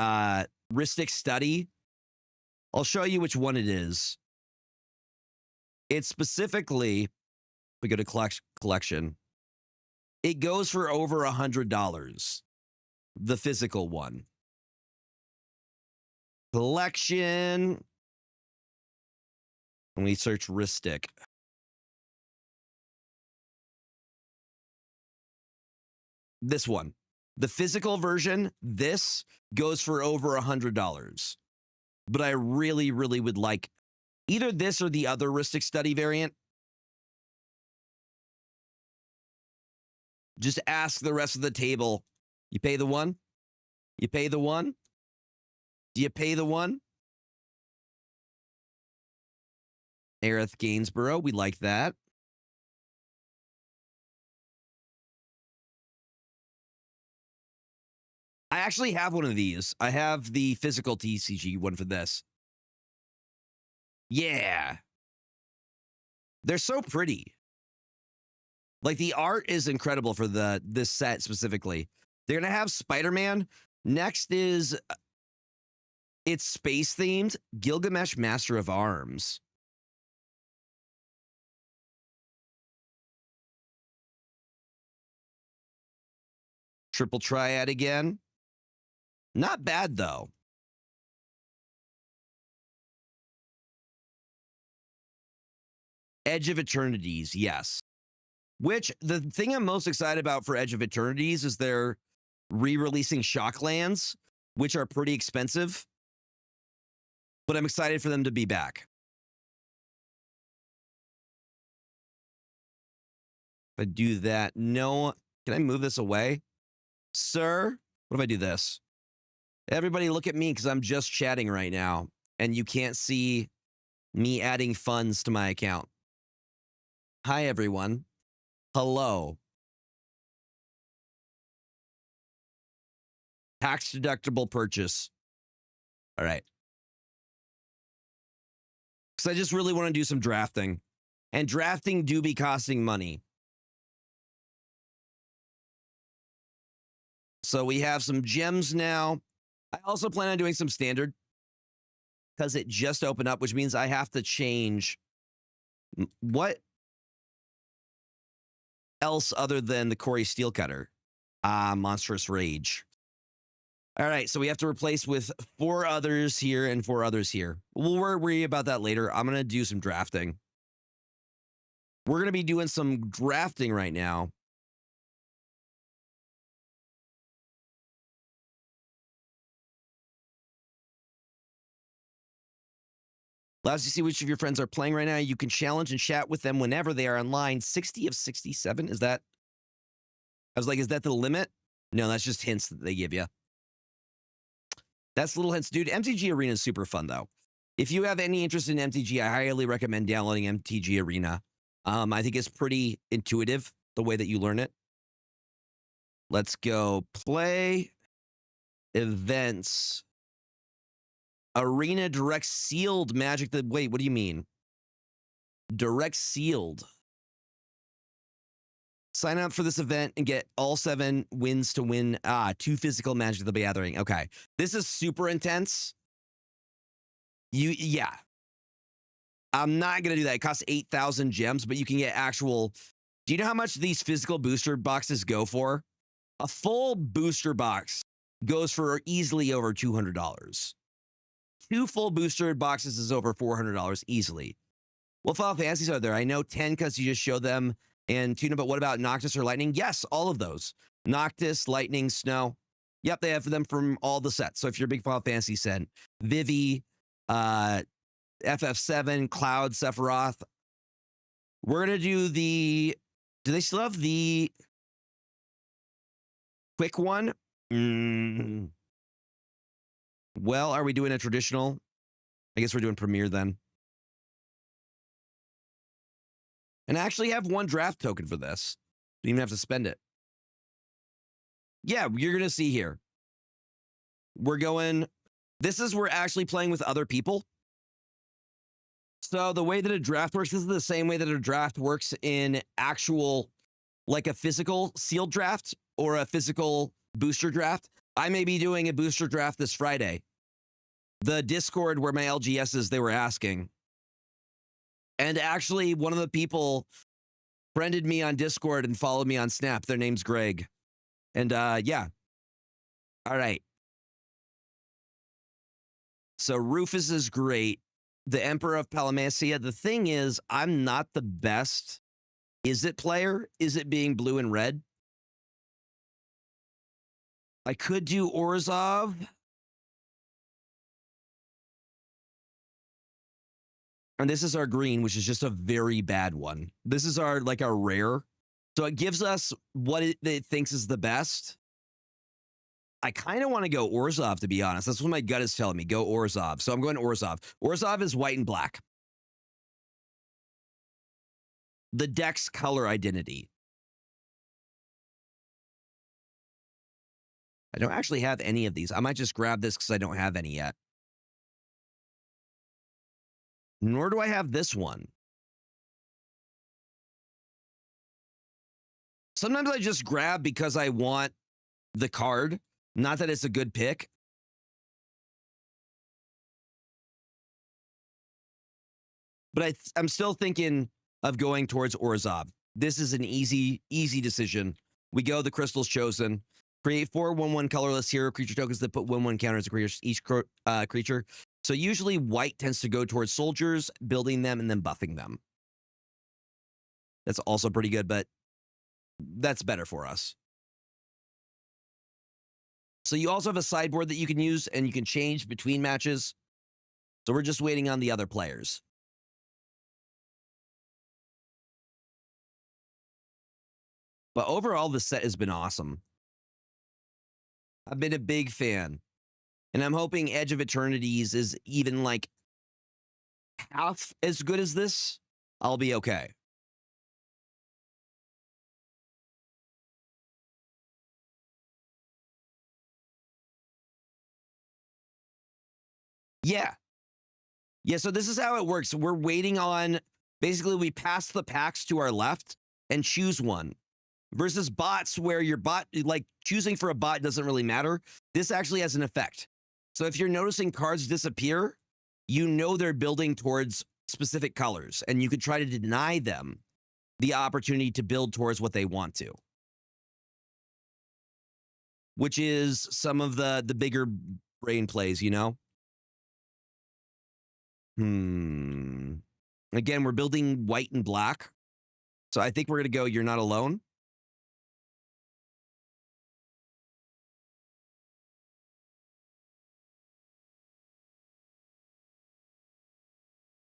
S1: Rhystic Study. I'll show you which one it is. It's specifically, we go to collection. It goes for over $100. The physical one. Collection. And we search Rhystic. This one, the physical version, this goes for over $100. But I really, really would like either this or the other Rhystic Study variant. Just ask the rest of the table. You pay the one? You pay the one? Do you pay the one? Aerith Gainsborough, we like that. I actually have one of these. I have the physical TCG one for this. Yeah. They're so pretty. Like, the art is incredible for this set specifically. They're going to have Spider-Man. Next is, it's space-themed, Gilgamesh Master of Arms. Triple Triad again. Not bad, though. Edge of Eternities, yes. Which, the thing I'm most excited about for Edge of Eternities is they're re-releasing Shocklands, which are pretty expensive. But I'm excited for them to be back. If I do that, no. Can I move this away? Sir, what if I do this? Everybody look at me because I'm just chatting right now, and you can't see me adding funds to my account. Hi, everyone. Hello. Tax deductible purchase. All right. Because I just really want to do some drafting. And drafting do be costing money. So we have some gems now. I also plan on doing some standard. Because it just opened up, which means I have to change. What else other than the Corey Steelcutter? Monstrous Rage. All right, so we have to replace with 4 others here and 4 others here. We'll worry about that later. I'm going to do some drafting. We're going to be doing some drafting right now. Allows you to see which of your friends are playing right now. You can challenge and chat with them whenever they are online. 60 of 67, is that? I was like, is that the limit? No, that's just hints that they give you. That's little hints, dude. MTG Arena is super fun, though. If you have any interest in MTG, I highly recommend downloading MTG Arena. I think it's pretty intuitive, the way that you learn it. Let's go play events. Arena direct sealed Magic. Wait, what do you mean? Direct sealed. Sign up for this event and get all 7 wins to win 2 physical Magic the Gathering. Okay. This is super intense. Yeah. I'm not going to do that. It costs 8,000 gems, but you can get actual. Do you know how much these physical booster boxes go for? A full booster box goes for easily over $200. 2 full booster boxes is over $400 easily. What Final Fantasies are there? I know 10 because you just showed them. And Tuna, but what about Noctis or Lightning? Yes, all of those. Noctis, Lightning, Snow. Yep, they have them from all the sets. So if you're a big Final Fantasy set, Vivi, FF7, Cloud, Sephiroth. We're going to do the... Do they still have the quick one? Well, are we doing a traditional? I guess we're doing Premier then. And I actually have 1 draft token for this. Don't even have to spend it. Yeah, you're going to see here. We're going... we're actually playing with other people. So the way that a draft works, this is the same way that a draft works in actual, like a physical sealed draft or a physical booster draft. I may be doing a booster draft this Friday. The Discord where my LGSs, they were asking. And actually, one of the people friended me on Discord and followed me on Snap. Their name's Greg. And yeah. All right. So Rufus is great. The Emperor of Palamacia. The thing is, I'm not the best Is It player. Is It being blue and red? I could do Orzhov. And this is our green, which is just a very bad one. This is our rare. So it gives us what it thinks is the best. I kind of want to go Orzhov, to be honest. That's what my gut is telling me. Go Orzhov. So I'm going Orzhov. Orzhov is white and black. The deck's color identity. I don't actually have any of these. I might just grab this because I don't have any yet. Nor do I have this one. Sometimes I just grab because I want the card. Not that it's a good pick. But I'm still thinking of going towards Orzhov. This is an easy decision. We go the Crystal's Chosen. Create 4 1/1 colorless hero creature tokens that put 1/1 counters to each creature. So usually white tends to go towards soldiers, building them and then buffing them. That's also pretty good, but that's better for us. So you also have a sideboard that you can use and you can change between matches. So we're just waiting on the other players. But overall, the set has been awesome. I've been a big fan. And I'm hoping Edge of Eternities is even like half as good as this. I'll be okay. Yeah. Yeah, so this is how it works. We're waiting on, basically we pass the packs to our left and choose one. Versus bots where your bot, like choosing for a bot doesn't really matter. This actually has an effect. So if you're noticing cards disappear, you know they're building towards specific colors and you could try to deny them the opportunity to build towards what they want to. Which is some of the bigger brain plays, you know? Again, we're building white and black. So I think we're going to go You're Not Alone.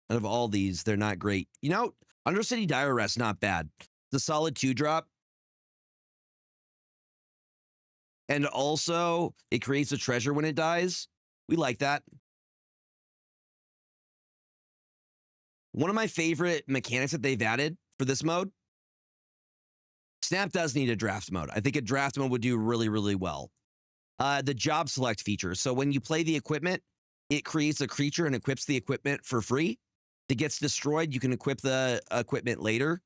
S1: Out of all these, they're not great. You know, Undercity Dire Arrest, not bad. The solid 2-drop. And also, it creates a treasure when it dies. We like that. One of my favorite mechanics that they've added for this mode, Snap does need a draft mode. I think a draft mode would do really, really well. The job select feature. So when you play the equipment, it creates a creature and equips the equipment for free. If it gets destroyed, you can equip the equipment later.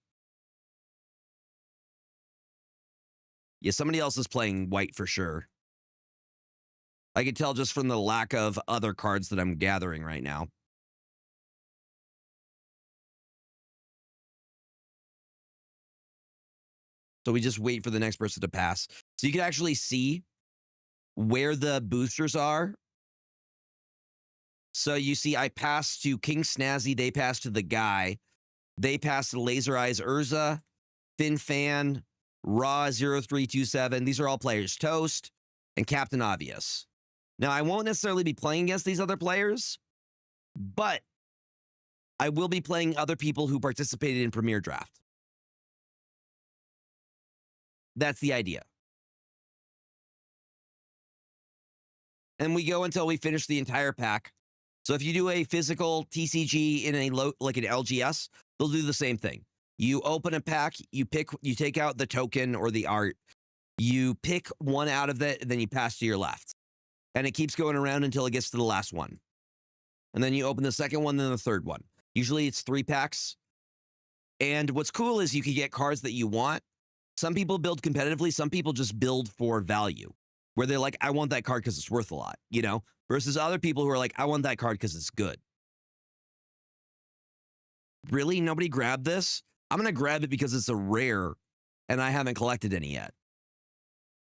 S1: Yeah, somebody else is playing white for sure. I can tell just from the lack of other cards that I'm gathering right now. So we just wait for the next person to pass. So you can actually see where the boosters are. So you see I passed to King Snazzy, they passed to the guy. They passed to Laser Eyes Urza, Fin Fan, Raw 0327. These are all players. Toast and Captain Obvious. Now, I won't necessarily be playing against these other players, but I will be playing other people who participated in Premier Draft. That's the idea. And we go until we finish the entire pack. So if you do a physical TCG in a like an LGS, they'll do the same thing. You open a pack, you take out the token or the art, you pick one out of it, and then you pass to your left. And it keeps going around until it gets to the last one. And then you open the second one, then the third one. Usually it's 3 packs. And what's cool is you can get cards that you want. Some people build competitively, some people just build for value. Where they're like, I want that card because it's worth a lot, you know? Versus other people who are like, I want that card because it's good. Really? Nobody grabbed this? I'm going to grab it because it's a rare and I haven't collected any yet.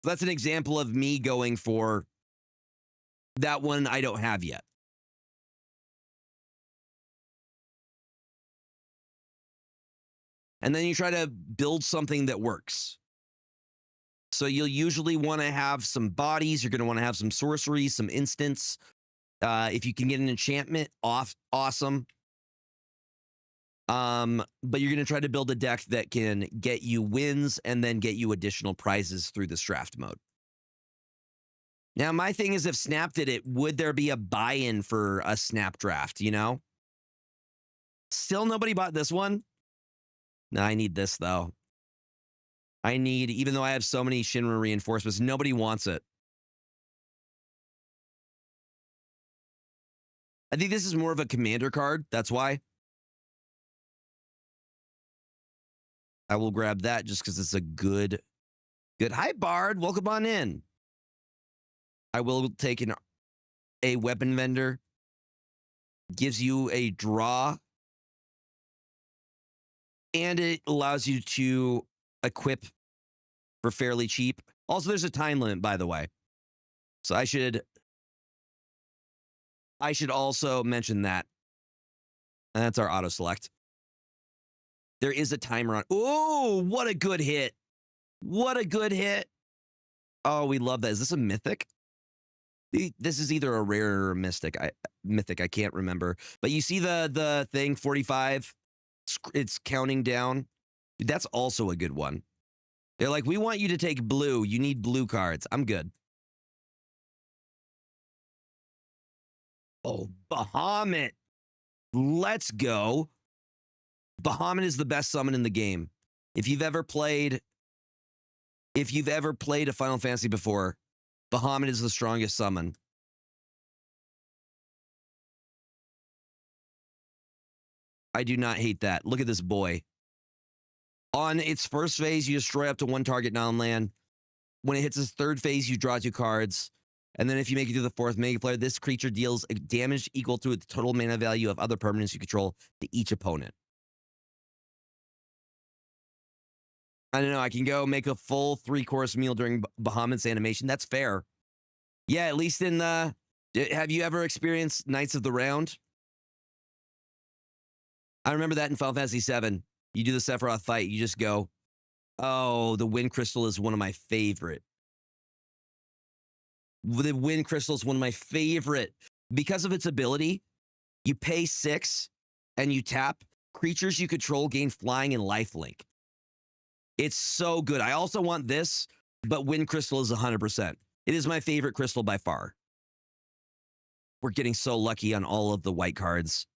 S1: So that's an example of me going for that one I don't have yet. And then you try to build something that works. So you'll usually want to have some bodies. You're going to want to have some sorceries, some instants. If you can get an enchantment, awesome. But you're going to try to build a deck that can get you wins and then get you additional prizes through this draft mode. Now, my thing is, if Snap did it, would there be a buy-in for a Snap draft, you know? Still nobody bought this one? No, I need this, though. I need, even though I have so many Shinra reinforcements, nobody wants it. I think this is more of a commander card. That's why. I will grab that just because it's a good. Hi, Bard. Welcome on in. I will take a weapon vendor. Gives you a draw. And it allows you to equip for fairly cheap. Also, there's a time limit, by the way. So I should also mention that. And that's our auto select. There is a timer on. Oh, what a good hit. What a good hit. Oh, we love that. Is this a mythic? This is either a rare or a mystic. Mythic, I can't remember. But you see the thing, 45? It's counting down. That's also a good one. They're like, we want you to take blue. You need blue cards. I'm good. Oh, Bahamut. Let's go. Bahamut is the best summon in the game. If you've ever played a Final Fantasy before, Bahamut is the strongest summon. I do not hate that. Look at this boy. On its first phase, you destroy up to one target non-land. When it hits its third phase, you draw 2 cards. And then if you make it to the fourth Mega Player, this creature deals damage equal to the total mana value of other permanents you control to each opponent. I don't know. I can go make a full 3-course meal during Bahamut's animation. That's fair. Yeah, at least in the... Have you ever experienced Knights of the Round? I remember that in Final Fantasy VII. You do the Sephiroth fight. You just go, oh, the Wind Crystal is one of my favorite. The Wind Crystal is one of my favorite. Because of its ability, you pay 6 and you tap. Creatures you control gain flying and lifelink. It's so good. I also want this, but Wind Crystal is 100%. It is my favorite crystal by far. We're getting so lucky on all of the white cards.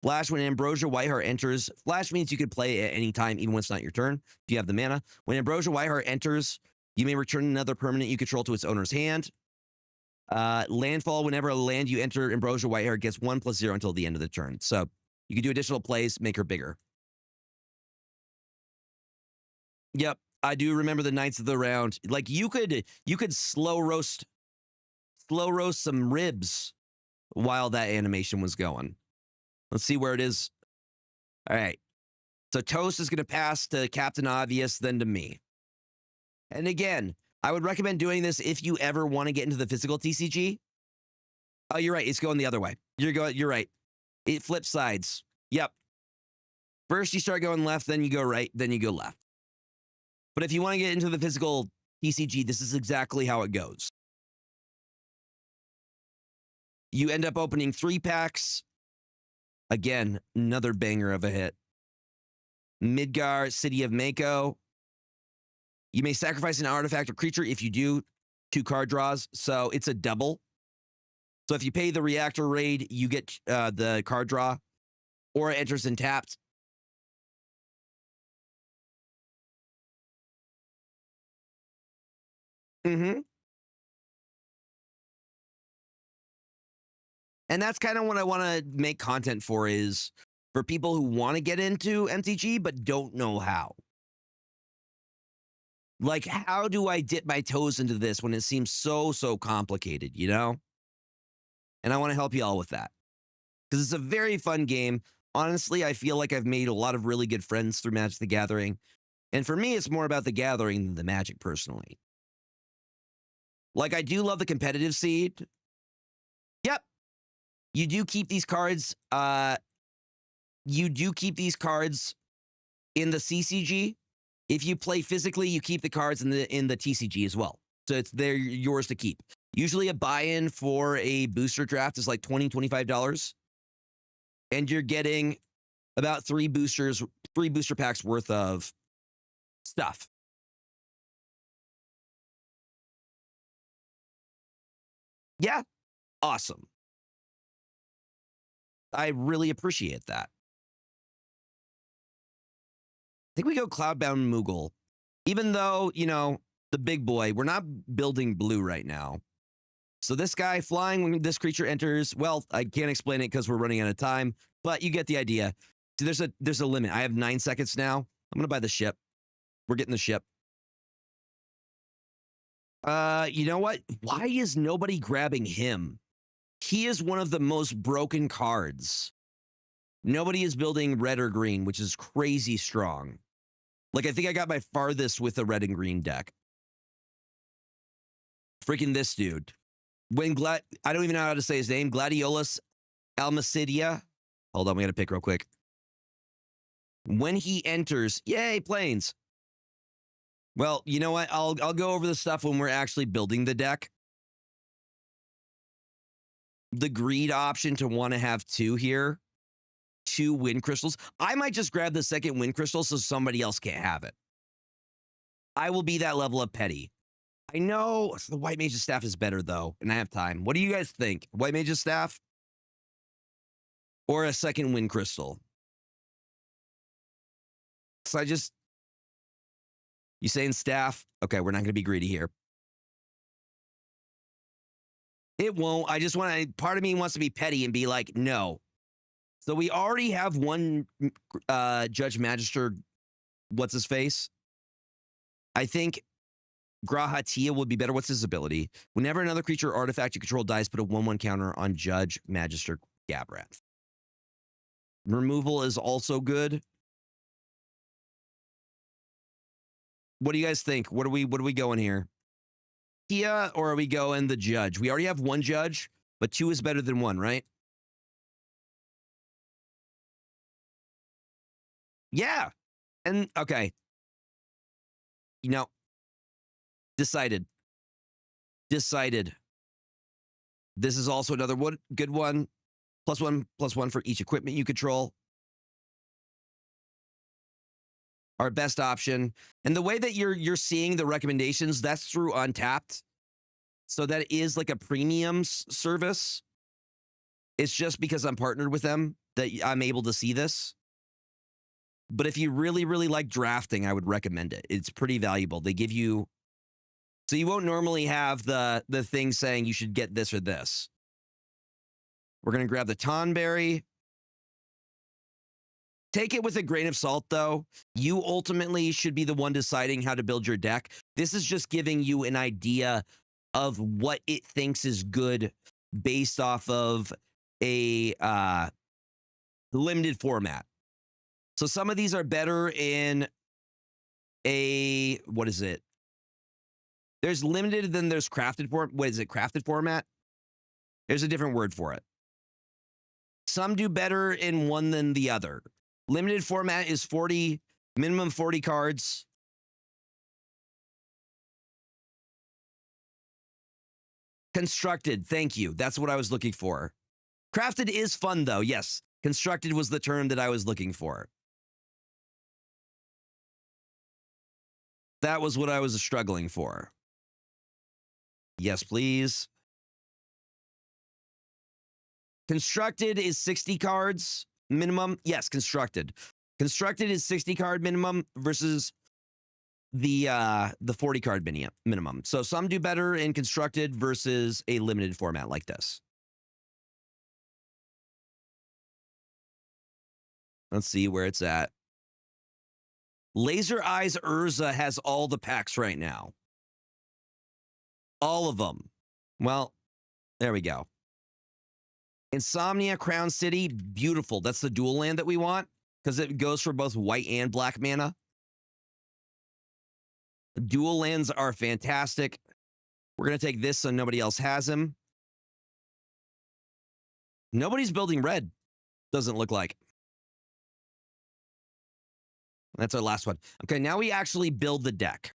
S1: Flash, when Ambrosia Whiteheart enters, Flash means you can play at any time, even when it's not your turn, if you have the mana. When Ambrosia Whiteheart enters, you may return another permanent you control to its owner's hand. Landfall, whenever a land you enter Ambrosia Whiteheart gets 1/0 until the end of the turn. So you can do additional plays, make her bigger. Yep, I do remember the Knights of the Round. Like you could slow roast some ribs while that animation was going. Let's see where it is. All right. So Toast is going to pass to Captain Obvious, then to me. And again, I would recommend doing this if you ever want to get into the physical TCG. Oh, you're right. It's going the other way. You're right. It flips sides. Yep. First you start going left, then you go right, then you go left. But if you want to get into the physical TCG, this is exactly how it goes. You end up opening 3 packs. Again, another banger of a hit. Midgar, City of Mako. You may sacrifice an artifact or creature. If you do, 2 card draws. So it's a double. So if you pay the reactor raid, you get the card draw. Or it enters in tapped. Mm-hmm. And that's kind of what I want to make content for, is for people who want to get into MTG but don't know how. Like, how do I dip my toes into this when it seems so complicated, you know? And I want to help you all with that. Because it's a very fun game. Honestly, I feel like I've made a lot of really good friends through Magic the Gathering. And for me, it's more about the gathering than the Magic, personally. Like, I do love the competitive seed. Yep. You do keep these cards. You do keep these cards in the CCG. If you play physically, you keep the cards in the TCG as well. So they're yours to keep. Usually a buy-in for a booster draft is like $20, $25. And you're getting about 3 booster packs worth of stuff. Yeah. Awesome. I really appreciate that. I think we go Cloudbound Moogle. Even though, you know, the big boy, we're not building blue right now. So this guy flying when this creature enters, well, I can't explain it because we're running out of time, but you get the idea. So there's a limit. I have 9 seconds now. I'm gonna buy the ship. We're getting the ship. You know what? Why is nobody grabbing him? He is one of the most broken cards. Nobody is building red or green, which is crazy strong. Like, I think I got my farthest with a red and green deck. Freaking this dude. I don't even know how to say his name. Gladiolus Almacidia. Hold on, we gotta pick real quick. When he enters, yay, planes. Well, you know what? I'll go over the stuff when we're actually building the deck. The greed option to want to have 2 here. 2 wind crystals. I might just grab the second wind crystal so somebody else can't have it. I will be that level of petty. I know the White Mage's Staff is better, though, and I have time. What do you guys think? White Mage's Staff? Or a second wind crystal? So you saying staff? Okay, we're not going to be greedy here. It won't. I just want to, part of me wants to be petty and be like, no. So we already have one Judge Magister, what's his face? I think Grahatia would be better. What's his ability? Whenever another creature or artifact you control dies, put a 1/1 counter on Judge Magister Gabrath. Removal is also good. What do you guys think? What are we going here? Kia, or are we going the Judge? We already have 1 Judge, but 2 is better than 1, right? Yeah. And okay. You know, decided. This is also another good one. +1/+1 for each equipment you control. Our best option. And the way that you're seeing the recommendations, that's through Untapped. So that is like a premium service. It's just because I'm partnered with them that I'm able to see this. But if you really, really like drafting, I would recommend it. It's pretty valuable. They give you, so you won't normally have the thing saying you should get this or this. We're going to grab the Tonberry. Take it with a grain of salt, though. You ultimately should be the one deciding how to build your deck. This is just giving you an idea of what it thinks is good based off of a limited format. So some of these are better in a, what is it? There's limited, then there's crafted format. What is it? Crafted format? There's a different word for it. Some do better in one than the other. Limited format is 40, minimum 40 cards. Constructed, thank you. That's what I was looking for. Crafted is fun, though. Yes, constructed was the term that I was looking for. That was what I was struggling for. Yes, please. Constructed is 60 cards minimum. Yes, constructed. Constructed is 60 card minimum versus the 40 card minimum. So some do better in constructed versus a limited format like this. Let's see where it's at. Laser Eyes Urza has all the packs right now. All of them. Well, there we go. Insomnia Crown City, beautiful. That's the dual land that we want because it goes for both white and black mana. Dual lands are fantastic. We're going to take this so nobody else has him. Nobody's building red, doesn't look like. That's our last one. Okay, now we actually build the deck.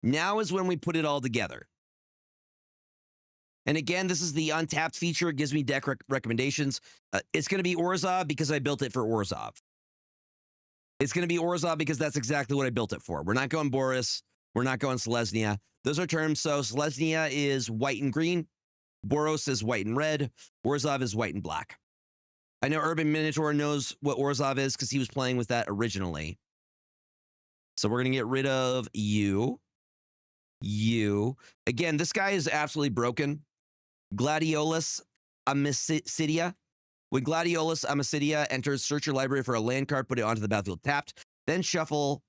S1: Now is when we put it all together. And again, this is the Untapped feature. It gives me deck recommendations. It's going to be Orzhov because I built it for Orzhov. It's going to be Orzhov because that's exactly what I built it for. We're not going Boris. We're not going Selesnya. Those are terms. So Selesnya is white and green. Boros is white and red. Orzhov is white and black. I know Urban Minotaur knows what Orzhov is because he was playing with that originally. So we're going to get rid of you. you. Again, this guy is absolutely broken. Gladiolus Amicidia. When Gladiolus Amicidia enters, search your library for a land card, put it onto the battlefield tapped, then shuffle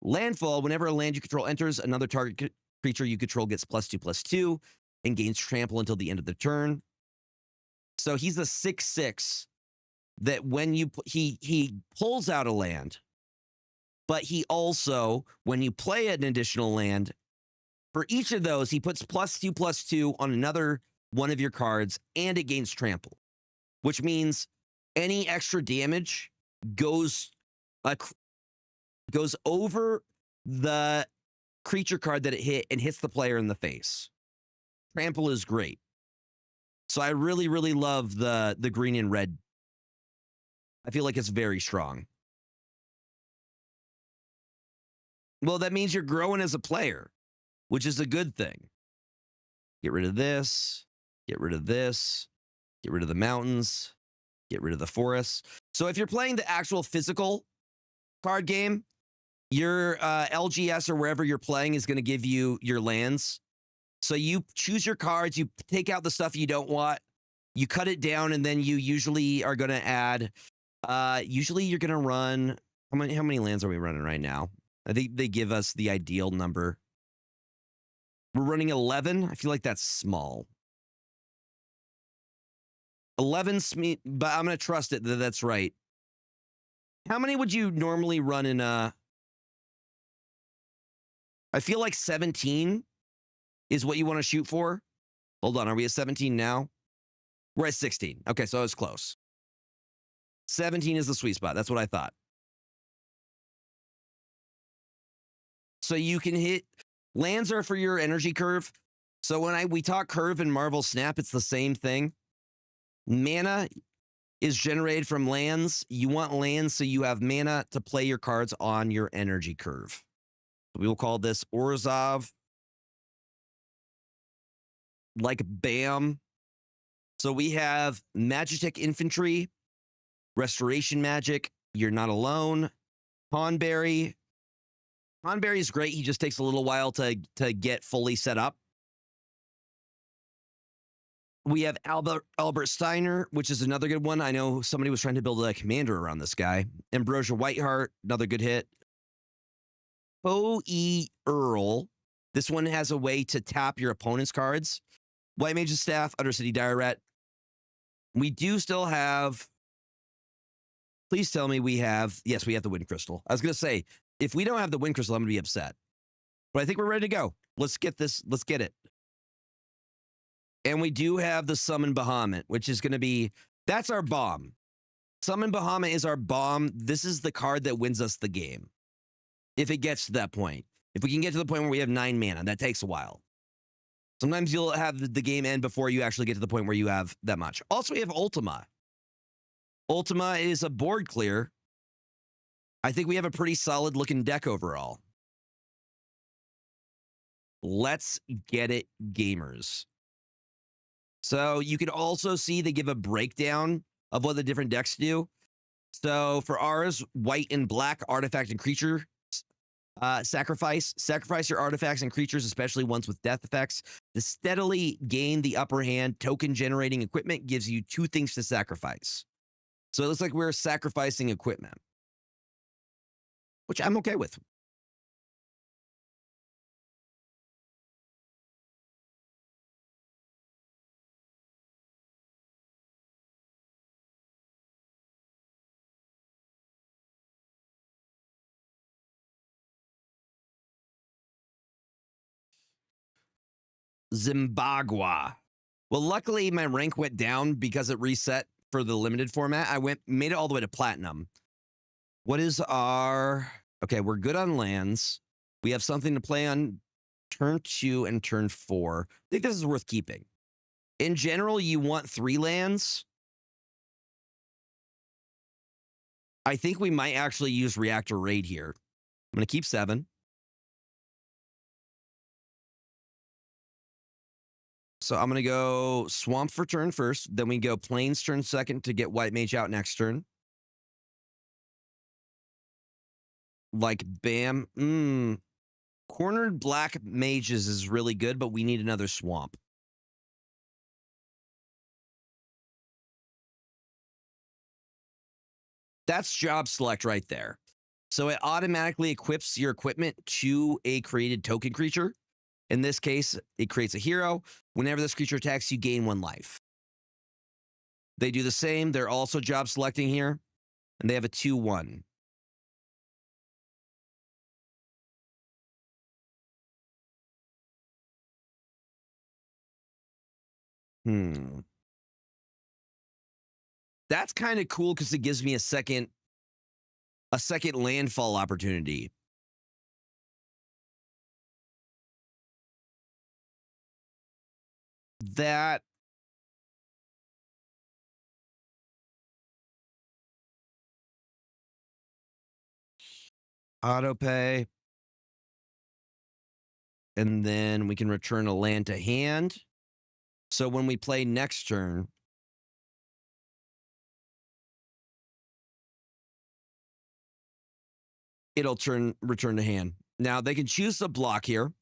S1: landfall. Whenever a land you control enters, another target creature you control gets +2/+2 and gains trample until the end of the turn. So he's a 6/6 that when you he pulls out a land, but he also, when you play an additional land, for each of those, he puts +2/+2 on another one of your cards, and it gains trample, which means any extra damage goes over the creature card that it hit and hits the player in the face. Trample is great. So I really, really love the green and red. I feel like it's very strong. Well, that means you're growing as a player, which is a good thing. Get rid of this. Get rid of this. Get rid of the mountains. Get rid of the forests. So if you're playing the actual physical card game, your LGS or wherever you're playing is going to give you your lands. So you choose your cards, you take out the stuff you don't want, you cut it down, and then you usually are going to add, usually you're going to run, how many lands are we running right now? I think they give us the ideal number. We're running 11. I feel like that's small. 11's me, but I'm going to trust it that that's right. How many would you normally run in a... I feel like 17 is what you want to shoot for. Hold on, are we at 17 now? We're at 16. Okay, so I was close. 17 is the sweet spot. That's what I thought. So you can hit... Lands are for your energy curve. So when we talk curve in Marvel Snap, it's the same thing. Mana is generated from lands. You want lands so you have mana to play your cards on your energy curve. We will call this Orzhov. Like BAM. So we have Magitek Infantry, Restoration Magic, You're Not Alone, Tonberry. Tonberry is great. He just takes a little while to get fully set up. We have Albert Steiner, which is another good one. I know somebody was trying to build a commander around this guy. Ambrosia Whiteheart, another good hit. O.E. Earl. This one has a way to tap your opponent's cards. White Mage's Staff, Undercity Diret. We do still have... Please tell me we have... Yes, we have the Wind Crystal. I was going to say, if we don't have the Wind Crystal, I'm going to be upset. But I think we're ready to go. Let's get this. Let's get it. And we do have the Summon Bahamut, which is going to be... That's our bomb. Summon Bahamut is our bomb. This is the card that wins us the game. If it gets to that point. If we can get to the point where we have 9 mana, that takes a while. Sometimes you'll have the game end before you actually get to the point where you have that much. Also, we have Ultima. Ultima is a board clear. I think we have a pretty solid looking deck overall. Let's get it, gamers. So you can also see they give a breakdown of what the different decks do. So for ours, white and black, artifact and creature. Sacrifice your artifacts and creatures, especially ones with death effects, to steadily gain the upper hand. Token generating equipment gives you 2 things to sacrifice. So it looks like we're sacrificing equipment, which I'm okay with. Zimbabwe. Well, luckily my rank went down because it reset for the limited format. I made it all the way to platinum. What is our... Okay, we're good on lands. We have something to play on turn 2 and turn 4. I think this is worth keeping. In general, you want 3 lands. I think we might actually use Reactor Raid here. I'm going to keep 7. So I'm going to go Swamp for turn first. Then we go Plains turn second to get White Mage out next turn. Like, bam. Cornered black mages is really good, but we need another swamp. That's job select right there. So it automatically equips your equipment to a created token creature. In this case, it creates a hero. Whenever this creature attacks, you gain 1 life. They do the same. They're also job selecting here, and they have a 2/1. That's kind of cool because it gives me a second landfall opportunity. That auto pay, and then we can return a land to hand. So when we play next turn, it'll return to hand. Now they can choose the block here.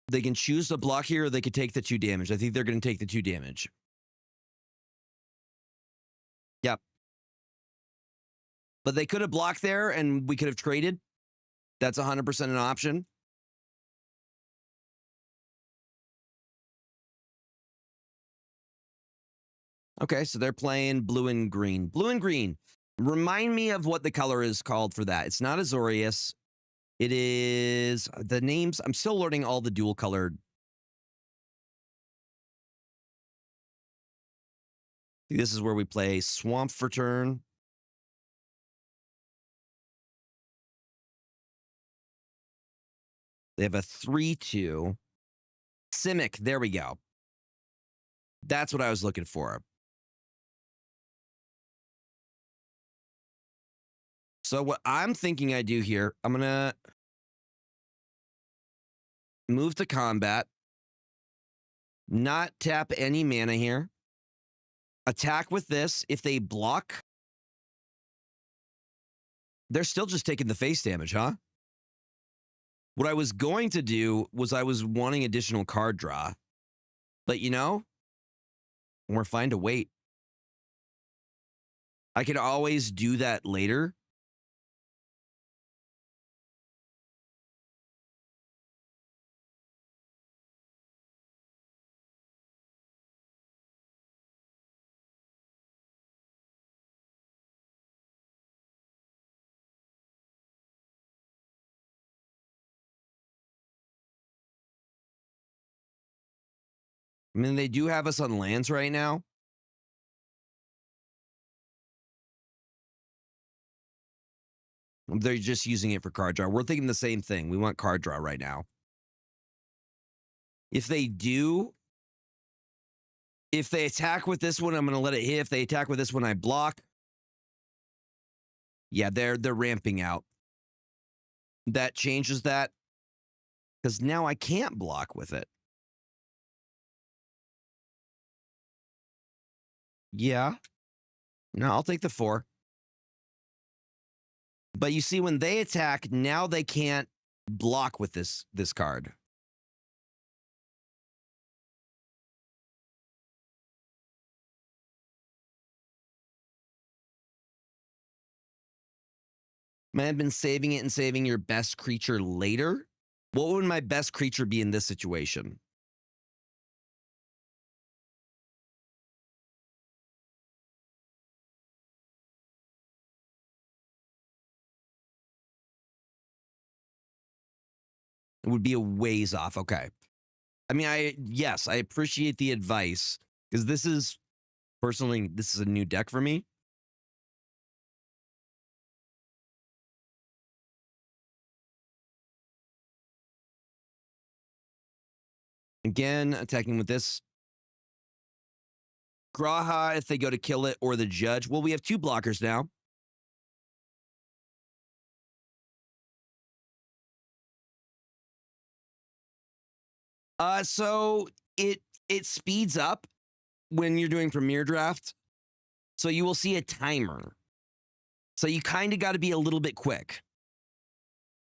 S1: They can choose the block here, or they could take the 2 damage. I think they're going to take the 2 damage. Yep. But they could have blocked there, and we could have traded. That's 100% an option. Okay, so they're playing blue and green. Blue and green. Remind me of what the color is called for that. It's not Azorius. It is the names. I'm still learning all the dual colored. This is where we play Swamp for turn. They have a 3/2. Simic. There we go. That's what I was looking for. So what I'm thinking I do here, I'm going to move to combat, not tap any mana here, attack with this. If they block, they're still just taking the face damage, huh? What I was going to do was I was wanting additional card draw, but we're fine to wait. I could always do that later. I mean, they do have us on lands right now. They're just using it for card draw. We're thinking the same thing. We want card draw right now. If they attack with this one, I'm going to let it hit. If they attack with this one, I block. Yeah, they're ramping out. That changes that because now I can't block with it. Yeah. No, I'll take the 4. But you see, when they attack, now they can't block with this card. Might have been saving it and saving your best creature later. What would my best creature be in this situation? It would be a ways off. Okay. I mean, I appreciate the advice because this is a new deck for me. Again, attacking with this. Graha, if they go to kill it, or the judge. Well, we have 2 blockers now. So it speeds up when you're doing Premier Draft. So you will see a timer. So you kind of got to be a little bit quick.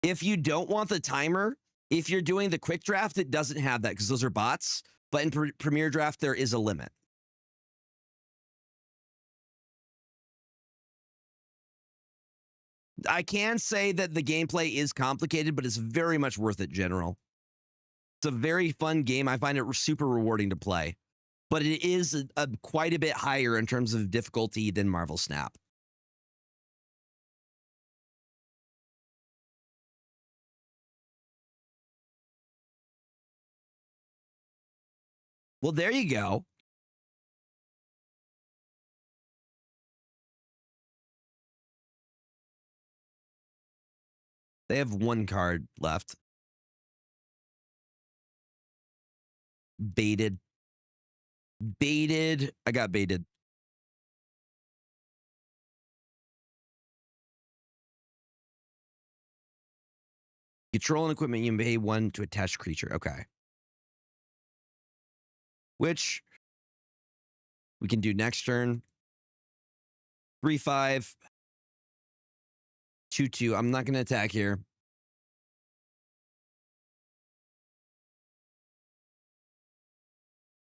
S1: If you don't want the timer, if you're doing the quick draft, it doesn't have that because those are bots. But in Premier Draft, there is a limit. I can say that the gameplay is complicated, but it's very much worth it, General. It's a very fun game. I find it super rewarding to play. But it is quite a bit higher in terms of difficulty than Marvel Snap. Well, there you go. They have one card left. Baited. Baited. I got baited. Control and equipment, you pay 1 to attach creature. Okay. Which we can do next turn. 3/5. 2/2. I'm not going to attack here.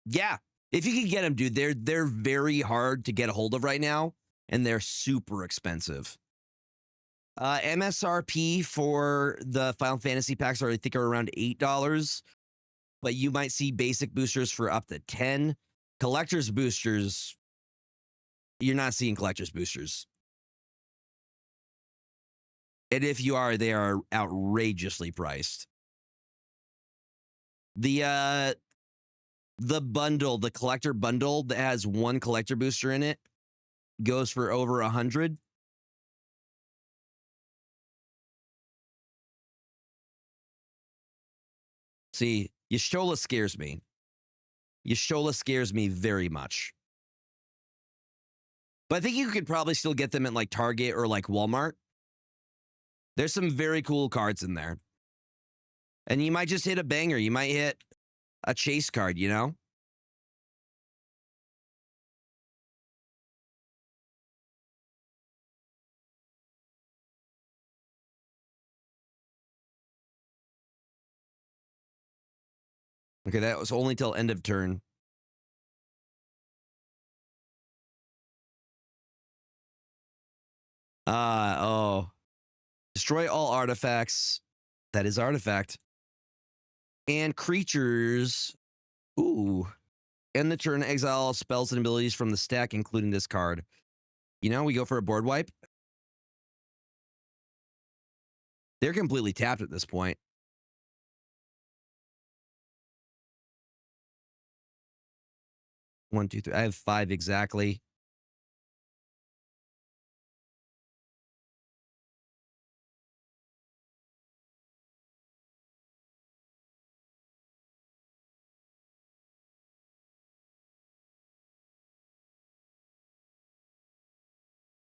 S1: Yeah. If you can get them, dude, they're very hard to get a hold of right now, and they're super expensive. MSRP for the Final Fantasy packs are, I think, are around $8, but you might see basic boosters for up to 10. Collector's boosters, you're not seeing collector's boosters. And if you are, they are outrageously priced. The bundle, the collector bundle that has one collector booster in it goes for over 100. See, Yashola scares me. Yashola scares me very much. But I think you could probably still get them at like Target or like Walmart. There's some very cool cards in there. And you might just hit a banger. You might hit a chase card, you know? Okay, that was only till end of turn. Oh. Destroy all artifacts. That is artifact. And creatures. Ooh. End the turn, exile all spells and abilities from the stack, including this card. You know, we go for a board wipe. They're completely tapped at this point. One, two, three. I have 5 exactly.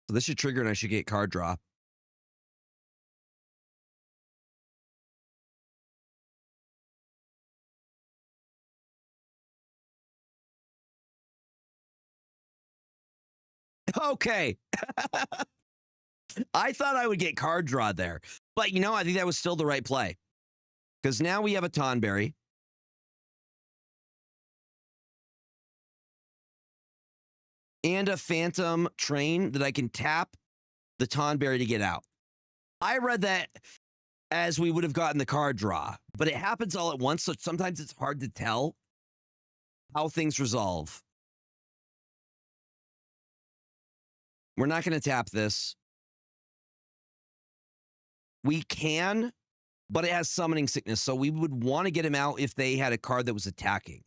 S1: So this should trigger and I should get card draw. Okay. I thought I would get card draw there. But, you know, I think that was still the right play. Because now we have a Tonberry. And a Phantom Train that I can tap the Tonberry to get out. I read that as we would have gotten the card draw. But it happens all at once, so sometimes it's hard to tell how things resolve. We're not going to tap this. We can, but it has summoning sickness, so we would want to get him out if they had a card that was attacking.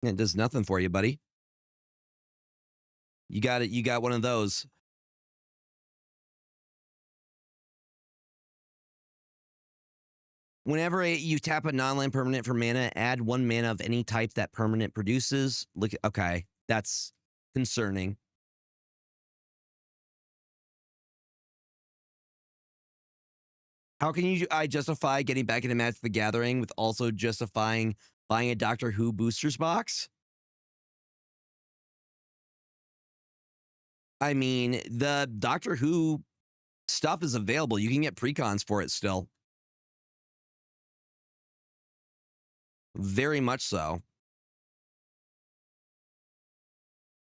S1: It does nothing for you, buddy. You got it. You got one of those. Whenever you tap a non-land permanent for mana, add 1 mana of any type that permanent produces. Look, okay, that's concerning. How can I justify getting back into Magic the Gathering with also justifying buying a Doctor Who boosters box? I mean, the Doctor Who stuff is available. You can get precons for it still. Very much so.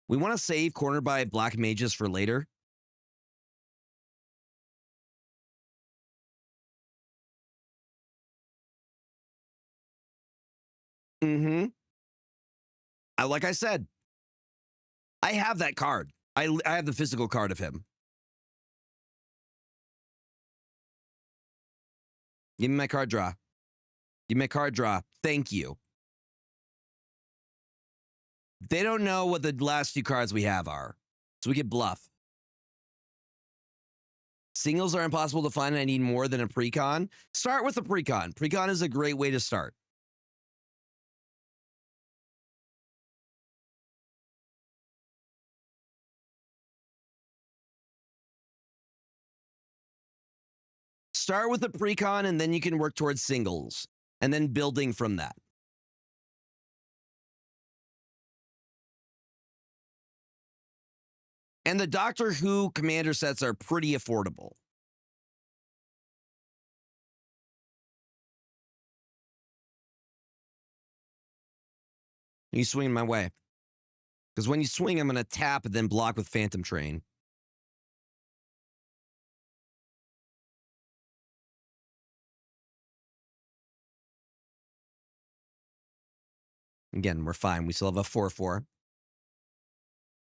S1: We want to save Cornered by Black Mages for later. Mm-hmm. Like I said, I have that card. I have the physical card of him. Give me my card draw. Give me my card draw. Thank you. They don't know what the last two cards we have are, so we get bluff. Singles are impossible to find and I need more than a precon. Start with a precon. Precon is a great way to start. Start with a precon and then you can work towards singles and then building from that. And the Doctor Who commander sets are pretty affordable. You swing my way. Because when you swing, I'm going to tap and then block with Phantom Train. Again, we're fine. We still have a 4/4.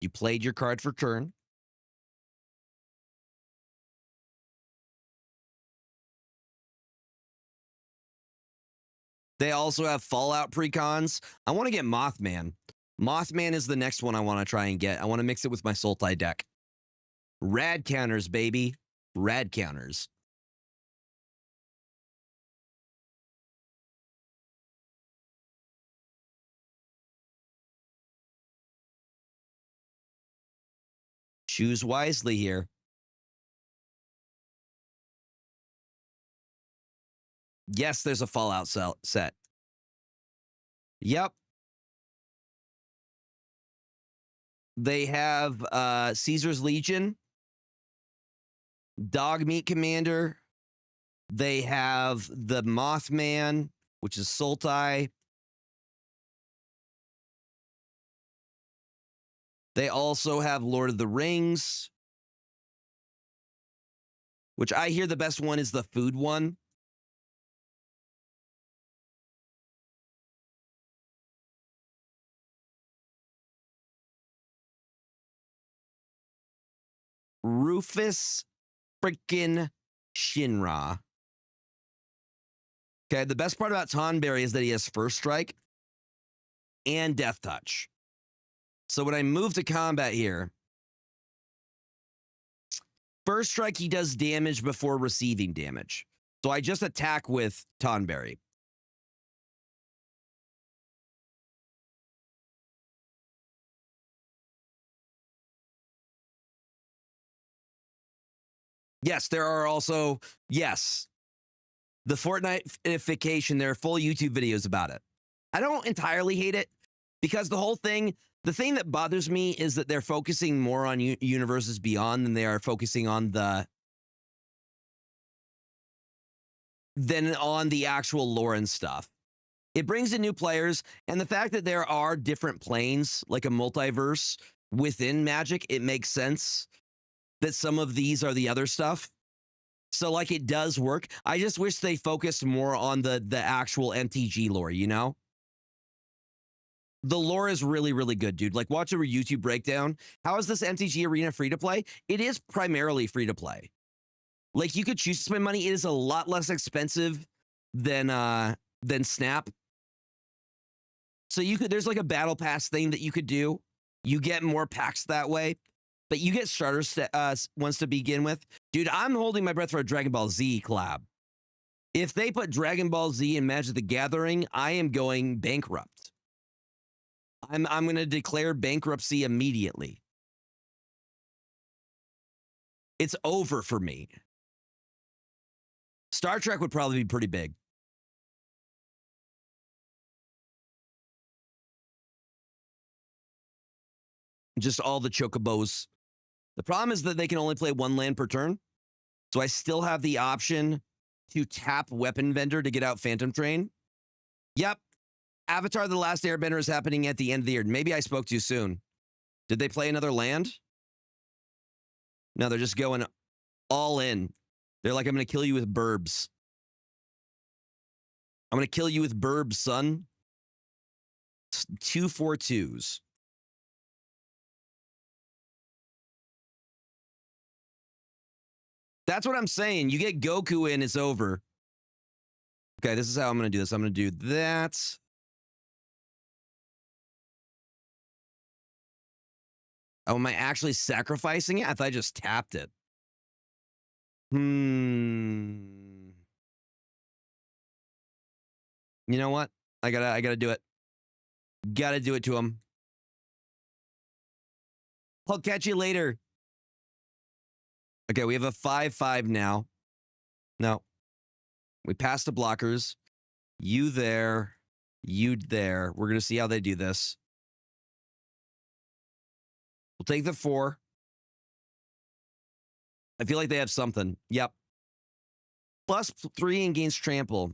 S1: You played your card for turn. They also have Fallout precons. I want to get Mothman. Mothman is the next one I want to try and get. I want to mix it with my Sultai deck. Rad counters, baby. Rad counters. Choose wisely here. Yes, there's a Fallout set. Yep. They have Caesar's Legion, Dog Meat Commander. They have the Mothman, which is Sultai. They also have Lord of the Rings, which I hear the best one is the food one. Rufus freaking Shinra. Okay, the best part about Tonberry is that he has First Strike and Death Touch. So when I move to combat here, First Strike, he does damage before receiving damage. So I just attack with Tonberry. Yes, there are also, yes, the Fortnite-ification, there are full YouTube videos about it. I don't entirely hate it because the thing that bothers me is that they're focusing more on Universes Beyond than they are focusing on the actual lore and stuff. It brings in new players, and the fact that there are different planes, like a multiverse within Magic, it makes sense that some of these are the other stuff. So, like, it does work. I just wish they focused more on the actual MTG lore, you know? The lore is really, really good, dude. Like, watch a YouTube breakdown. How is this MTG Arena free to play? It is primarily free to play. Like, you could choose to spend money. It is a lot less expensive than Snap. So there's like a battle pass thing that you could do. You get more packs that way, but you get starter ones to begin with. Dude, I'm holding my breath for a Dragon Ball Z collab. If they put Dragon Ball Z in Magic the Gathering, I am going bankrupt. I'm going to declare bankruptcy immediately. It's over for me. Star Trek would probably be pretty big. Just all the chocobos The problem is that they can only play one land per turn. So I still have the option to tap Weapon Vendor to get out Phantom Train. Yep. Avatar The Last Airbender is happening at the end of the year. Maybe I spoke too soon. Did they play another land? No, they're just going all in. They're like, I'm going to kill you with burbs. I'm going to kill you with burbs, son. 2 4/2s. That's what I'm saying. You get Goku in, it's over. Okay, this is how I'm going to do this. I'm going to do that. Oh, am I actually sacrificing it? I thought I just tapped it. You know what? I gotta do it. Gotta do it to him. I'll catch you later. Okay, we have a 5/5 now. No. We passed the blockers. You there. You there. We're gonna see how they do this. We'll take the 4. I feel like they have something. Yep. +3 and gains trample.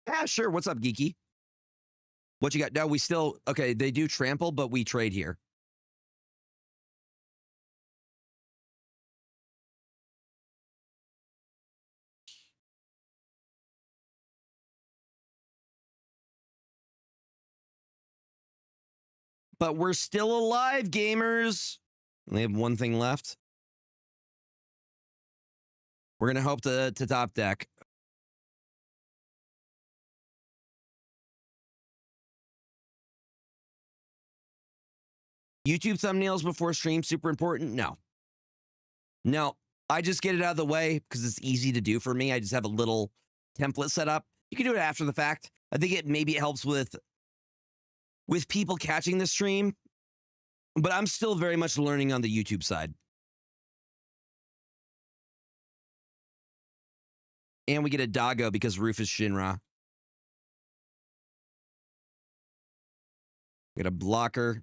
S1: Yeah, sure. What's up, Geeky? What you got? No, we still... Okay, they do trample, but we trade here. But we're still alive, gamers. Only have one thing left. We're going to hope to top deck. YouTube thumbnails before stream, super important? No. No. I just get it out of the way because it's easy to do for me. I just have a little template set up. You can do it after the fact. I think maybe it helps with people catching the stream, but I'm still very much learning on the YouTube side. And we get a doggo because Rufus Shinra. Get a blocker.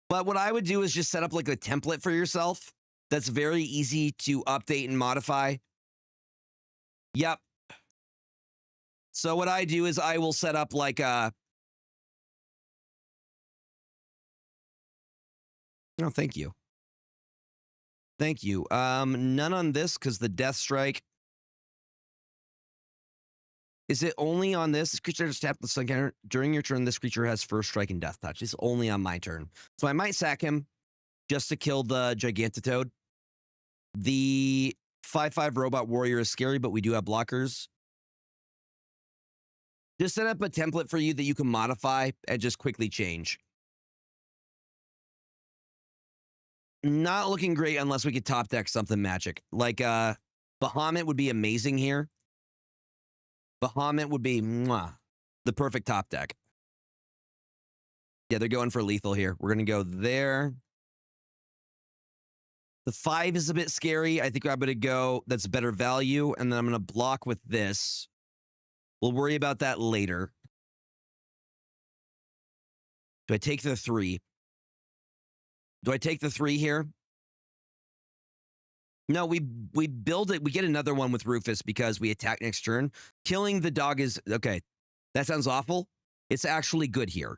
S1: But what I would do is just set up like a template for yourself that's very easy to update and modify. Yep. So what I do is I will set up like a... Oh, thank you. Thank you. None on this because the Death Strike. Is it only on this? This creature just tapped the sun counter. During your turn, this creature has first strike and death touch. It's only on my turn. So I might sack him just to kill the Gigantitoad. The 5/5 Robot Warrior is scary, but we do have blockers. Just set up a template for you that you can modify and just quickly change. Not looking great unless we could top deck something magic. Like Bahamut would be amazing here. Bahamut would be the perfect top deck. Yeah, they're going for lethal here. We're going to go there. The 5 is a bit scary. I think I'm going to go, that's better value. And then I'm going to block with this. We'll worry about that later. Do I take the 3? Do I take the 3 here? No, we build it. We get another one with Rufus because we attack next turn. Killing the dog is... Okay, that sounds awful. It's actually good here.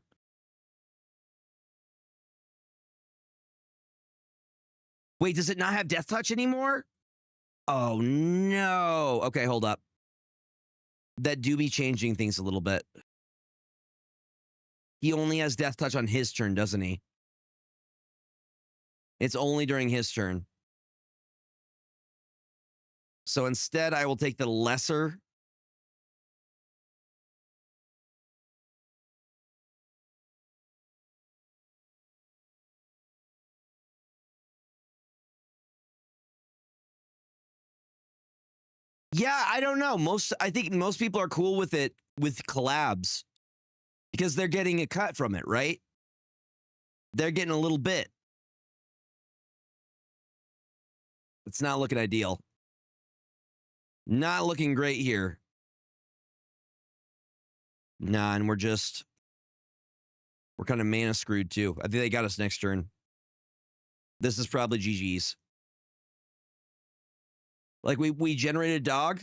S1: Wait, does it not have Death Touch anymore? Oh, no. Okay, hold up. That do be changing things a little bit. He only has Death Touch on his turn, doesn't he? It's only during his turn. So instead, I will take the lesser. Yeah, I don't know. I think most people are cool with it with collabs because they're getting a cut from it, right? They're getting a little bit. It's not looking ideal. Not looking great here. Nah, and we're just... We're kind of mana screwed too. I think they got us next turn. This is probably GG's. Like we generated a dog.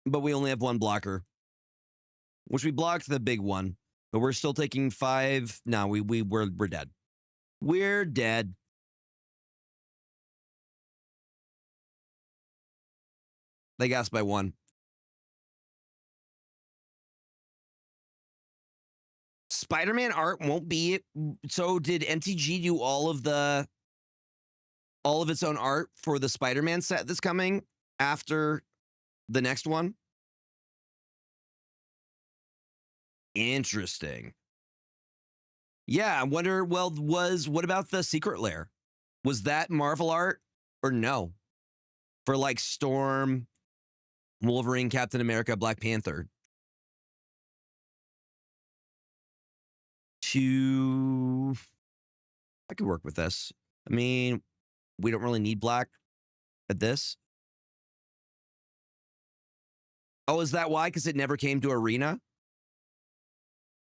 S1: But we only have one blocker. Which we blocked the big one. But we're still taking 5. No, we're dead. We're dead. They got us by 1. Spider-Man art won't be it. So did MTG do all of its own art for the Spider-Man set that's coming after the next one? Interesting. Yeah, I wonder, well, what about the Secret Lair? Was that Marvel art or no? For like Storm, Wolverine, Captain America, Black Panther. I could work with this. I mean, we don't really need black at this. Oh, is that why? Because it never came to Arena?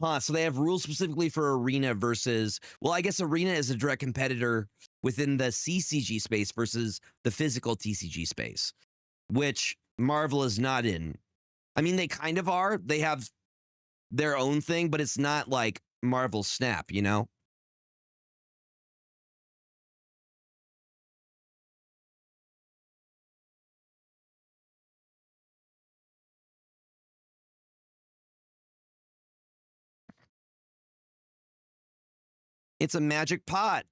S1: Huh, so they have rules specifically for Arena versus... Well, I guess Arena is a direct competitor within the CCG space versus the physical TCG space, which Marvel is not in. I mean, they kind of are. They have their own thing, but it's not like Marvel Snap, you know? It's a magic pot.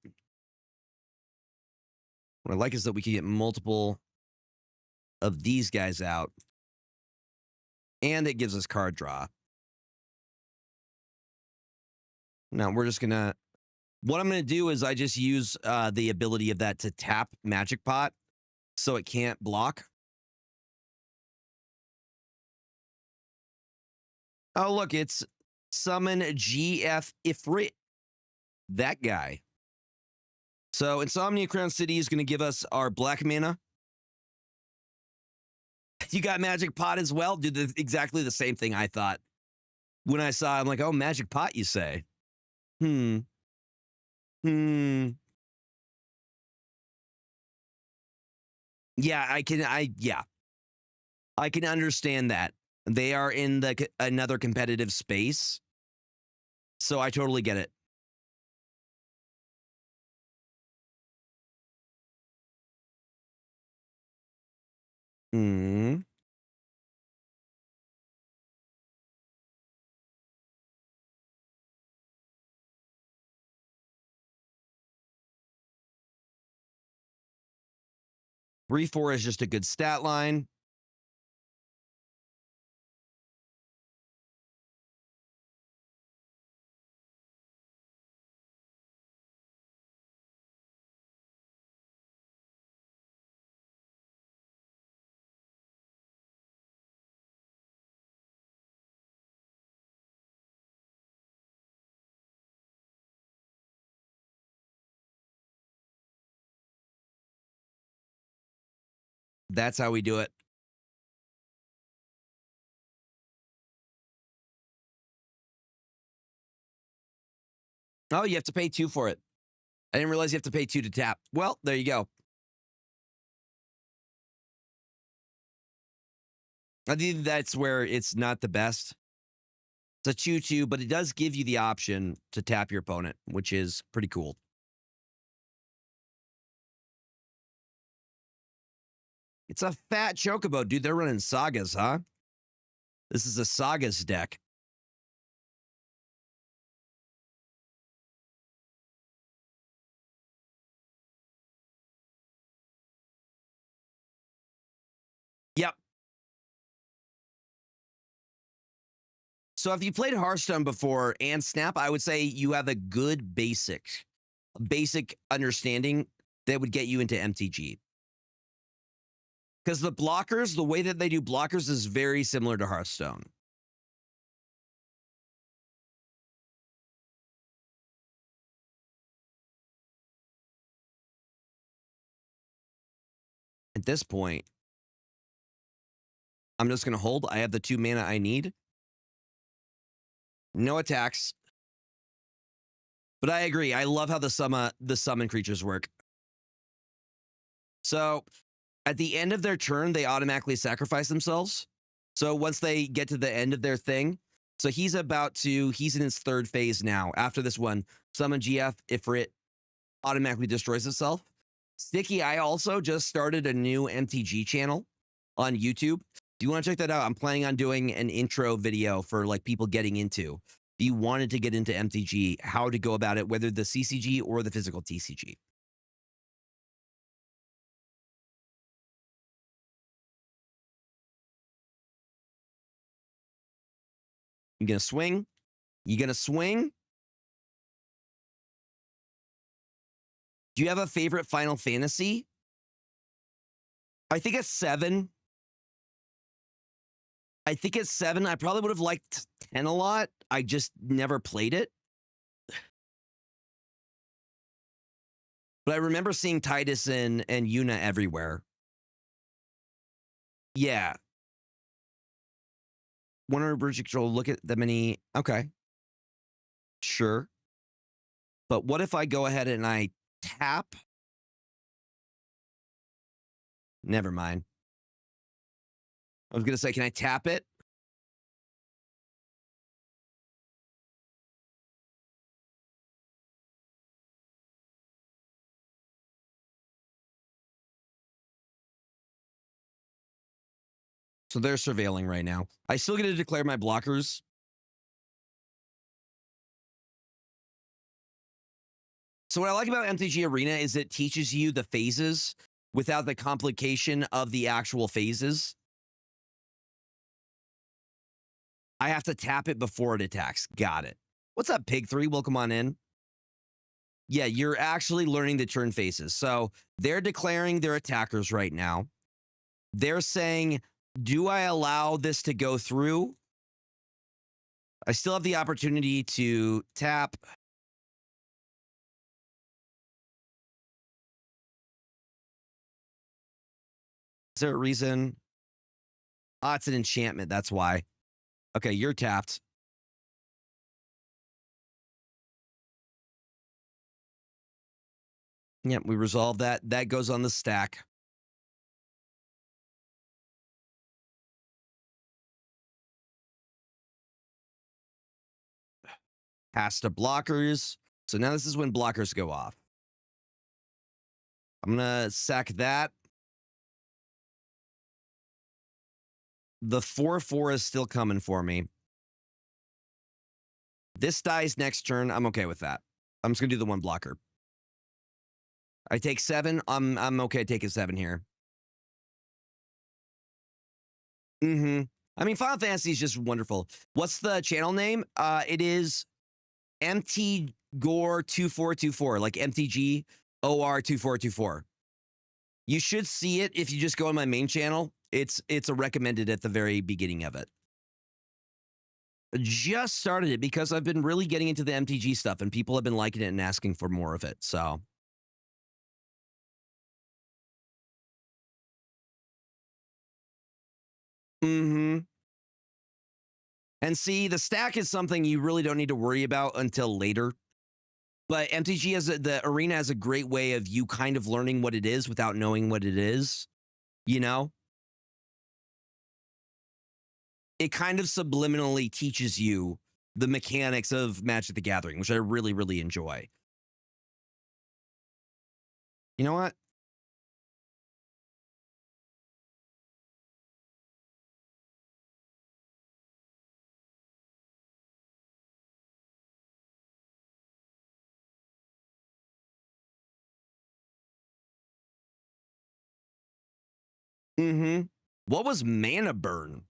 S1: What I like is that we can get multiple of these guys out. And it gives us card draw. Now, we're just going to... What I'm going to do is I just use the ability of that to tap Magic Pot so it can't block. Oh, look, it's Summon GF Ifrit. That guy. So Insomnia Crown City is going to give us our black mana. You got Magic Pot as well? Did exactly the same thing I thought. When I saw it, I'm like, oh, Magic Pot, you say? Yeah, I can understand that. They are in another competitive space. So I totally get it. Three, 4 is just a good stat line. That's how we do it. Oh, you have to pay 2 for it. I didn't realize you have to pay 2 to tap. Well, there you go. I think that's where it's not the best. It's a 2/2, but it does give you the option to tap your opponent, which is pretty cool. It's a fat chocobo. Dude, they're running sagas, huh? This is a sagas deck. Yep. So if you played Hearthstone before and Snap, I would say you have a good basic understanding that would get you into MTG. Because the blockers, the way that they do blockers is very similar to Hearthstone. At this point, I'm just going to hold. I have the 2 mana I need. No attacks. But I agree. I love how the summon creatures work. So at the end of their turn, they automatically sacrifice themselves. So once they get to the end of their thing, so he's in his 3rd phase now. After this one, summon GF, Ifrit automatically destroys itself. Sticky, I also just started a new MTG channel on YouTube. Do you want to check that out? I'm planning on doing an intro video for like people getting into. If you wanted to get into MTG, how to go about it, whether the CCG or the physical TCG. You gonna swing? You gonna swing? Do you have a favorite Final Fantasy? I think it's 7. I think it's 7. I probably would have liked 10 a lot. I just never played it. But I remember seeing Titus and Yuna everywhere. Yeah. 100 bridge control. Look at the many. Okay. Sure. But what if I go ahead and I tap? Never mind. I was going to say, can I tap it? So they're surveilling right now. I still get to declare my blockers. So what I like about MTG Arena is it teaches you the phases without the complication of the actual phases. I have to tap it before it attacks. Got it. What's up, Pig3? Welcome on in. Yeah, you're actually learning the turn phases. So they're declaring their attackers right now. They're saying, do I allow this to go through? I still have the opportunity to tap. Is there a reason? Ah, it's an enchantment. That's why. Okay, you're tapped. Yep, we resolved that. That goes on the stack. Pass to blockers. So now this is when blockers go off. I'm going to sack that. The 4/4 is still coming for me. This dies next turn. I'm okay with that. I'm just going to do the 1 blocker. I take 7. I'm okay taking 7 here. I mean, Final Fantasy is just wonderful. What's the channel name? It is MTG Gore 2424, like MTG OR 2424. You should see it if you just go on my main channel. It's a recommended at the very beginning of it. Just started it because I've been really getting into the MTG stuff and people have been liking it and asking for more of it. So and see, the stack is something you really don't need to worry about until later. But MTG the arena has a great way of you kind of learning what it is without knowing what it is. You know? It kind of subliminally teaches you the mechanics of Magic the Gathering, which I really, really enjoy. You know what? What was mana burn?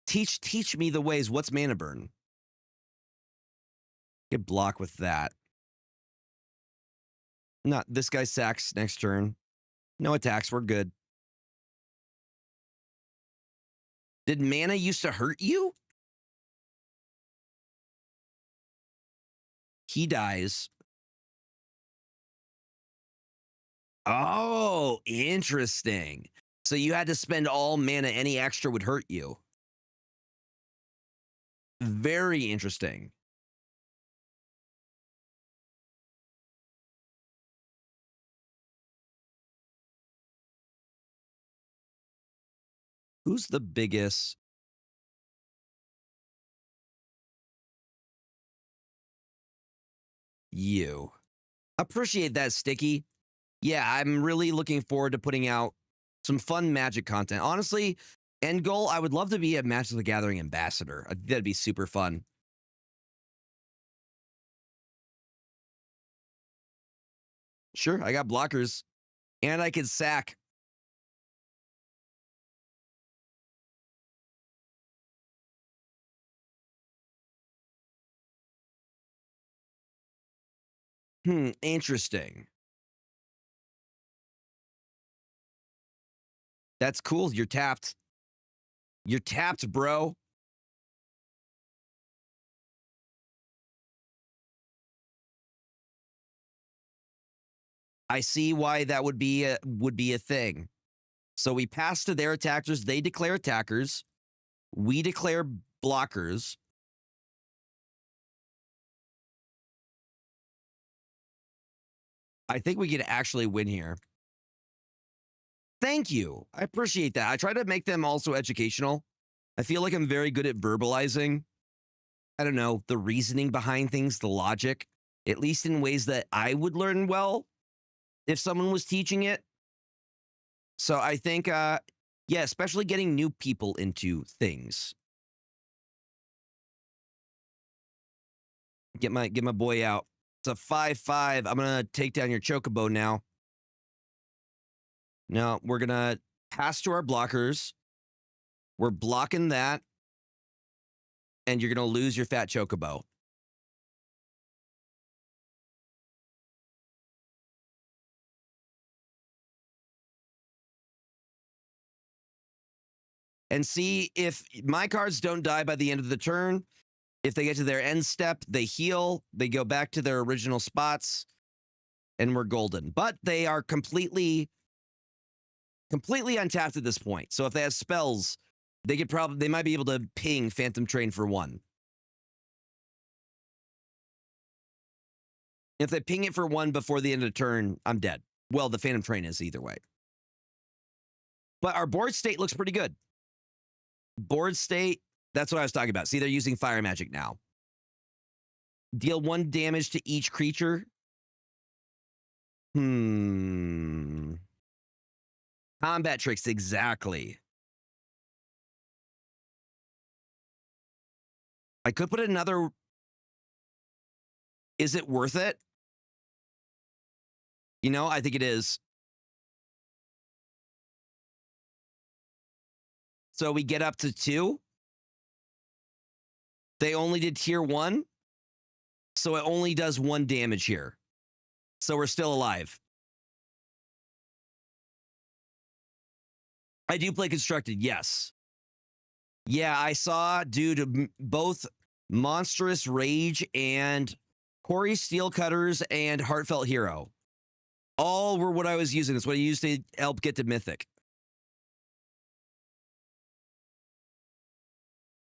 S1: Teach me the ways. What's mana burn? Get block with that. Not this guy sacks next turn. No attacks. We're good. Did mana used to hurt you? He dies. Oh, interesting. So you had to spend all mana. Any extra would hurt you. Very interesting. Who's the biggest? You. Appreciate that, Sticky. Yeah, I'm really looking forward to putting out some fun Magic content. Honestly, end goal, I would love to be a Magic the Gathering ambassador. I think that'd be super fun. Sure, I got blockers. And I can sack. Interesting. That's cool. You're tapped. You're tapped, bro. I see why that would be a thing. So we pass to their attackers. They declare attackers. We declare blockers. I think we could actually win here. Thank you. I appreciate that. I try to make them also educational. I feel like I'm very good at verbalizing, I don't know, the reasoning behind things, the logic, at least in ways that I would learn well if someone was teaching it. So I think, yeah, especially getting new people into things. Get my boy out. It's a 5/5. I'm gonna take down your chocobo now. Now we're gonna pass to our blockers. We're blocking that, and you're gonna lose your fat chocobo. And see if my cards don't die by the end of the turn. If they get to their end step, they heal, they go back to their original spots, and we're golden. But they are completely untapped at this point. So if they have spells, they might be able to ping Phantom Train for 1. If they ping it for 1 before the end of the turn, I'm dead. Well, the Phantom Train is either way. But our board state looks pretty good. Board state, that's what I was talking about. See, they're using fire magic now. Deal 1 damage to each creature. Combat tricks, exactly. I could put another. Is it worth it? You know, I think it is. So we get up to 2. They only did tier 1. So it only does 1 damage here. So we're still alive. I do play constructed, yes. Yeah, I saw, dude, both Monstrous Rage and Corey Steelcutters and Heartfelt Hero. All were what I was using. That's what I used to help get to Mythic.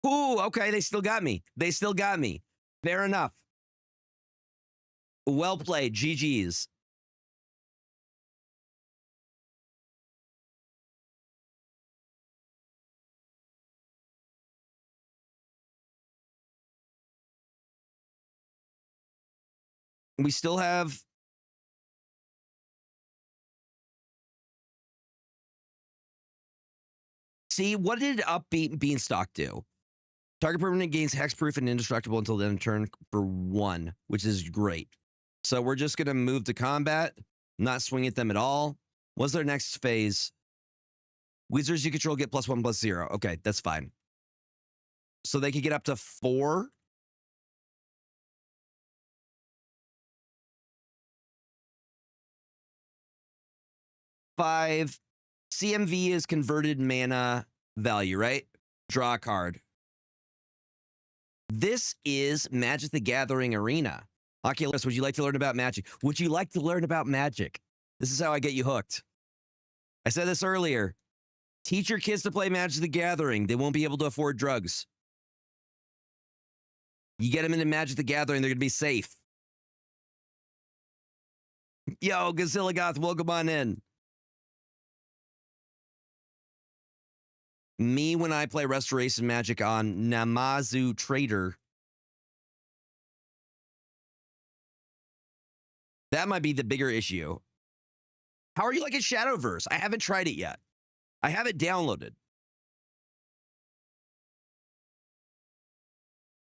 S1: Ooh, okay, they still got me. They still got me. Fair enough. Well played, GG's. We still have. See, what did Upbeat Beanstalk do? Target permanent gains hexproof and indestructible until the end of turn for 1, which is great. So we're just going to move to combat, not swing at them at all. What's their next phase? Wizards you control get +1/+0. Okay, that's fine. So they could get up to 4. Five. CMV is converted mana value, right? Draw a card. This is Magic the Gathering Arena. Oculus, would you like to learn about Magic? Would you like to learn about Magic? This is how I get you hooked. I said this earlier. Teach your kids to play Magic the Gathering. They won't be able to afford drugs. You get them into Magic the Gathering, they're going to be safe. Yo, Godzilla Goth, welcome on in. Me, when I play Restoration Magic on Namazu Trader, that might be the bigger issue. How are you liking Shadowverse? I haven't tried it yet. I have it downloaded.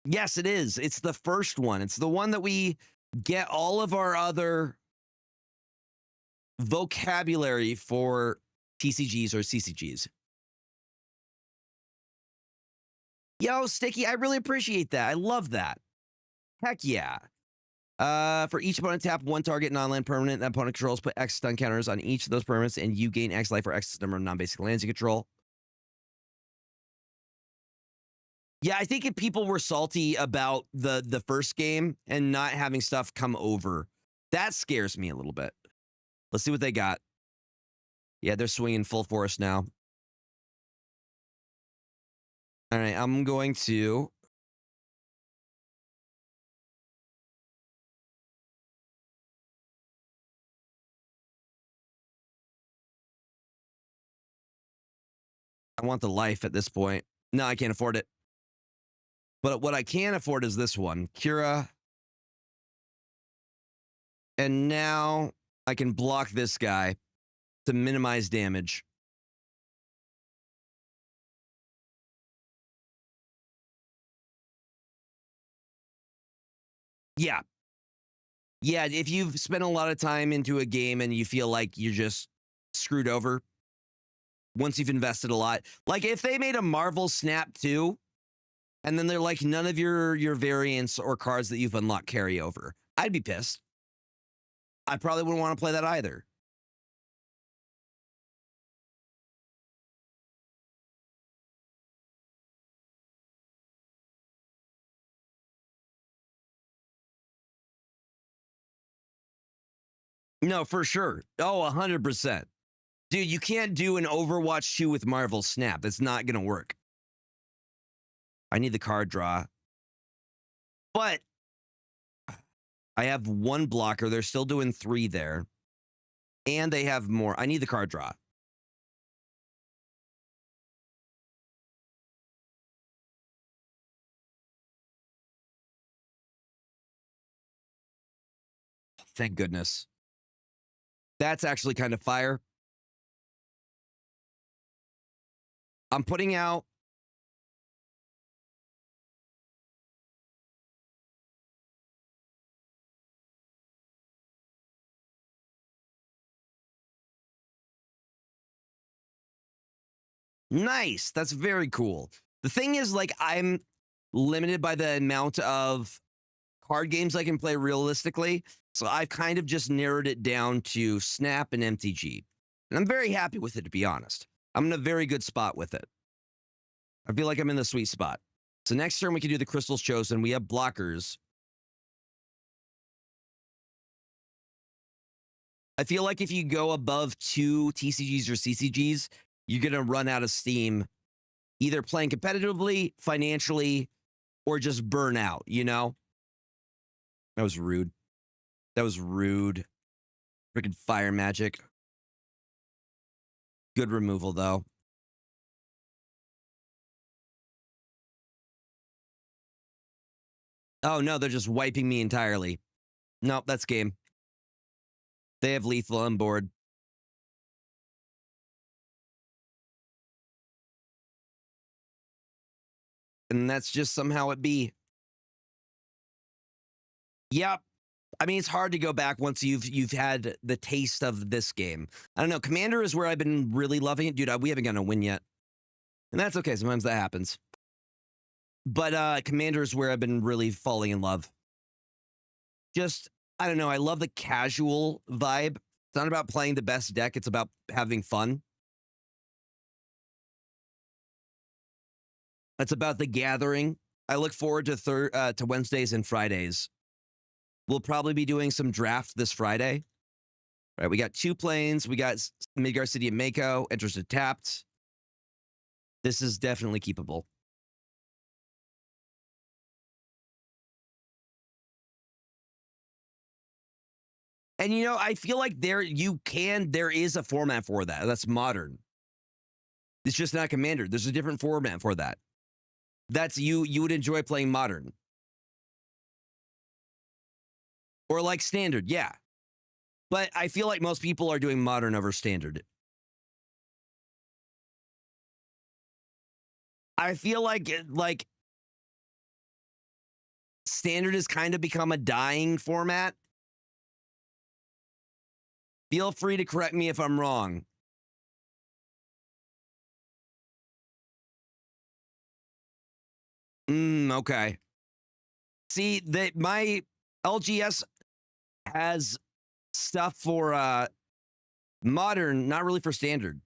S1: Yes, it is. It's the first one. It's the one that we get all of our other vocabulary for TCGs or CCGs. Yo, Sticky, I really appreciate that. I love that. Heck yeah. For each opponent, tap one target non-land permanent that opponent controls. Put X stun counters on each of those permanents, and you gain X life for X number of non-basic lands you control. Yeah, I think if people were salty about the first game and not having stuff come over, that scares me a little bit. Let's see what they got. Yeah, they're swinging full force now. All right, I'm going to... I want the life at this point. No, I can't afford it. But what I can afford is this one. Kira. And now I can block this guy to minimize damage. Yeah. Yeah, if you've spent a lot of time into a game and you feel like you're just screwed over once you've invested a lot. Like if they made a Marvel Snap 2, and then they're like, none of your variants or cards that you've unlocked carry over, I'd be pissed. I probably wouldn't want to play that either. No, for sure. Oh, 100%. Dude, you can't do an Overwatch 2 with Marvel Snap. That's not going to work. I need the card draw. But I have one blocker. They're still doing 3 there. And they have more. I need the card draw. Thank goodness. That's actually kind of fire. I'm putting out... Nice. That's very cool. The thing is, like, I'm limited by the amount of card games I can play realistically. So I've kind of just narrowed it down to Snap and MTG. And I'm very happy with it, to be honest. I'm in a very good spot with it. I feel like I'm in the sweet spot. So next turn we can do the Crystals Chosen. We have blockers. I feel like if you go above 2 TCGs or CCGs, you're going to run out of steam, either playing competitively, financially, or just burn out, you know? That was rude. That was rude. Freaking fire magic. Good removal, though. Oh, no, they're just wiping me entirely. Nope, that's game. They have lethal on board. And that's just somehow it be. Yep. I mean, it's hard to go back once you've had the taste of this game. I don't know. Commander is where I've been really loving it. Dude, we haven't gotten a win yet. And that's okay. Sometimes that happens. But Commander is where I've been really falling in love. Just, I don't know. I love the casual vibe. It's not about playing the best deck. It's about having fun. It's about the gathering. I look forward to Wednesdays and Fridays. We'll probably be doing some draft this Friday. Right, we got 2 planes. We got Midgar City and Mako. Interested tapped. This is definitely keepable. And you know, I feel like there is a format for that. That's modern. It's just not Commander. There's a different format for that. That's you would enjoy playing modern. Or like standard, yeah. But I feel like most people are doing modern over standard. I feel like standard has kind of become a dying format. Feel free to correct me if I'm wrong. Okay. See, my LGS has stuff for modern, not really for standard.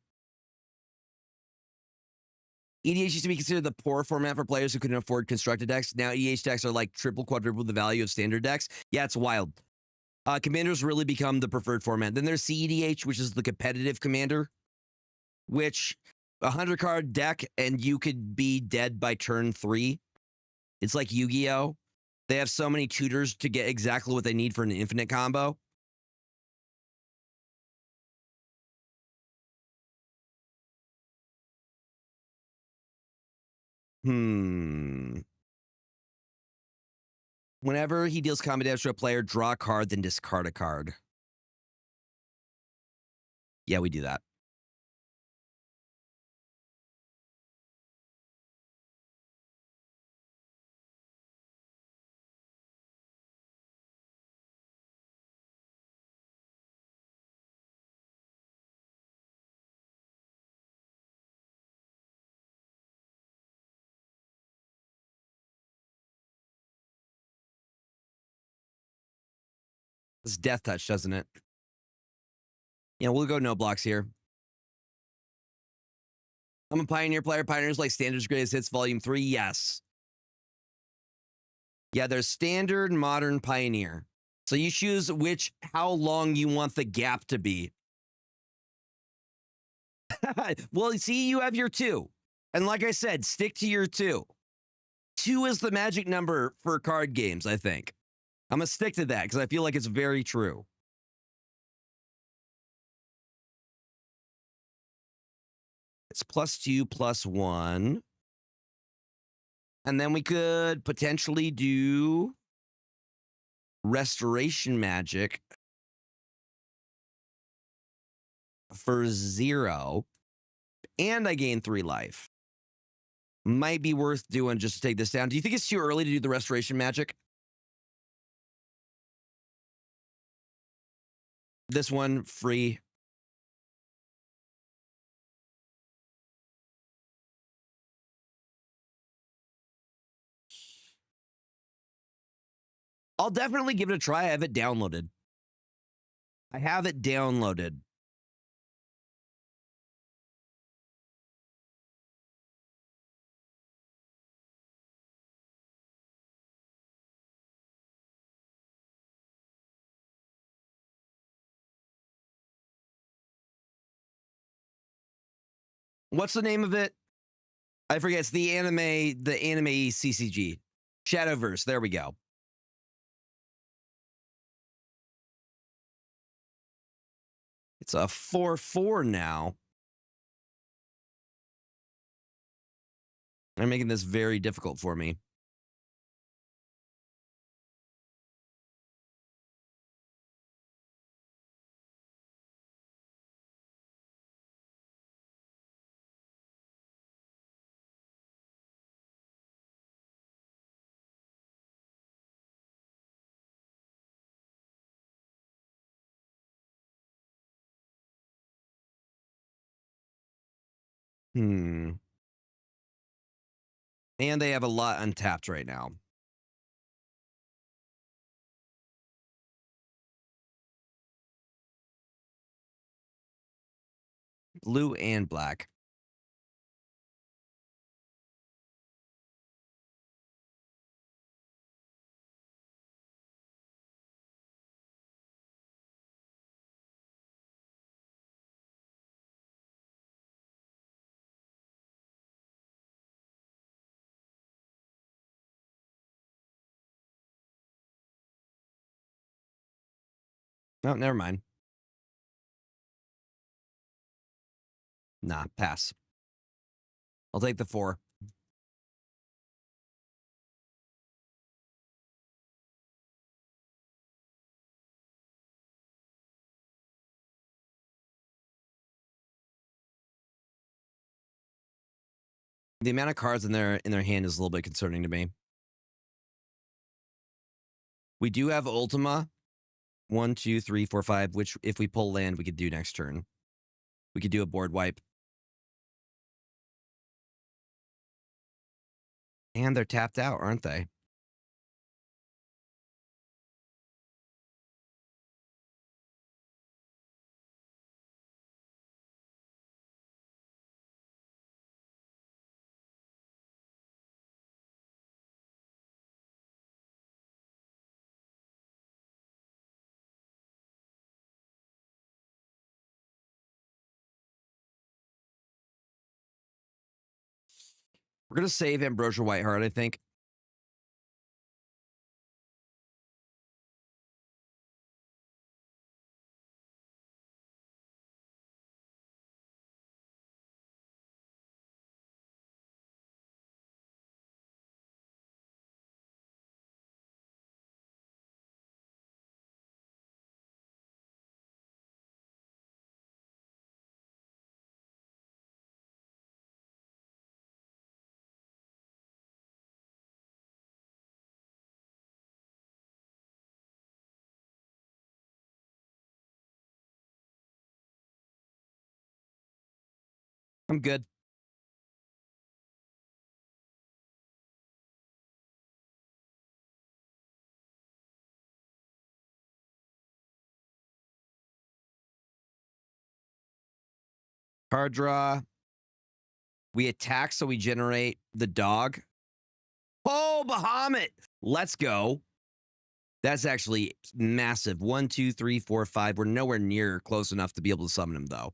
S1: EDH used to be considered the poor format for players who couldn't afford constructed decks. Now EDH decks are like triple, quadruple the value of standard decks. Yeah, it's wild. Commander's really become the preferred format. Then there's CEDH, which is the competitive commander, which 100 card deck and you could be dead by turn 3. It's like Yu-Gi-Oh! They have so many tutors to get exactly what they need for an infinite combo. Whenever he deals combat damage to a player, draw a card, then discard a card. Yeah, we do that. It's death touch, doesn't it? Yeah, we'll go no blocks here. I'm a Pioneer player. Pioneer's like Standard's Greatest Hits Volume 3. Yes. Yeah, there's Standard, Modern, Pioneer. So you choose how long you want the gap to be. Well, see, you have your 2. And like I said, stick to your 2. 2 is the magic number for card games, I think. I'm going to stick to that because I feel like it's very true. It's +2, +1. And then we could potentially do Restoration Magic for 0. And I gain 3 life. Might be worth doing just to take this down. Do you think it's too early to do the Restoration Magic? This one, free. I'll definitely give it a try. I have it downloaded. What's the name of it? I forget. It's the anime CCG. Shadowverse. There we go. It's a 4/4 now. They're making this very difficult for me. And they have a lot untapped right now. Blue and black. No, never mind. Nah, pass. I'll take the 4. The amount of cards in their hand is a little bit concerning to me. We do have Ultima. 1, 2, 3, 4, 5, which if we pull land, we could do next turn. We could do a board wipe. And they're tapped out, aren't they? We're going to save Ambrosia Whiteheart, I think. I'm good. Card draw. We attack, so we generate the dog. Oh, Bahamut! Let's go. That's actually massive. 1, 2, 3, 4, 5. We're nowhere near close enough to be able to summon him, though.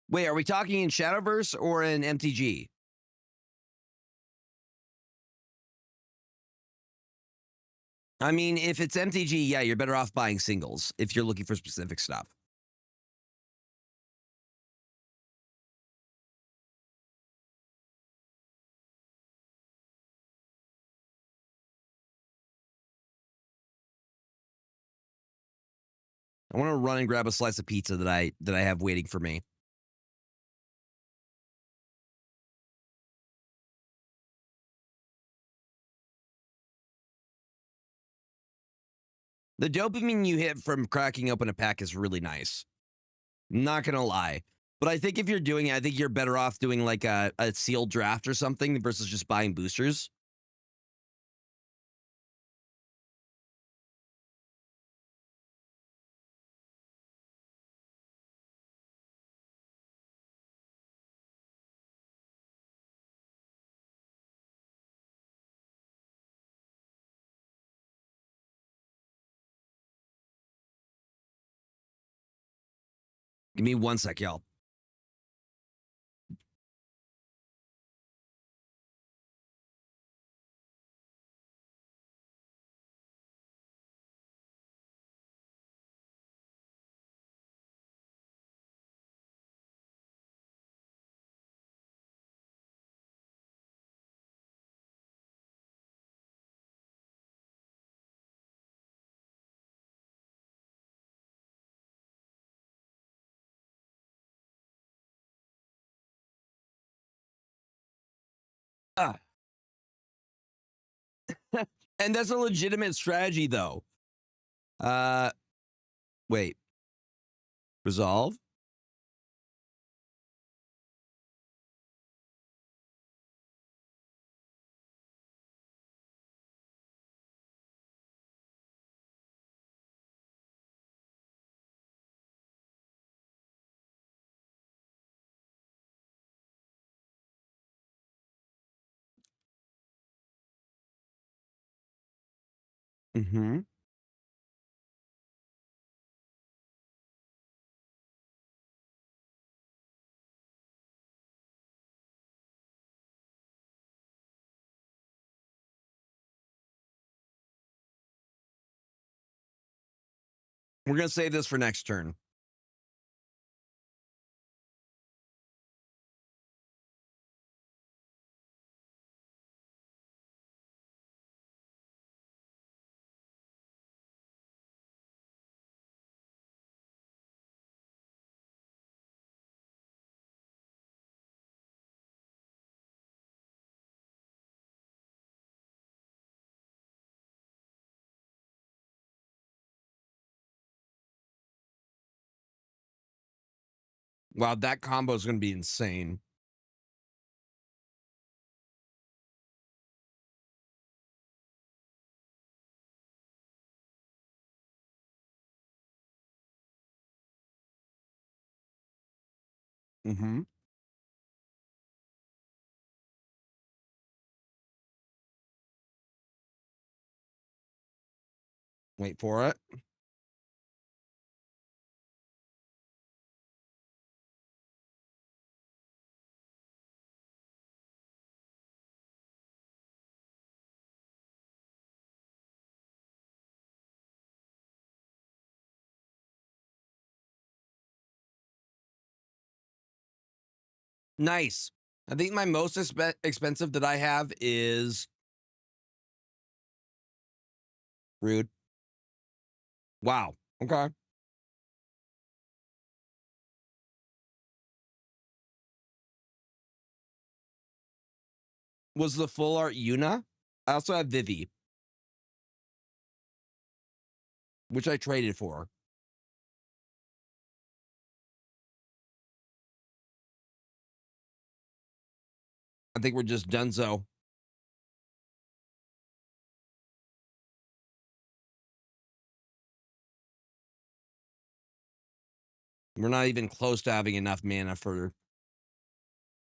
S1: Wait, are we talking in Shadowverse or in MTG? I mean, if it's MTG, yeah, you're better off buying singles if you're looking for specific stuff. I want to run and grab a slice of pizza that I have waiting for me. The dopamine you hit from cracking open a pack is really nice. Not gonna lie. But I think if you're doing it, I think you're better off doing like a sealed draft or something versus just buying boosters. Give me 1 sec, y'all. Ah. And that's a legitimate strategy, though. Wait. Resolve? Mm-hmm. We're going to save this for next turn. Wow, that combo is going to be insane. Mm-hmm. Wait for it. Nice. I think my most expensive that I have is rude. Wow. Okay. Was the full art Yuna? I also have Vivi, which I traded for. I think we're just donezo. We're not even close to having enough mana for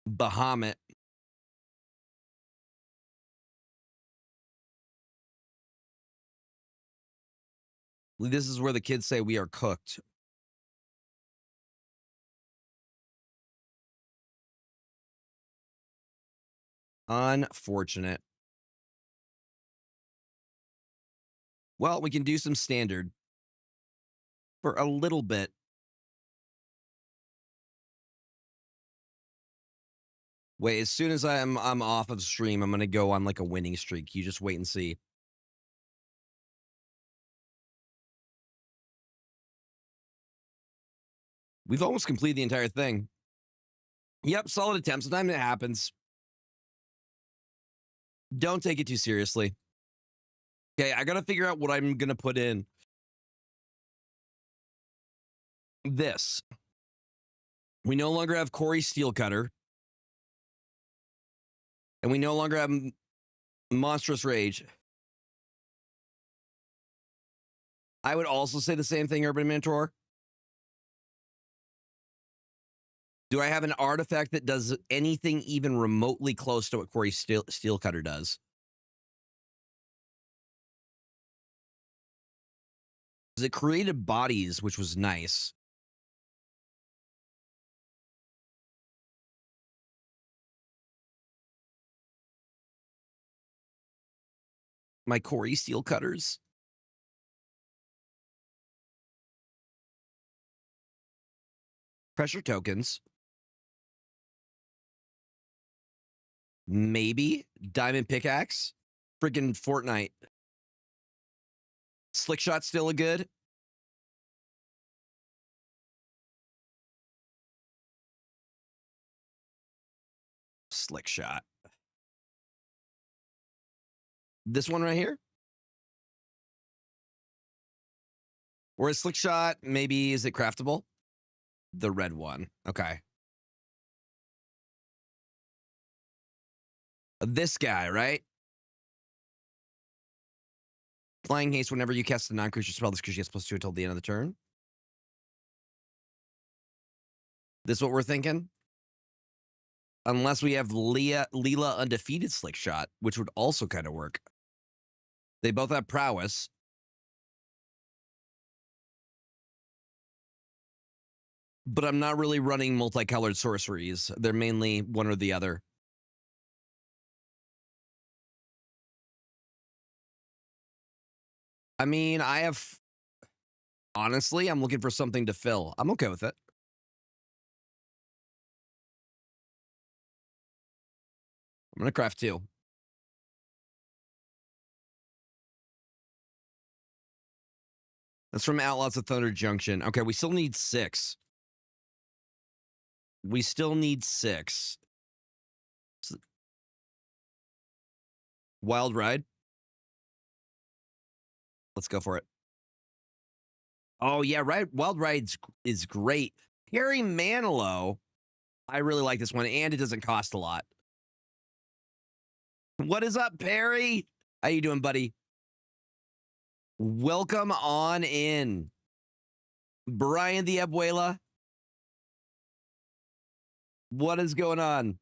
S1: Bahamut. This is where the kids say we are cooked. Unfortunate. Well, we can do some standard for a little bit. Wait, as soon as I'm off of stream, I'm gonna go on like a winning streak. You just wait and see. We've almost completed the entire thing. Yep, solid attempt. Sometimes it happens. Don't take it too seriously. Okay, I gotta figure out what I'm gonna put in. This. We no longer have Corey Steelcutter. And we no longer have Monstrous Rage. I would also say the same thing, Urban Mentor. Do I have an artifact that does anything even remotely close to what Corey Steelcutter does? It created bodies, which was nice. My Corey Steelcutters. Pressure tokens. Maybe. Diamond Pickaxe. Freaking Fortnite. Slick Shot's still a good. Slick Shot. This one right here? Or is Slick Shot, maybe, is it craftable? The red one. Okay. This guy, right? Flying haste whenever you cast a non-creature spell, this creature gets +2 until the end of the turn. This is what we're thinking? Unless we have Leela Undefeated Slick Shot, which would also kind of work. They both have prowess. But I'm not really running multicolored sorceries. They're mainly one or the other. I mean, I have Honestly, I'm looking for something to fill. I'm okay with it. I'm going to craft 2. That's from Outlaws of Thunder Junction. Okay, we still need 6. We still need 6. Wild Ride. Let's go for it. Oh, yeah, right. Wild Ride is great. Harry Manilow. I really like this one, and it doesn't cost a lot. What is up, Perry? How you doing, buddy? Welcome on in. Brian the Abuela. What is going on?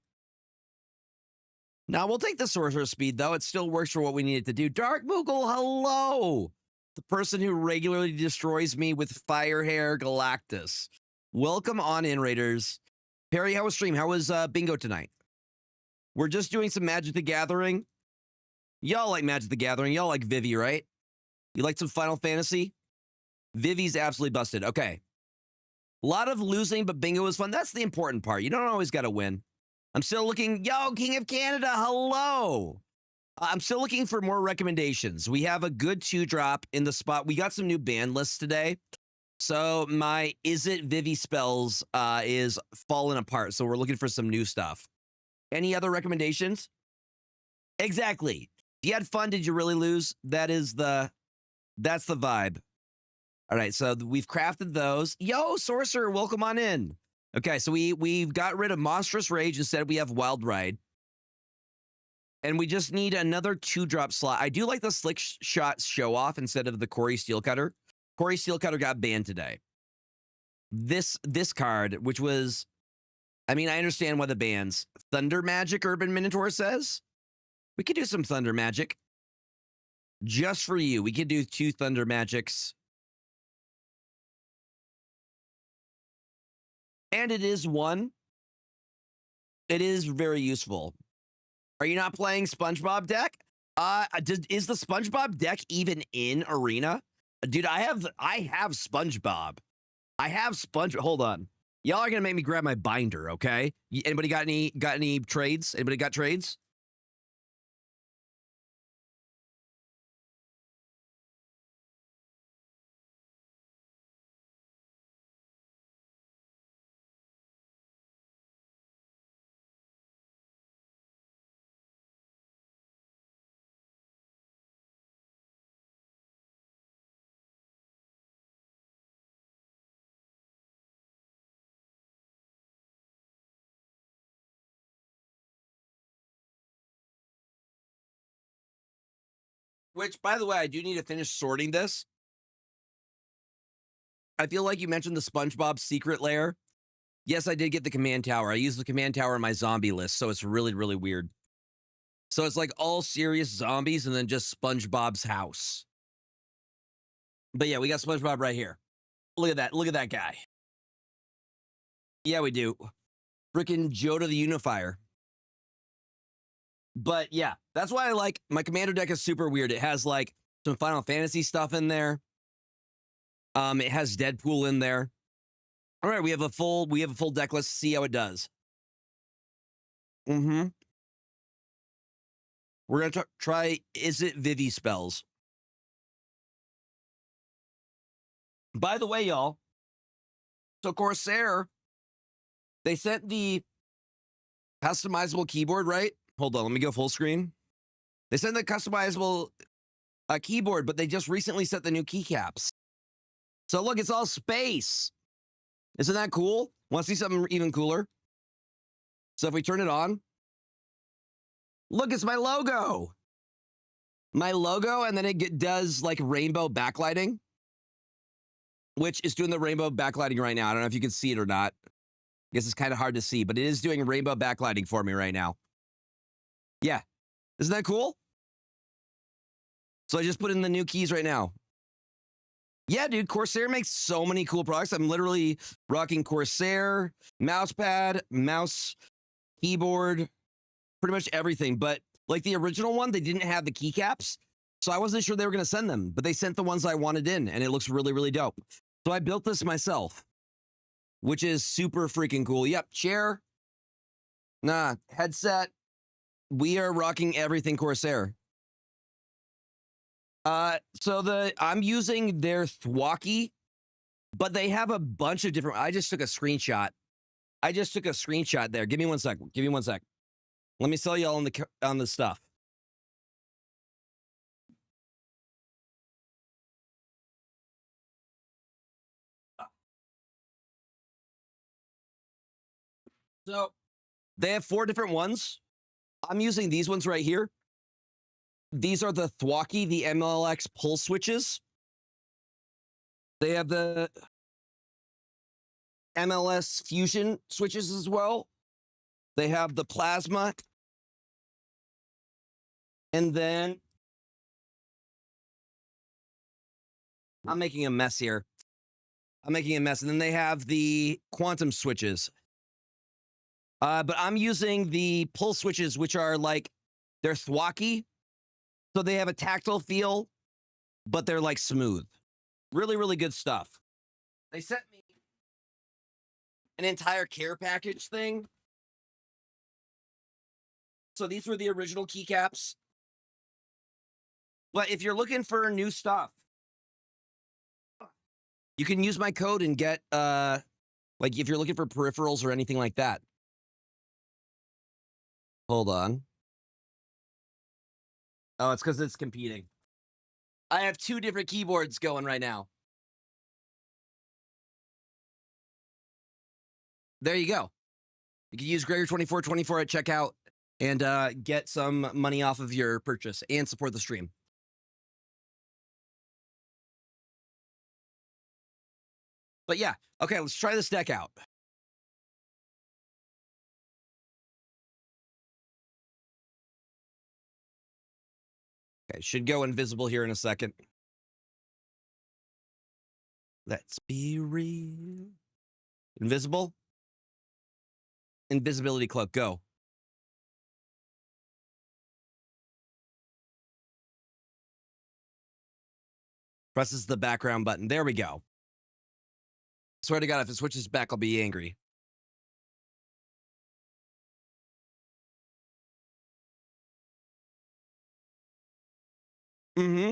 S1: Now, we'll take the Sorcerer Speed, though. It still works for what we need it to do. Dark Moogle, hello! The person who regularly destroys me with Fire Hair Galactus. Welcome on in, Raiders. Perry, how was stream? How was bingo tonight? We're just doing some Magic the Gathering. Y'all like Magic the Gathering. Y'all like Vivi, right? You like some Final Fantasy? Vivi's absolutely busted. Okay. A lot of losing, but bingo was fun. That's the important part. You don't always got to win. I'm still looking. Yo, King of Canada, hello. I'm still looking for more recommendations. We have a good 2-drop in the spot. We got some new band lists today. So my Is It Vivi spells is falling apart. So we're looking for some new stuff. Any other recommendations? Exactly. You had fun. Did you really lose? That's the vibe. All right. So we've crafted those. Yo, Sorcerer, welcome on in. Okay. So we've got rid of Monstrous Rage. Instead, we have Wild Ride. And we just need another 2-drop slot. I do like the Slick Shot Show Off instead of the Corey Steelcutter. Corey Steelcutter got banned today. This card, which was, I mean, I understand why the bans. Thunder Magic, Urban Minotaur says. We could do some Thunder Magic. Just for you. We could do 2 Thunder Magics. And it is 1. It is very useful. Are you not playing SpongeBob deck? Is the SpongeBob deck even in Arena? Dude, I have SpongeBob. Hold on. Y'all are gonna make me grab my binder, okay? Anybody got any trades? Anybody got trades? Which, by the way, I do need to finish sorting this. I feel like you mentioned the SpongeBob secret lair. Yes, I did get the command tower. I use the command tower in my zombie list, so it's really, really weird. So it's like all serious zombies and then just SpongeBob's house. But yeah, we got SpongeBob right here. Look at that. Look at that guy. Yeah, we do. Frickin' Joda the Unifier. But yeah, that's why I like my commander deck is super weird. It has like some Final Fantasy stuff in there. It has Deadpool in there. All right, we have a full deck. Let's see how it does. We're gonna try Is It Vivi spells. By the way, y'all. So Corsair, they sent the customizable keyboard, right? Hold on, let me go full screen. They sent the customizable keyboard, but they just recently set the new keycaps. So look, it's all space. Isn't that cool? Want to see something even cooler? So if we turn it on, look, it's my logo. My logo, and then it does like rainbow backlighting, which is doing the rainbow backlighting right now. I don't know if you can see it or not. I guess it's kind of hard to see, but it is doing rainbow backlighting for me right now. Yeah. Isn't that cool? So I just put in the new keys right now. Yeah, dude, Corsair makes so many cool products. I'm literally rocking Corsair, mousepad, mouse, keyboard, pretty much everything. But like the original one, they didn't have the keycaps. So I wasn't sure they were going to send them, but they sent the ones I wanted in, and it looks really, really dope. So I built this myself, which is super freaking cool. Yep, chair. Nah, headset. We are rocking everything Corsair. I'm using their Thwacky, but they have a bunch of different. I just took a screenshot. There. Give me 1 second. Give me 1 sec. Let me sell y'all on the stuff. So they have 4 different ones. I'm using these ones right here. These are the Thwacky, the MLX pull switches. They have the MLS fusion switches as well. They have the plasma. And then I'm making a mess here. And then they have the quantum switches. But I'm using the pull switches, which are like, they're Thwacky. So they have a tactile feel, but they're like smooth. Really, really good stuff. They sent me an entire care package thing. So these were the original keycaps. But if you're looking for new stuff, you can use my code and get, like if you're looking for peripherals or anything like that. Hold on. Oh, it's because it's competing. I have 2 different keyboards going right now. There you go. You can use Gregor2424 at checkout and get some money off of your purchase and support the stream. But yeah, okay, let's try this deck out. Okay, should go invisible here in a second. Let's be real. Invisible? Invisibility cloak, go. Presses the background button. There we go. Swear to God, if it switches back, I'll be angry. Mm-hmm.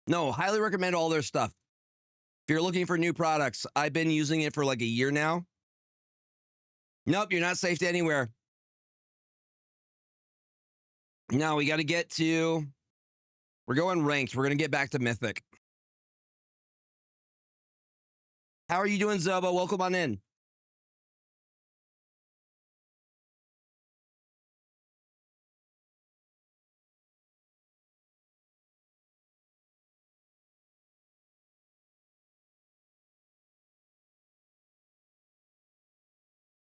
S1: No, highly recommend all their stuff. If you're looking for new products, I've been using it for like a year now. Nope, you're not safe to anywhere. No, we got to get to... We're going ranked. We're going to get back to Mythic. How are you doing, Zobo? Welcome on in.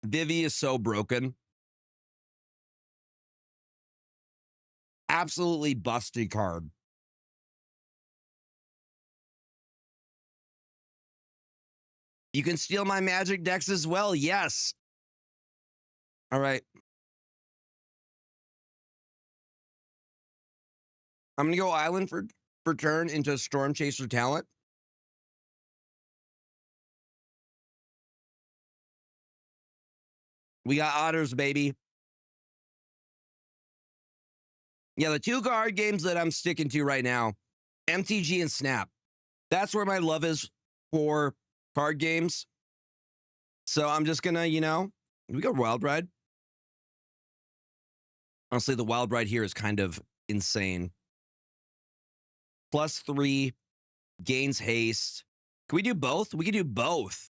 S1: Vivi is so broken. Absolutely busted card. You can steal my magic decks as well. Yes. All right. I'm going to go Island for turn into Storm Chaser talent. We got Otters, baby. Yeah, the 2 card games that I'm sticking to right now, MTG and Snap. That's where my love is for card games. So I'm just going to, you know, we go Wild Ride. Honestly, the Wild Ride here is kind of insane. +3, gains haste. Can we do both? We can do both.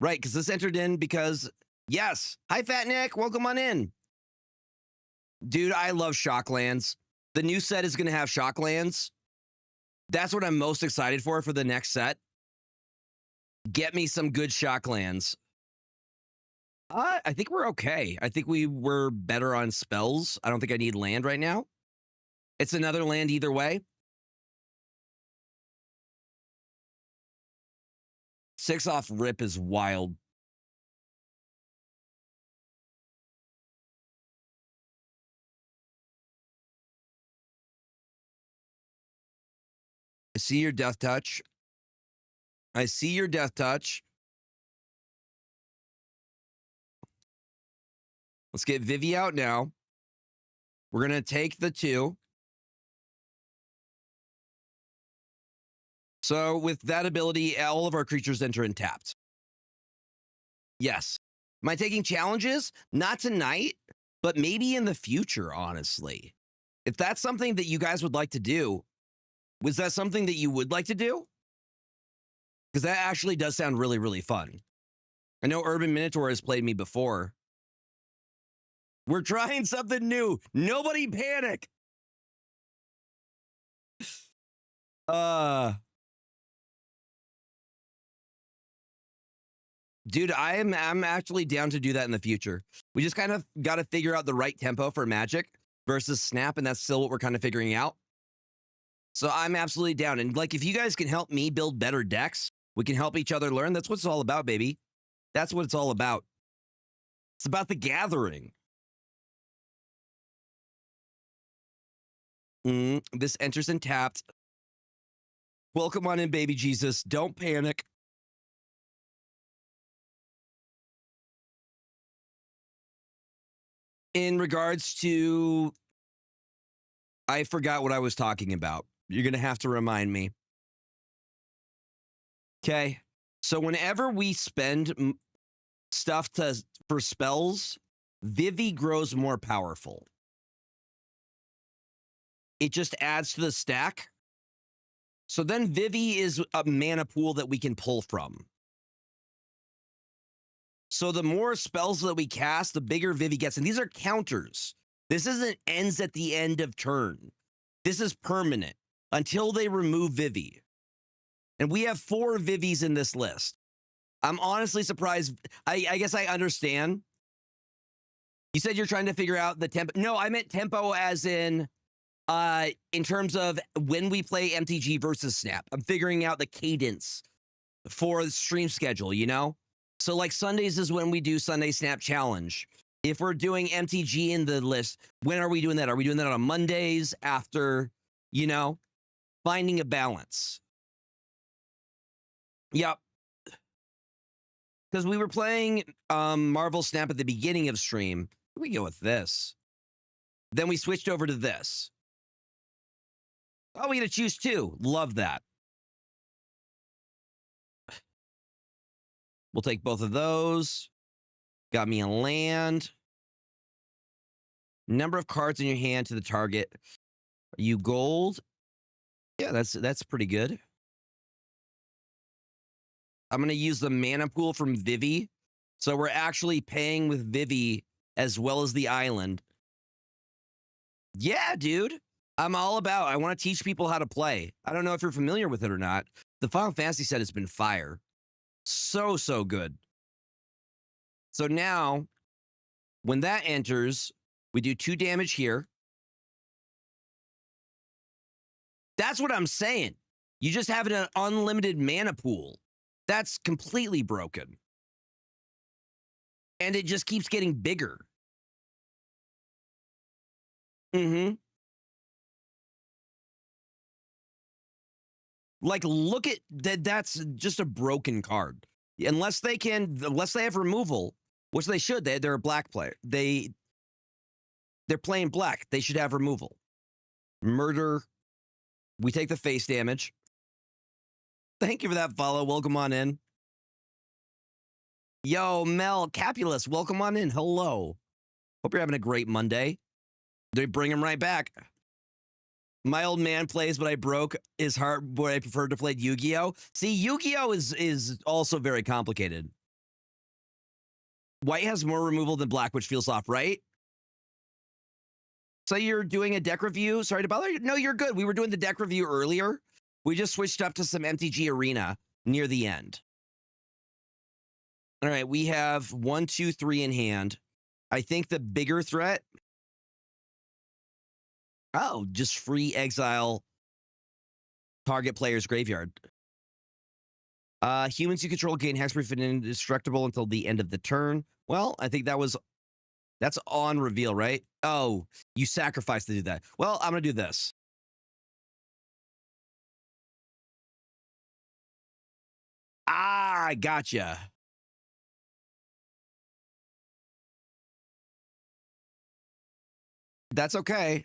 S1: Right, because this entered in because, yes. Hi, Fat Nick. Welcome on in. Dude, I love Shocklands. The new set is going to have Shocklands. That's what I'm most excited for the next set. Get me some good Shocklands. I think we're okay. I think we were better on spells. I don't think I need land right now. It's another land either way. 6 off rip is wild. I see your death touch. I see your death touch. Let's get Vivi out now. We're going to take the 2. So with that ability, all of our creatures enter in tapped. Yes. Am I taking challenges? Not tonight, but maybe in the future, honestly. If that's something that you guys would like to do, was that something that you would like to do? Because that actually does sound really, really fun. I know Urban Minotaur has played me before. We're trying something new. Nobody panic. Dude, I'm actually down to do that in the future. We just kind of got to figure out the right tempo for Magic versus Snap, and that's still what we're kind of figuring out. So I'm absolutely down. And like, if you guys can help me build better decks, we can help each other learn. That's what it's all about, baby. That's what it's all about. It's about the gathering. This enters in tapped. Welcome on in, baby Jesus. Don't panic. In regards to, I forgot what I was talking about. You're going to have to remind me. Okay. So whenever we spend stuff for spells, Vivi grows more powerful. It just adds to the stack. So then Vivi is a mana pool that we can pull from. So the more spells that we cast, the bigger Vivi gets. And these are counters. This isn't ends at the end of turn. This is permanent until they remove Vivi. And we have 4 Vivis in this list. I'm honestly surprised. I guess I understand. You said you're trying to figure out the tempo. No, I meant tempo as in terms of when we play MTG versus Snap. I'm figuring out the cadence for the stream schedule, you know? So like Sundays is when we do Sunday Snap Challenge. If we're doing MTG in the list, when are we doing that? Are we doing that on Mondays after, you know, finding a balance? Yep. Because we were playing Marvel Snap at the beginning of stream. We go with this. Then we switched over to this. Oh, we get to choose 2. Love that. We'll take both of those. Got me a land. Number of cards in your hand to the target. Are you gold? Yeah, that's pretty good. I'm going to use the mana pool from Vivi. So we're actually paying with Vivi as well as the island. Yeah, dude. I'm all about, I want to teach people how to play. I don't know if you're familiar with it or not. The Final Fantasy set has been fire. So, so good. So now, when that enters, we do 2 damage here. That's what I'm saying. You just have an unlimited mana pool. That's completely broken. And it just keeps getting bigger. Like, look at that. That's just a broken card. Unless they have removal, which they should. They're a black player. They're playing black. They should have removal. Murder. We take the face damage. Thank you for that follow. Welcome on in. Yo, Mel Capulus, welcome on in. Hello. Hope you're having a great Monday. They bring him right back. My old man plays, but I broke his heart, but I preferred to play Yu-Gi-Oh. See, Yu-Gi-Oh is also very complicated. White has more removal than black, which feels off, right? So you're doing a deck review? Sorry to bother you. No, you're good. We were doing the deck review earlier. We just switched up to some MTG Arena near the end. All right, we have 1, 2, 3 in hand. I think the bigger threat. Oh, just free exile target player's graveyard. Humans you control gain hexproof and indestructible until the end of the turn. Well, I think that's on reveal, right? Oh, you sacrifice to do that. Well, I'm going to do this. Ah, I gotcha. That's okay.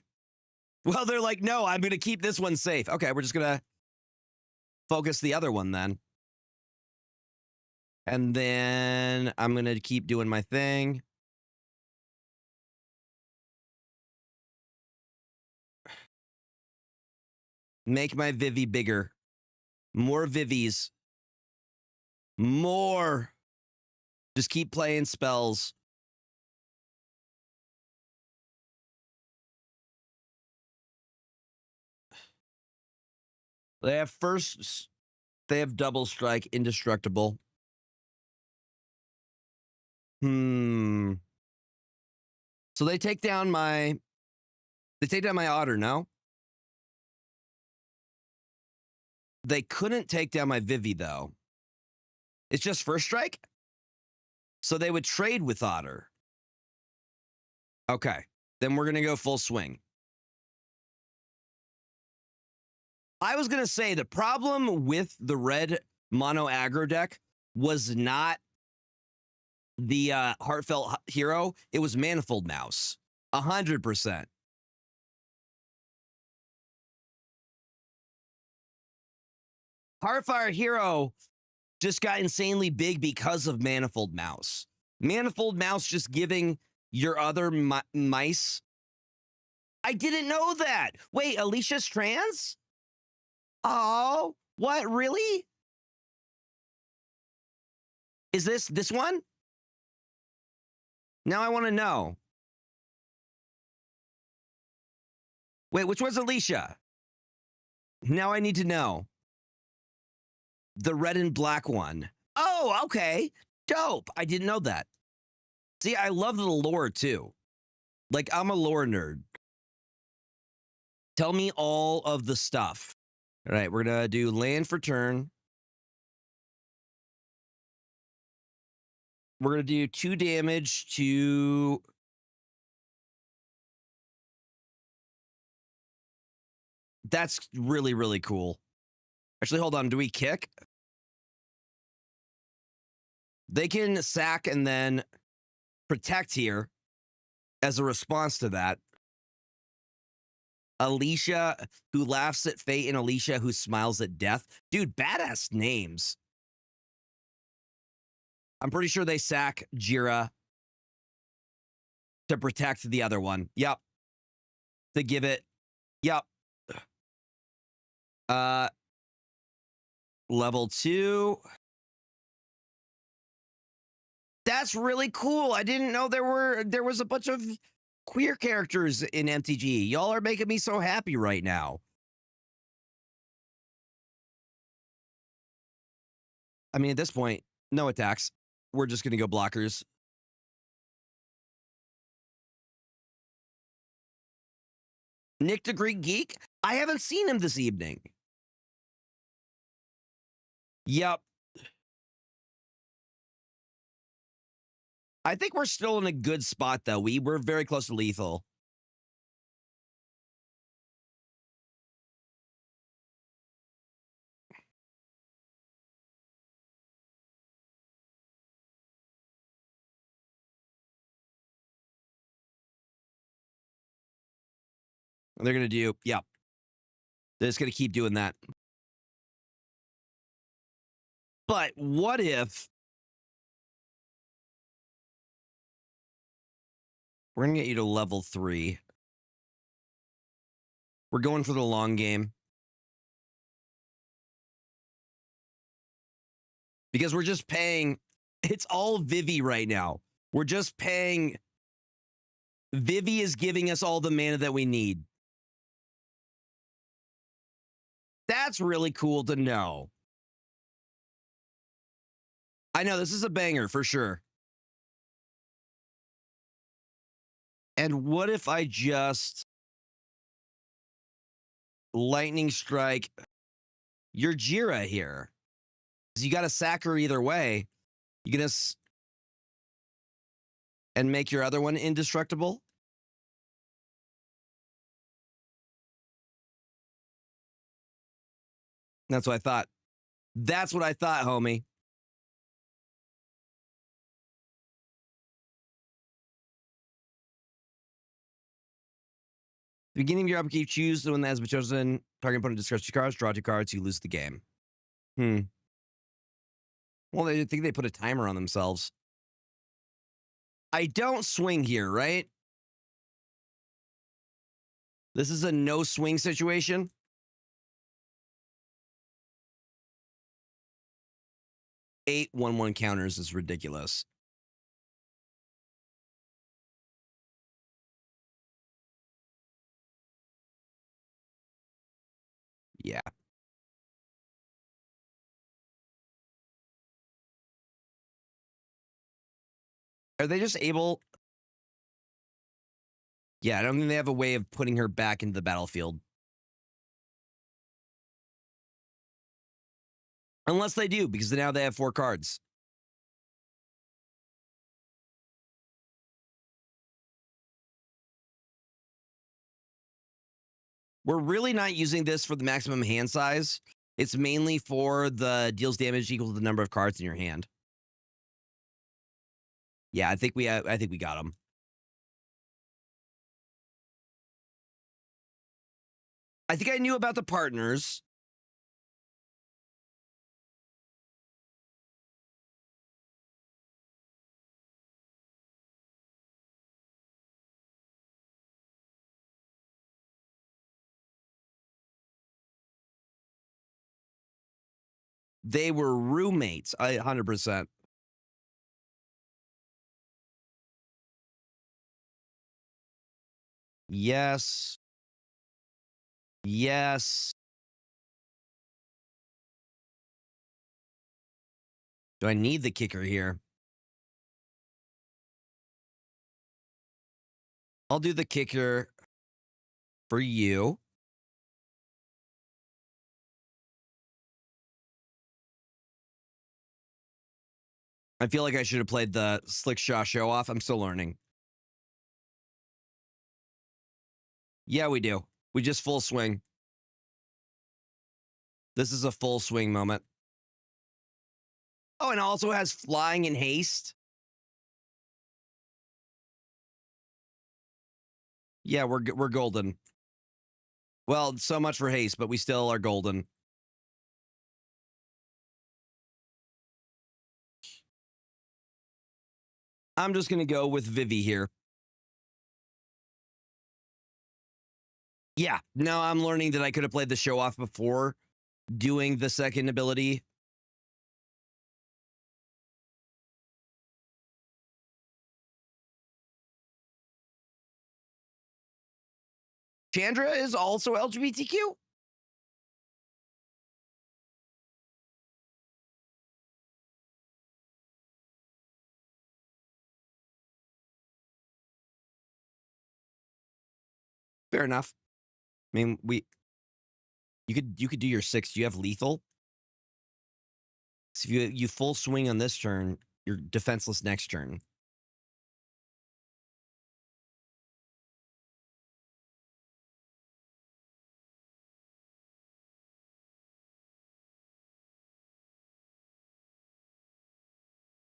S1: Well, they're like, no, I'm going to keep this one safe. Okay, we're just going to focus the other one then. And then I'm going to keep doing my thing. Make my Vivi bigger. More Vivies. More. Just keep playing spells. They have first. They have double strike, indestructible. So they take down my. They take down my otter. No. They couldn't take down my Vivi though. It's just first strike. So they would trade with otter. Okay, then we're gonna go full swing. I was gonna say the problem with the red mono aggro deck was not the heartfelt hero. It was Manifold Mouse. 100%. Heartfire Hero just got insanely big because of Manifold Mouse. Manifold Mouse just giving your other mice. I didn't know that. Wait, Alicia's trans? Oh, what? Really? Is this one? Now I want to know. Wait, which one's Alicia? Now I need to know. The red and black one. Oh, okay. Dope. I didn't know that. See, I love the lore too. Like, I'm a lore nerd. Tell me all of the stuff. All right, we're going to do land for turn. We're going to do 2 damage to... That's really, really cool. Actually, hold on. Do we kick? They can sack and then protect here as a response to that. Alicia, who laughs at fate, and Alicia, who smiles at death. Dude, badass names. I'm pretty sure they sack Jira to protect the other one. Yep. To give it. Yep. Level 2. That's really cool. I didn't know there was a bunch of queer characters in MTG. Y'all are making me so happy right now. I mean, at this point, no attacks. We're just going to go blockers. Nick the Greek Geek? I haven't seen him this evening. Yep. I think we're still in a good spot, though. We're very close to lethal. They're going to do, yep. They're just going to keep doing that. But what if... We're going to get you to level 3. We're going for the long game. Because we're just paying... It's all Vivi right now. We're just paying... Vivi is giving us all the mana that we need. That's really cool to know. I know, this is a banger for sure. And what if I just... Lightning Strike your Jira here? Because you got to sack her either way. You gonna... And make your other one indestructible? That's what I thought. That's what I thought, homie. Beginning of your upkeep, choose the one that has been chosen. Target opponent discards 2 cards, draw 2 cards, you lose the game. Well, I think they put a timer on themselves. I don't swing here, right? This is a no swing situation. Eight 1/1 counters is ridiculous. Yeah. Are they just able? Yeah, I don't think they have a way of putting her back into the battlefield. Unless they do, because now they have 4 cards. We're really not using this for the maximum hand size. It's mainly for the deals damage equal to the number of cards in your hand. Yeah, I think we got them. I think I knew about the partners. They were roommates. 100%. Yes. Yes. Do I need the kicker here? I'll do the kicker for you. I feel like I should have played the Slick Shaw show off. I'm still learning. Yeah, we do. We just full swing. This is a full swing moment. Oh, and it also has flying and haste. Yeah, we're golden. Well, so much for haste, but we still are golden. I'm just going to go with Vivi here. Yeah, no, I'm learning that I could have played the show off before doing the second ability. Chandra is also LGBTQ? Fair enough. I mean, you could do your 6. Do you have lethal? So if you full swing on this turn, you're defenseless next turn.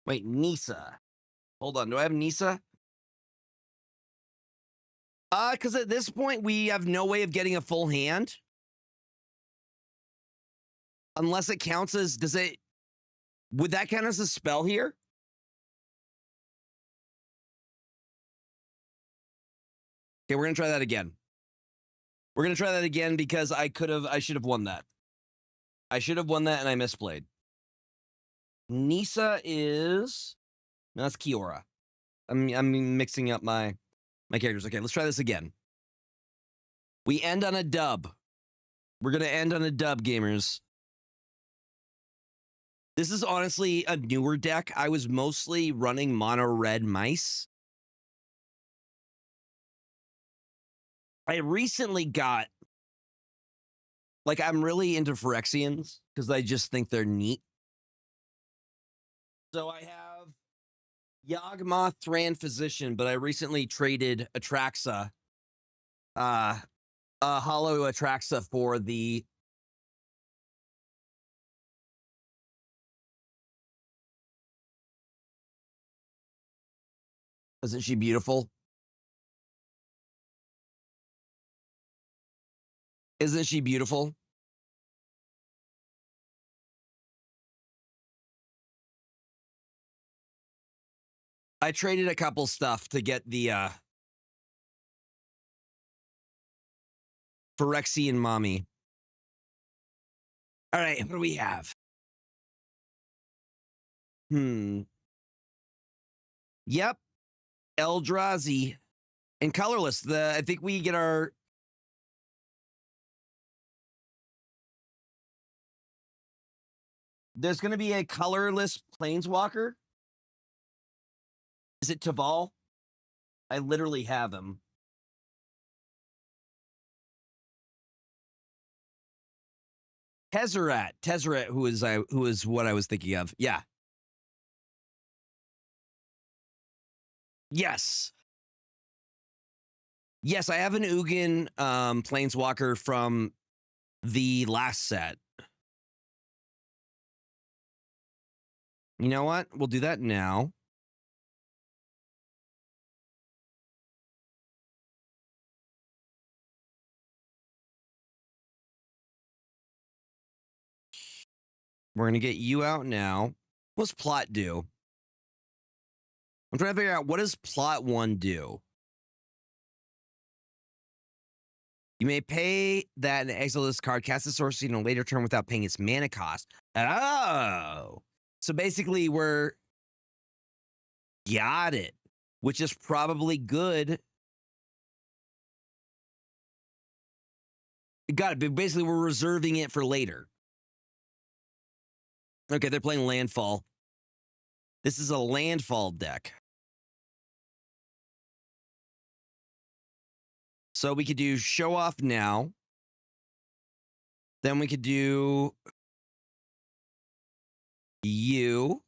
S1: Wait, Nisa. Hold on. Do I have Nisa? Because at this point, we have no way of getting a full hand. Unless it counts as, would that count as a spell here? Okay, we're going to try that again. We're going to try that again because I should have won that. I should have won that and I misplayed. Nisa is, no, that's Kiora. I'm mixing up my characters. Okay, let's try this again. We end on a dub. We're going to end on a dub, gamers. This is honestly a newer deck. I was mostly running mono red mice. I recently got, like, I'm really into Phyrexians because I just think they're neat. So I have Yawgmoth, Thran, Physician, but I recently traded Atraxa, Hollow Atraxa for the Isn't she beautiful? Isn't she beautiful? I traded a couple stuff to get the Phyrexian mommy. All right, what do we have? Yep, Eldrazi and colorless. I think we get our. There's going to be a colorless planeswalker. Is it Taval? I literally have him. Tezzeret, who is what I was thinking of. Yeah. Yes. Yes, I have an Ugin planeswalker from the last set. You know what? We'll do that now. We're going to get you out now. What's plot do? I'm trying to figure out, what does plot 1 do? You may pay that and exile this card, cast the sorcery in a later turn without paying its mana cost. Oh. So basically we're... Got it. Which is probably good. Got it. But basically we're reserving it for later. Okay, they're playing Landfall. This is a Landfall deck. So we could do Show Off now. Then we could do you.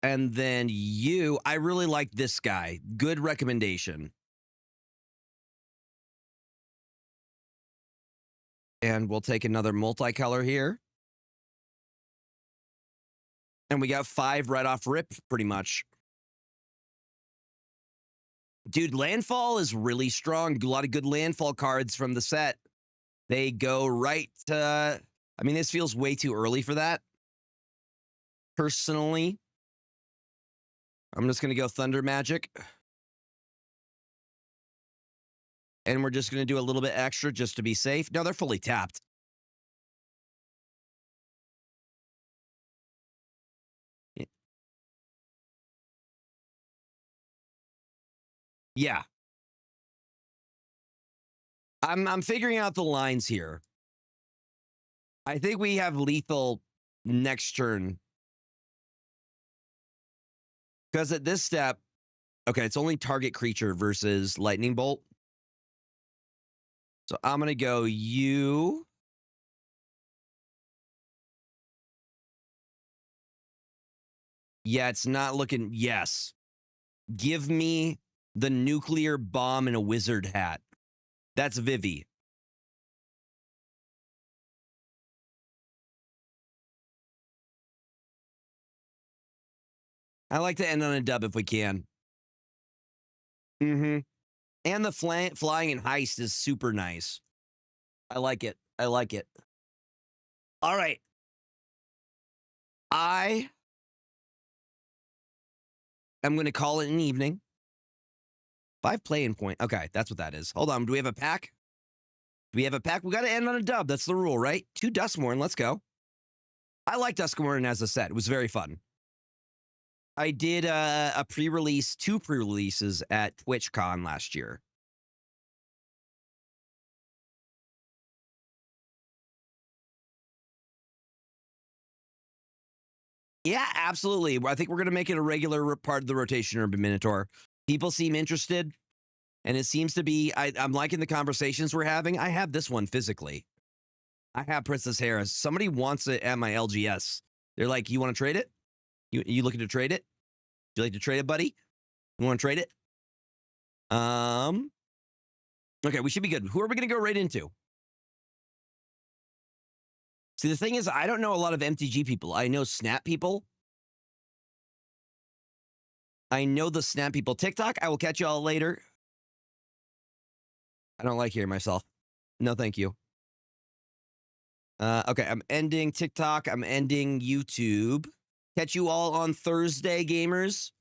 S1: And then you. I really like this guy. Good recommendation. And we'll take another multicolor here. And we got 5 right off rip, pretty much. Dude, Landfall is really strong. A lot of good Landfall cards from the set. They go right to... I mean, this feels way too early for that. Personally. I'm just going to go Thunder Magic. And we're just going to do a little bit extra just to be safe. No, they're fully tapped. Yeah. I'm figuring out the lines here. I think we have lethal next turn. Because at this step, okay, it's only target creature versus lightning bolt. So I'm going to go you. Yeah, it's not looking... Yes. Give me the nuclear bomb and a wizard hat. That's Vivi. I like to end on a dub if we can. And the flying and heist is super nice. I like it. I like it. All right. I am going to call it an evening. 5 play-in point. Okay, that's what that is. Hold on. Do we have a pack? Do we have a pack? We got to end on a dub. That's the rule, right? 2 Duskmorn. Let's go. I like Duskmorn as a set. It was very fun. I did a pre-release, 2 pre-releases at TwitchCon last year. Yeah, absolutely. I think we're going to make it a regular part of the rotation, Urban Minotaur. People seem interested, and it seems to be... I'm liking the conversations we're having. I have this one physically. I have Princess Harris. Somebody wants it at my LGS. They're like, you want to trade it? You looking to trade it? Would you like to trade it, buddy? You want to trade it? Okay, we should be good. Who are we going to go right into? See, the thing is, I don't know a lot of MTG people. I know Snap people. I know the Snap people. TikTok, I will catch y'all later. I don't like hearing myself. No, thank you. Okay, I'm ending TikTok. I'm ending YouTube. Catch you all on Thursday, gamers.